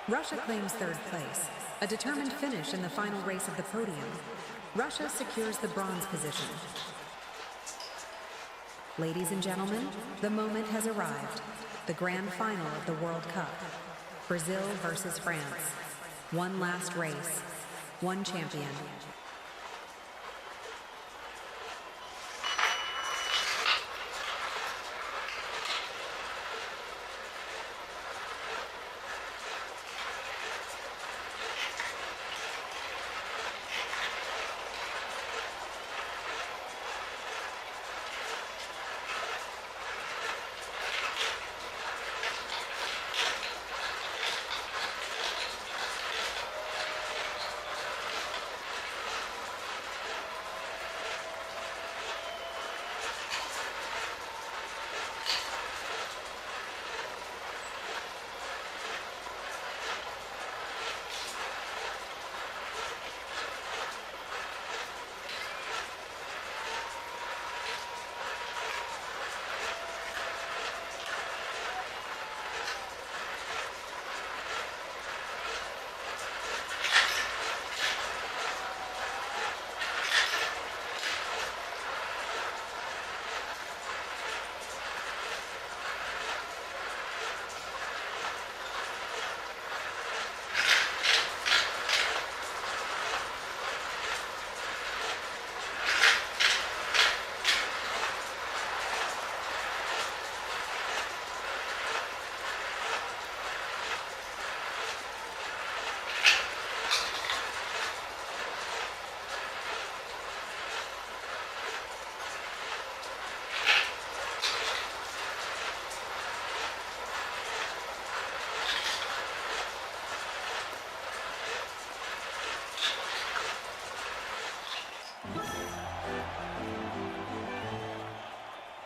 Russia claims third place, a determined finish in the final race of the podium. Russia secures the bronze position. Ladies and gentlemen, the moment has arrived. The grand final of the World Cup. Brazil versus France. One last race, one champion.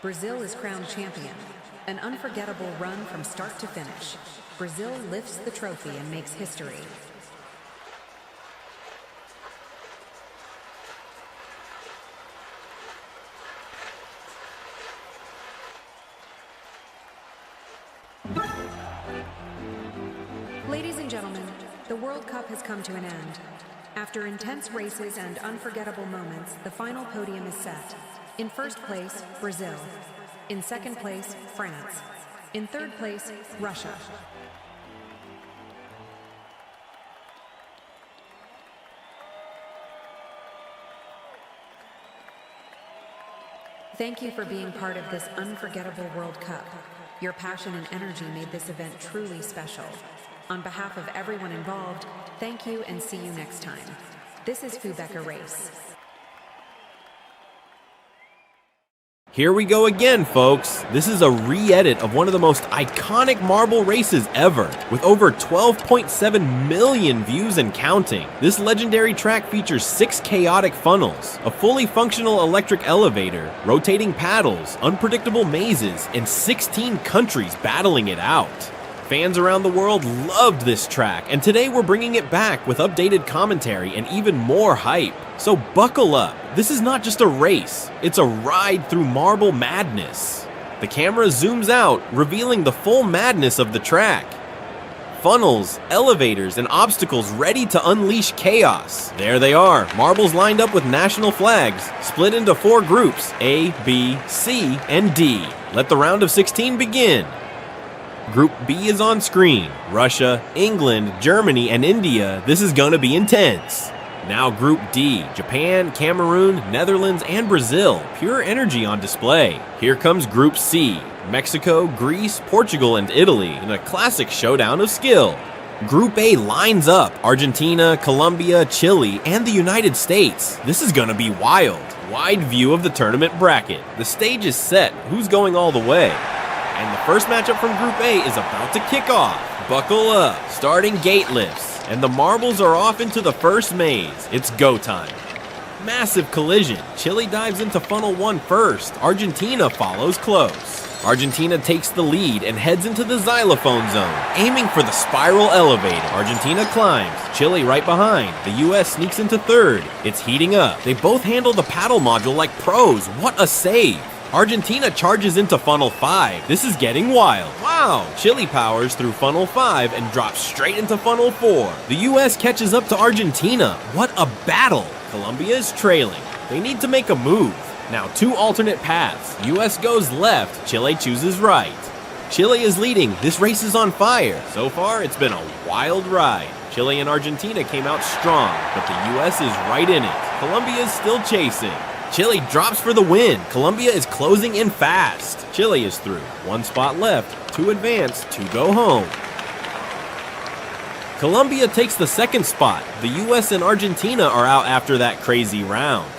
Brazil is crowned champion. An unforgettable run from start to finish. Brazil lifts the trophy and makes history. Ladies and gentlemen, the World Cup has come to an end. After intense races and unforgettable moments, the final podium is set. In first place, Brazil. In second place, France. In third place, Russia. Thank you for being part of this unforgettable World Cup. Your passion and energy made this event truly special. On behalf of everyone involved, thank you and see you next time. This is Fubeca Race. Here we go again, folks. This is a re-edit of one of the most iconic marble races ever, with over 12.7 million views and counting. This legendary track features 6 chaotic funnels, a fully functional electric elevator, rotating paddles, unpredictable mazes, and 16 countries battling it out. Fans around the world loved this track, and today we're bringing it back with updated commentary and even more hype. So buckle up. This is not just a race, it's a ride through marble madness. The camera zooms out, revealing the full madness of the track. Funnels, elevators, and obstacles ready to unleash chaos. There they are, marbles lined up with national flags, split into 4 groups, A, B, C, and D. Let the round of 16 begin. Group B is on screen. Russia, England, Germany, and India. This is gonna be intense. Now Group D, Japan, Cameroon, Netherlands, and Brazil. Pure energy on display. Here comes Group C, Mexico, Greece, Portugal, and Italy in a classic showdown of skill. Group A lines up Argentina, Colombia, Chile, and the United States. This is gonna be wild. Wide view of the tournament bracket. The stage is set. Who's going all the way? And the first matchup from Group A is about to kick off. Buckle up. Starting gate lifts. And the marbles are off into the first maze. It's go time. Massive collision. Chile dives into funnel 1 first. Argentina follows close. Argentina takes the lead and heads into the xylophone zone, aiming for the spiral elevator. Argentina climbs. Chile right behind. The US sneaks into third. It's heating up. They both handle the paddle module like pros. What a save. Argentina charges into funnel 5. This is getting wild. Wow! Chile powers through funnel 5 and drops straight into funnel 4. The US catches up to Argentina. What a battle! Colombia is trailing. They need to make a move. Now 2 alternate paths. US goes left, Chile chooses right. Chile is leading. This race is on fire. So far, it's been a wild ride. Chile and Argentina came out strong, but the US is right in it. Colombia is still chasing. Chile drops for the win. Colombia is closing in fast. Chile is through. 1 spot left. 2 advance, 2 go home. Colombia takes the 2nd spot. The US and Argentina are out after that crazy round.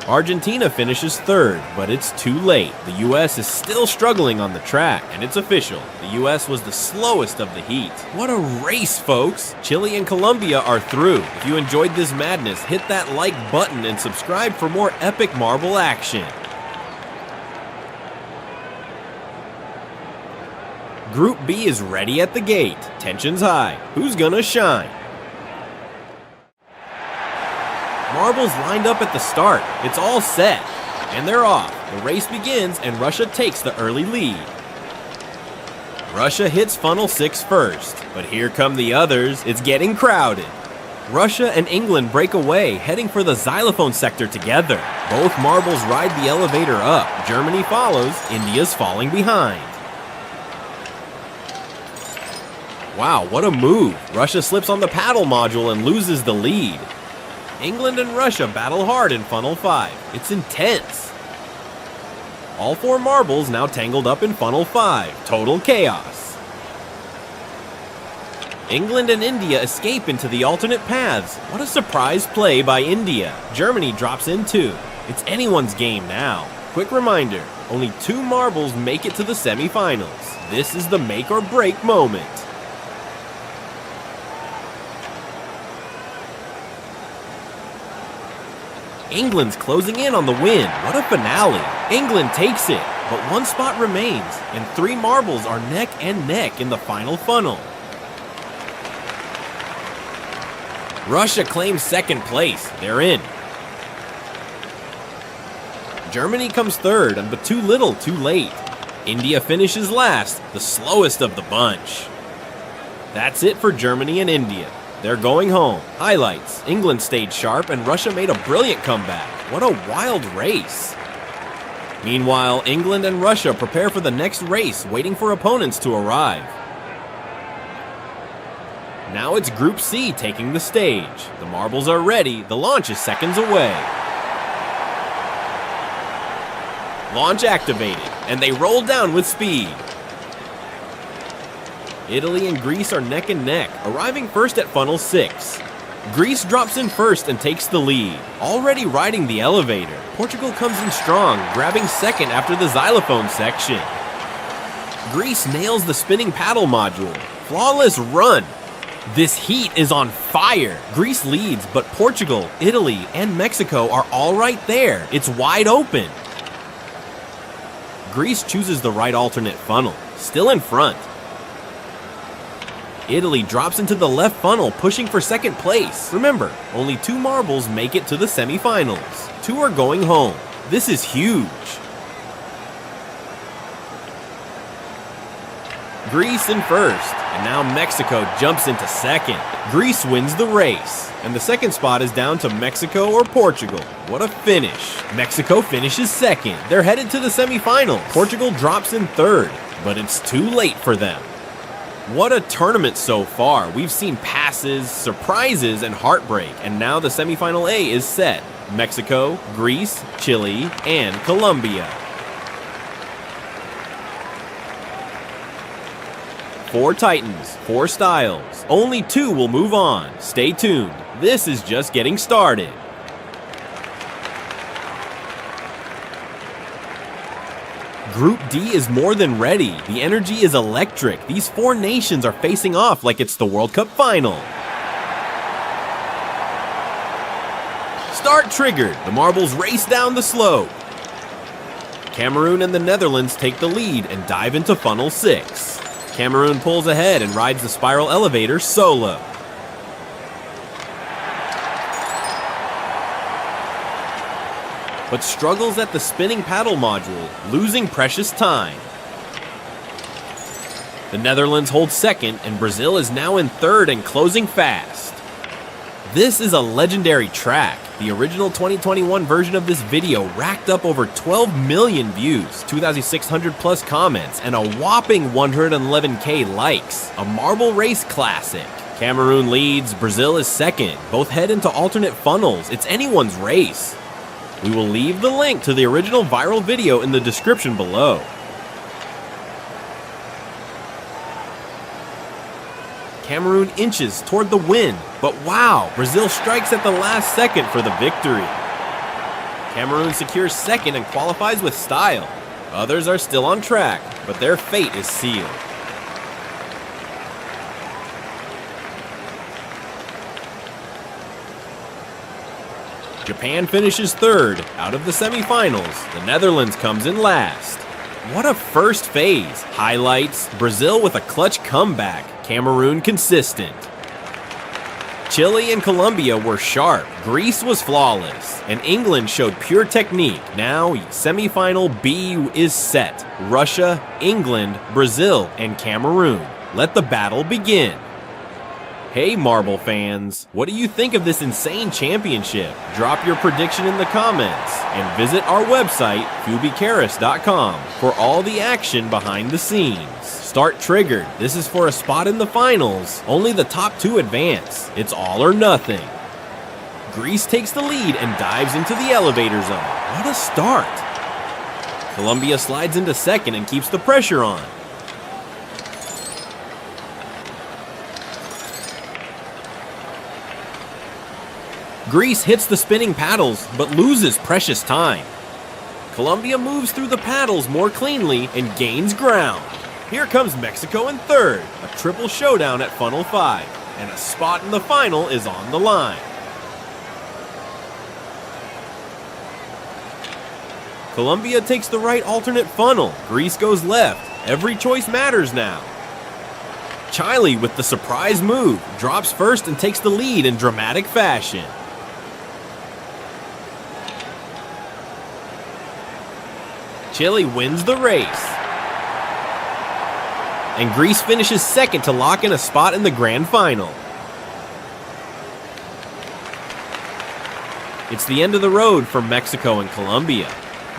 Argentina finishes 3rd, but it's too late. The US is still struggling on the track, and it's official. The US was the slowest of the heat. What a race, folks! Chile and Colombia are through. If you enjoyed this madness, hit that like button and subscribe for more epic marble action. Group B is ready at the gate. Tension's high. Who's gonna shine? Marbles lined up at the start. It's all set. And they're off. The race begins and Russia takes the early lead. Russia hits funnel 6 first. But here come the others. It's getting crowded. Russia and England break away, heading for the xylophone sector together. Both marbles ride the elevator up. Germany follows. India's falling behind. Wow, what a move. Russia slips on the paddle module and loses the lead. England and Russia battle hard in funnel 5. It's intense. All 4 marbles now tangled up in funnel 5. Total chaos. England and India escape into the alternate paths. What a surprise play by India. Germany drops in too. It's anyone's game now. Quick reminder, only 2 marbles make it to the semifinals. This is the make or break moment. England's closing in on the win. What a finale. England takes it, but 1 spot remains, and 3 marbles are neck and neck in the final funnel. Russia claims 2nd place. They're in. Germany comes 3rd, but too little, too late. India finishes last, the slowest of the bunch. That's it for Germany and India. They're going home. Highlights. England stayed sharp and Russia made a brilliant comeback. What a wild race. Meanwhile, England and Russia prepare for the next race, waiting for opponents to arrive. Now it's Group C taking the stage. The marbles are ready, the launch is seconds away. Launch activated, and they roll down with speed. Italy and Greece are neck and neck, arriving first at funnel 6. Greece drops in first and takes the lead, already riding the elevator. Portugal comes in strong, grabbing second after the xylophone section. Greece nails the spinning paddle module. Flawless run. This heat is on fire. Greece leads, but Portugal, Italy, and Mexico are all right there. It's wide open. Greece chooses the right alternate funnel, still in front. Italy drops into the left funnel, pushing for second place. Remember, only 2 marbles make it to the semifinals. 2 are going home. This is huge. Greece in first, and now Mexico jumps into second. Greece wins the race, and the second spot is down to Mexico or Portugal. What a finish. Mexico finishes second. They're headed to the semifinals. Portugal drops in third, but it's too late for them. What a tournament so far. We've seen passes, surprises, and heartbreak, and now the semifinal A is set. Mexico, Greece, Chile, and Colombia. 4 Titans, 4 styles. Only 2 will move on. Stay tuned. This is just getting started. Group D is more than ready. The energy is electric. These 4 nations are facing off like it's the World Cup final. Start triggered. The marbles race down the slope. Cameroon and the Netherlands take the lead and dive into funnel 6. Cameroon pulls ahead and rides the spiral elevator solo. But struggles at the spinning paddle module, losing precious time. The Netherlands hold second, and Brazil is now in third and closing fast. This is a legendary track. The original 2021 version of this video racked up over 12 million views, 2,600 plus comments, and a whopping 111K likes. A marble race classic. Cameroon leads, Brazil is second. Both head into alternate funnels. It's anyone's race. We will leave the link to the original viral video in the description below. Cameroon inches toward the win, but wow, Brazil strikes at the last second for the victory. Cameroon secures second and qualifies with style. Others are still on track, but their fate is sealed. Japan finishes third. Out of the semifinals, the Netherlands comes in last. What a first phase. Highlights: Brazil with a clutch comeback. Cameroon consistent. Chile and Colombia were sharp. Greece was flawless. And England showed pure technique. Now, semifinal B is set. Russia, England, Brazil, and Cameroon. Let the battle begin. Hey marble fans, what do you think of this insane championship? Drop your prediction in the comments and visit our website fubeca.com for all the action behind the scenes. Start triggered. This is for a spot in the finals. Only the top 2 advance. It's all or nothing. Greece takes the lead and dives into the elevator zone. What a start. Colombia slides into second and keeps the pressure on. Greece hits the spinning paddles, but loses precious time. Colombia moves through the paddles more cleanly and gains ground. Here comes Mexico in third, a triple showdown at funnel 5, and a spot in the final is on the line. Colombia takes the right alternate funnel. Greece goes left. Every choice matters now. Chile, with the surprise move, drops first and takes the lead in dramatic fashion. Chile wins the race. And Greece finishes second to lock in a spot in the grand final. It's the end of the road for Mexico and Colombia.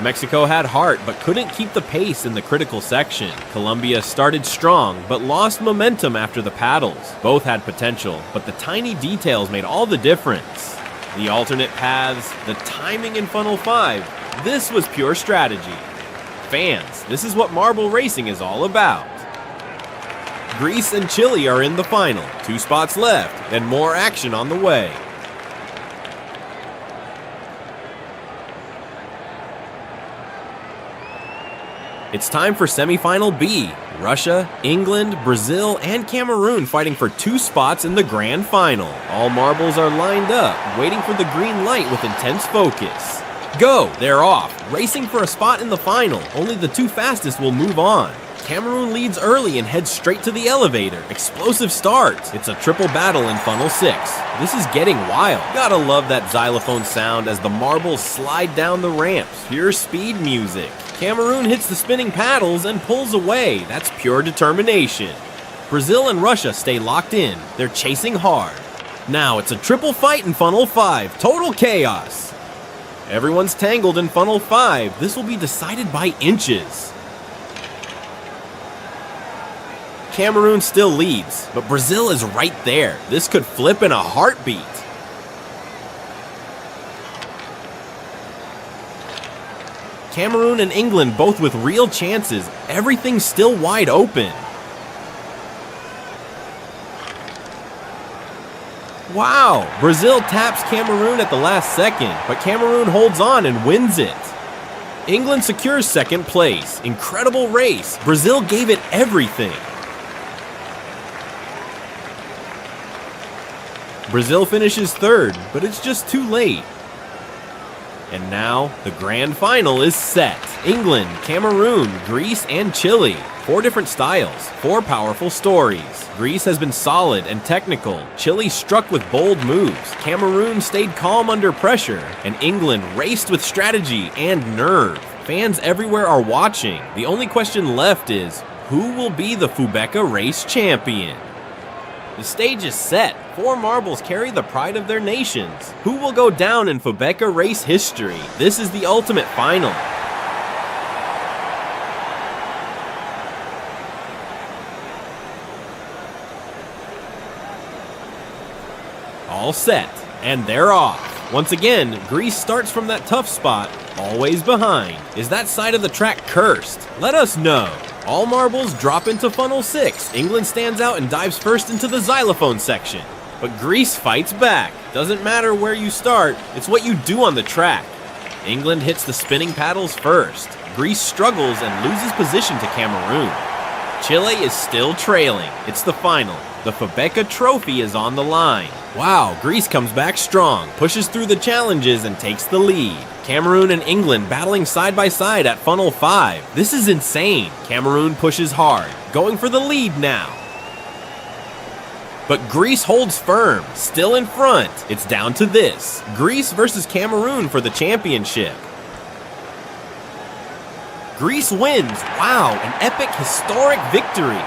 Mexico had heart but couldn't keep the pace in the critical section. Colombia started strong but lost momentum after the paddles. Both had potential, but the tiny details made all the difference. The alternate paths, the timing in Funnel 5, this was pure strategy. Fans, this is what marble racing is all about. Greece and Chile are in the final, 2 spots left, and more action on the way. It's time for semifinal B. Russia, England, Brazil, and Cameroon fighting for 2 spots in the grand final. All marbles are lined up, waiting for the green light with intense focus. Go! They're off, racing for a spot in the final. Only the 2 fastest will move on. Cameroon leads early and heads straight to the elevator. Explosive start. It's a triple battle in Funnel 6. This is getting wild. Gotta love that xylophone sound as the marbles slide down the ramps. Pure speed music. Cameroon hits the spinning paddles and pulls away. That's pure determination. Brazil and Russia stay locked in. They're chasing hard. Now it's a triple fight in Funnel 5. Total chaos. Everyone's tangled in Funnel 5. This will be decided by inches. Cameroon still leads, but Brazil is right there. This could flip in a heartbeat. Cameroon and England both with real chances. Everything's still wide open. Wow! Brazil taps Cameroon at the last second, but Cameroon holds on and wins it. England secures second place. Incredible race. Brazil gave it everything. Brazil finishes third, but it's just too late. And now, the grand final is set. England, Cameroon, Greece, and Chile. 4 different styles, 4 powerful stories. Greece has been solid and technical. Chile struck with bold moves. Cameroon stayed calm under pressure. And England raced with strategy and nerve. Fans everywhere are watching. The only question left is, who will be the Fubeca race champion? The stage is set. 4 marbles carry the pride of their nations. Who will go down in Fubeca race history? This is the ultimate final. All set, and they're off. Once again, Greece starts from that tough spot, always behind. Is that side of the track cursed? Let us know. All marbles drop into Funnel 6. England stands out and dives first into the xylophone section. But Greece fights back. Doesn't matter where you start, it's what you do on the track. England hits the spinning paddles first. Greece struggles and loses position to Cameroon. Chile is still trailing. It's the final. The Fubeca trophy is on the line. Wow, Greece comes back strong, pushes through the challenges and takes the lead. Cameroon and England battling side by side at Funnel 5. This is insane. Cameroon pushes hard, going for the lead now. But Greece holds firm, still in front. It's down to this. Greece versus Cameroon for the championship. Greece wins. Wow, an epic, historic victory.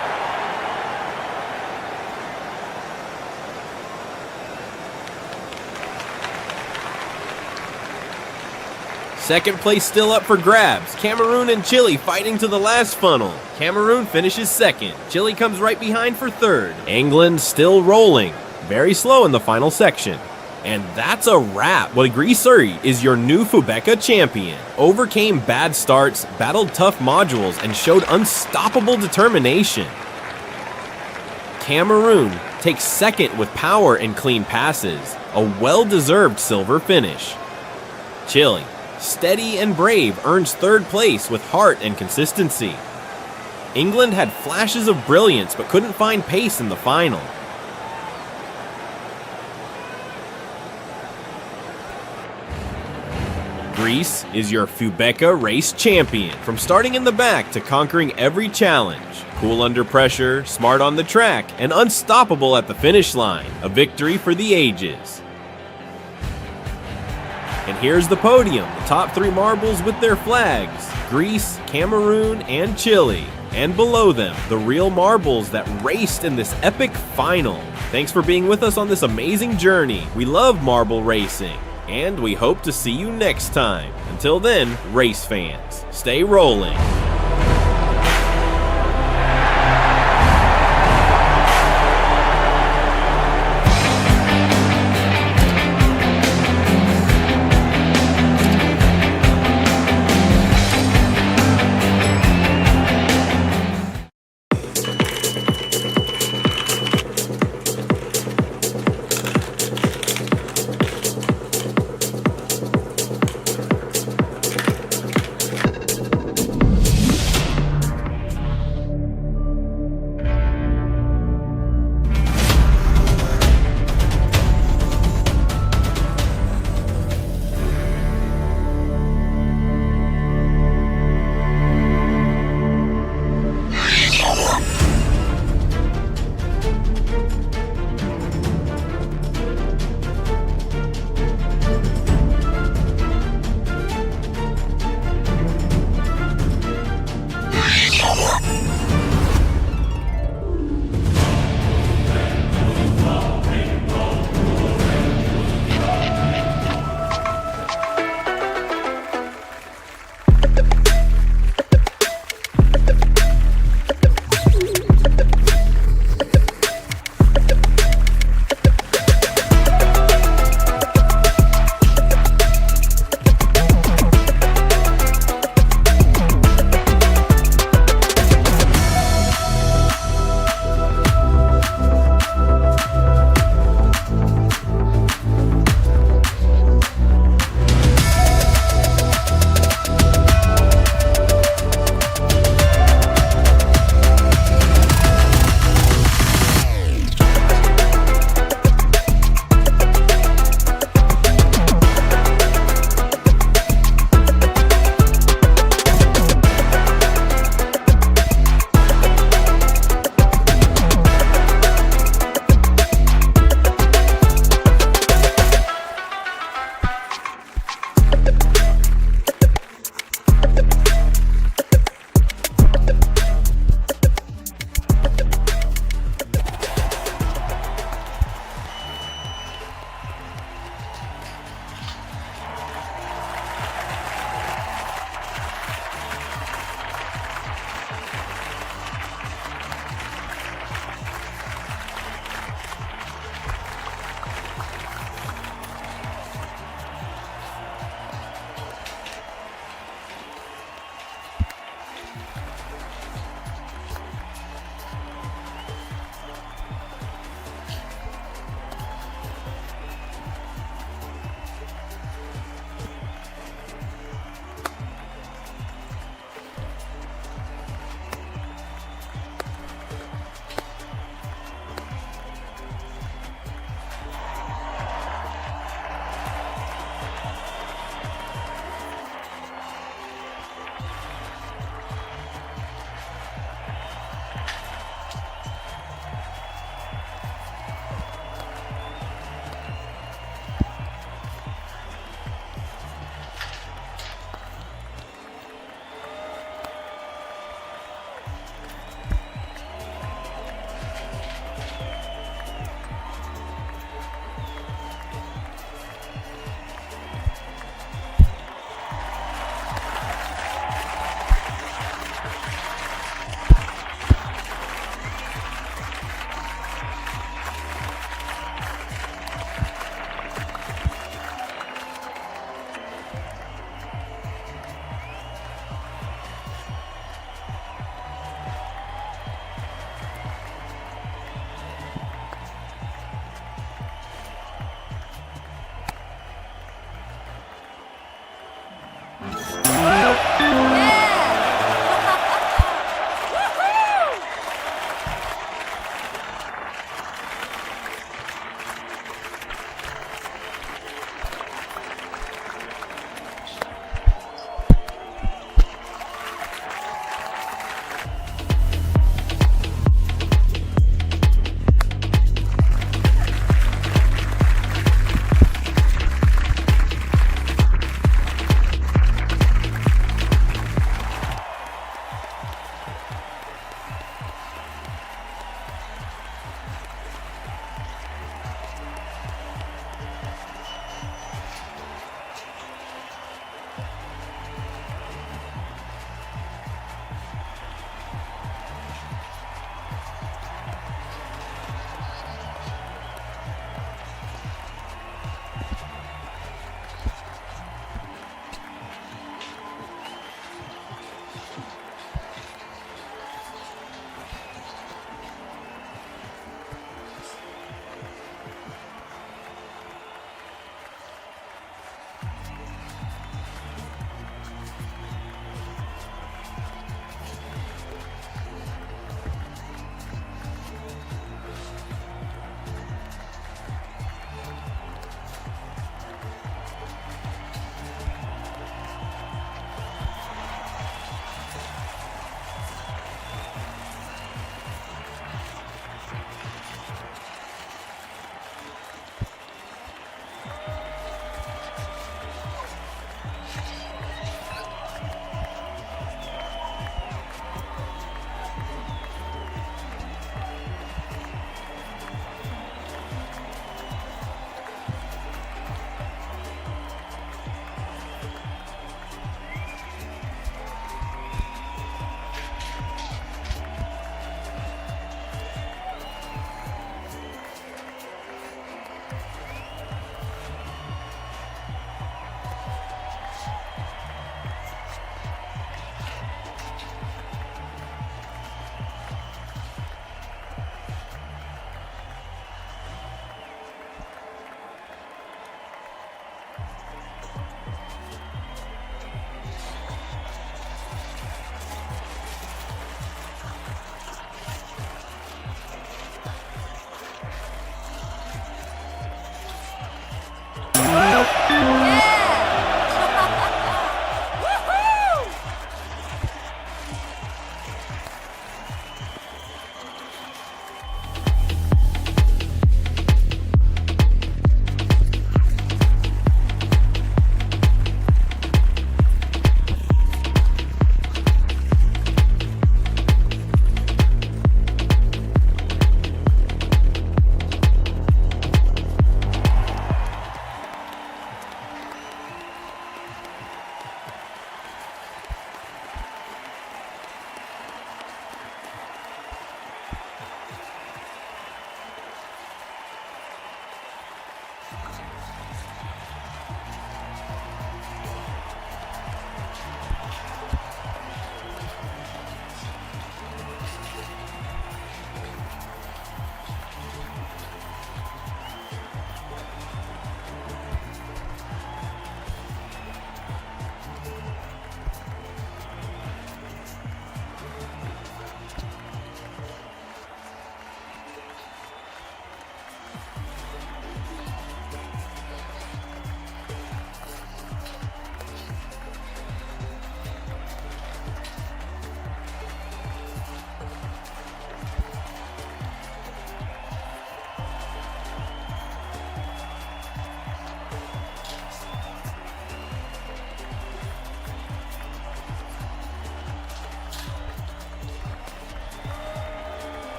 Second place still up for grabs. Cameroon and Chile fighting to the last funnel. Cameroon finishes second. Chile comes right behind for third. England still rolling. Very slow in the final section. And that's a wrap. Well, Greece is your new Fubeca champion. Overcame bad starts, battled tough modules, and showed unstoppable determination. Cameroon takes second with power and clean passes. A well-deserved silver finish. Chile, steady and brave, earns third place with heart and consistency. England had flashes of brilliance but couldn't find pace in the final. Greece is your Fubeca race champion, from starting in the back to conquering every challenge. Cool under pressure, smart on the track, and unstoppable at the finish line. A victory for the ages. And here's the podium, the top 3 marbles with their flags, Greece, Cameroon, and Chile. And below them, the real marbles that raced in this epic final. Thanks for being with us on this amazing journey. We love marble racing. And we hope to see you next time. Until then, race fans, stay rolling.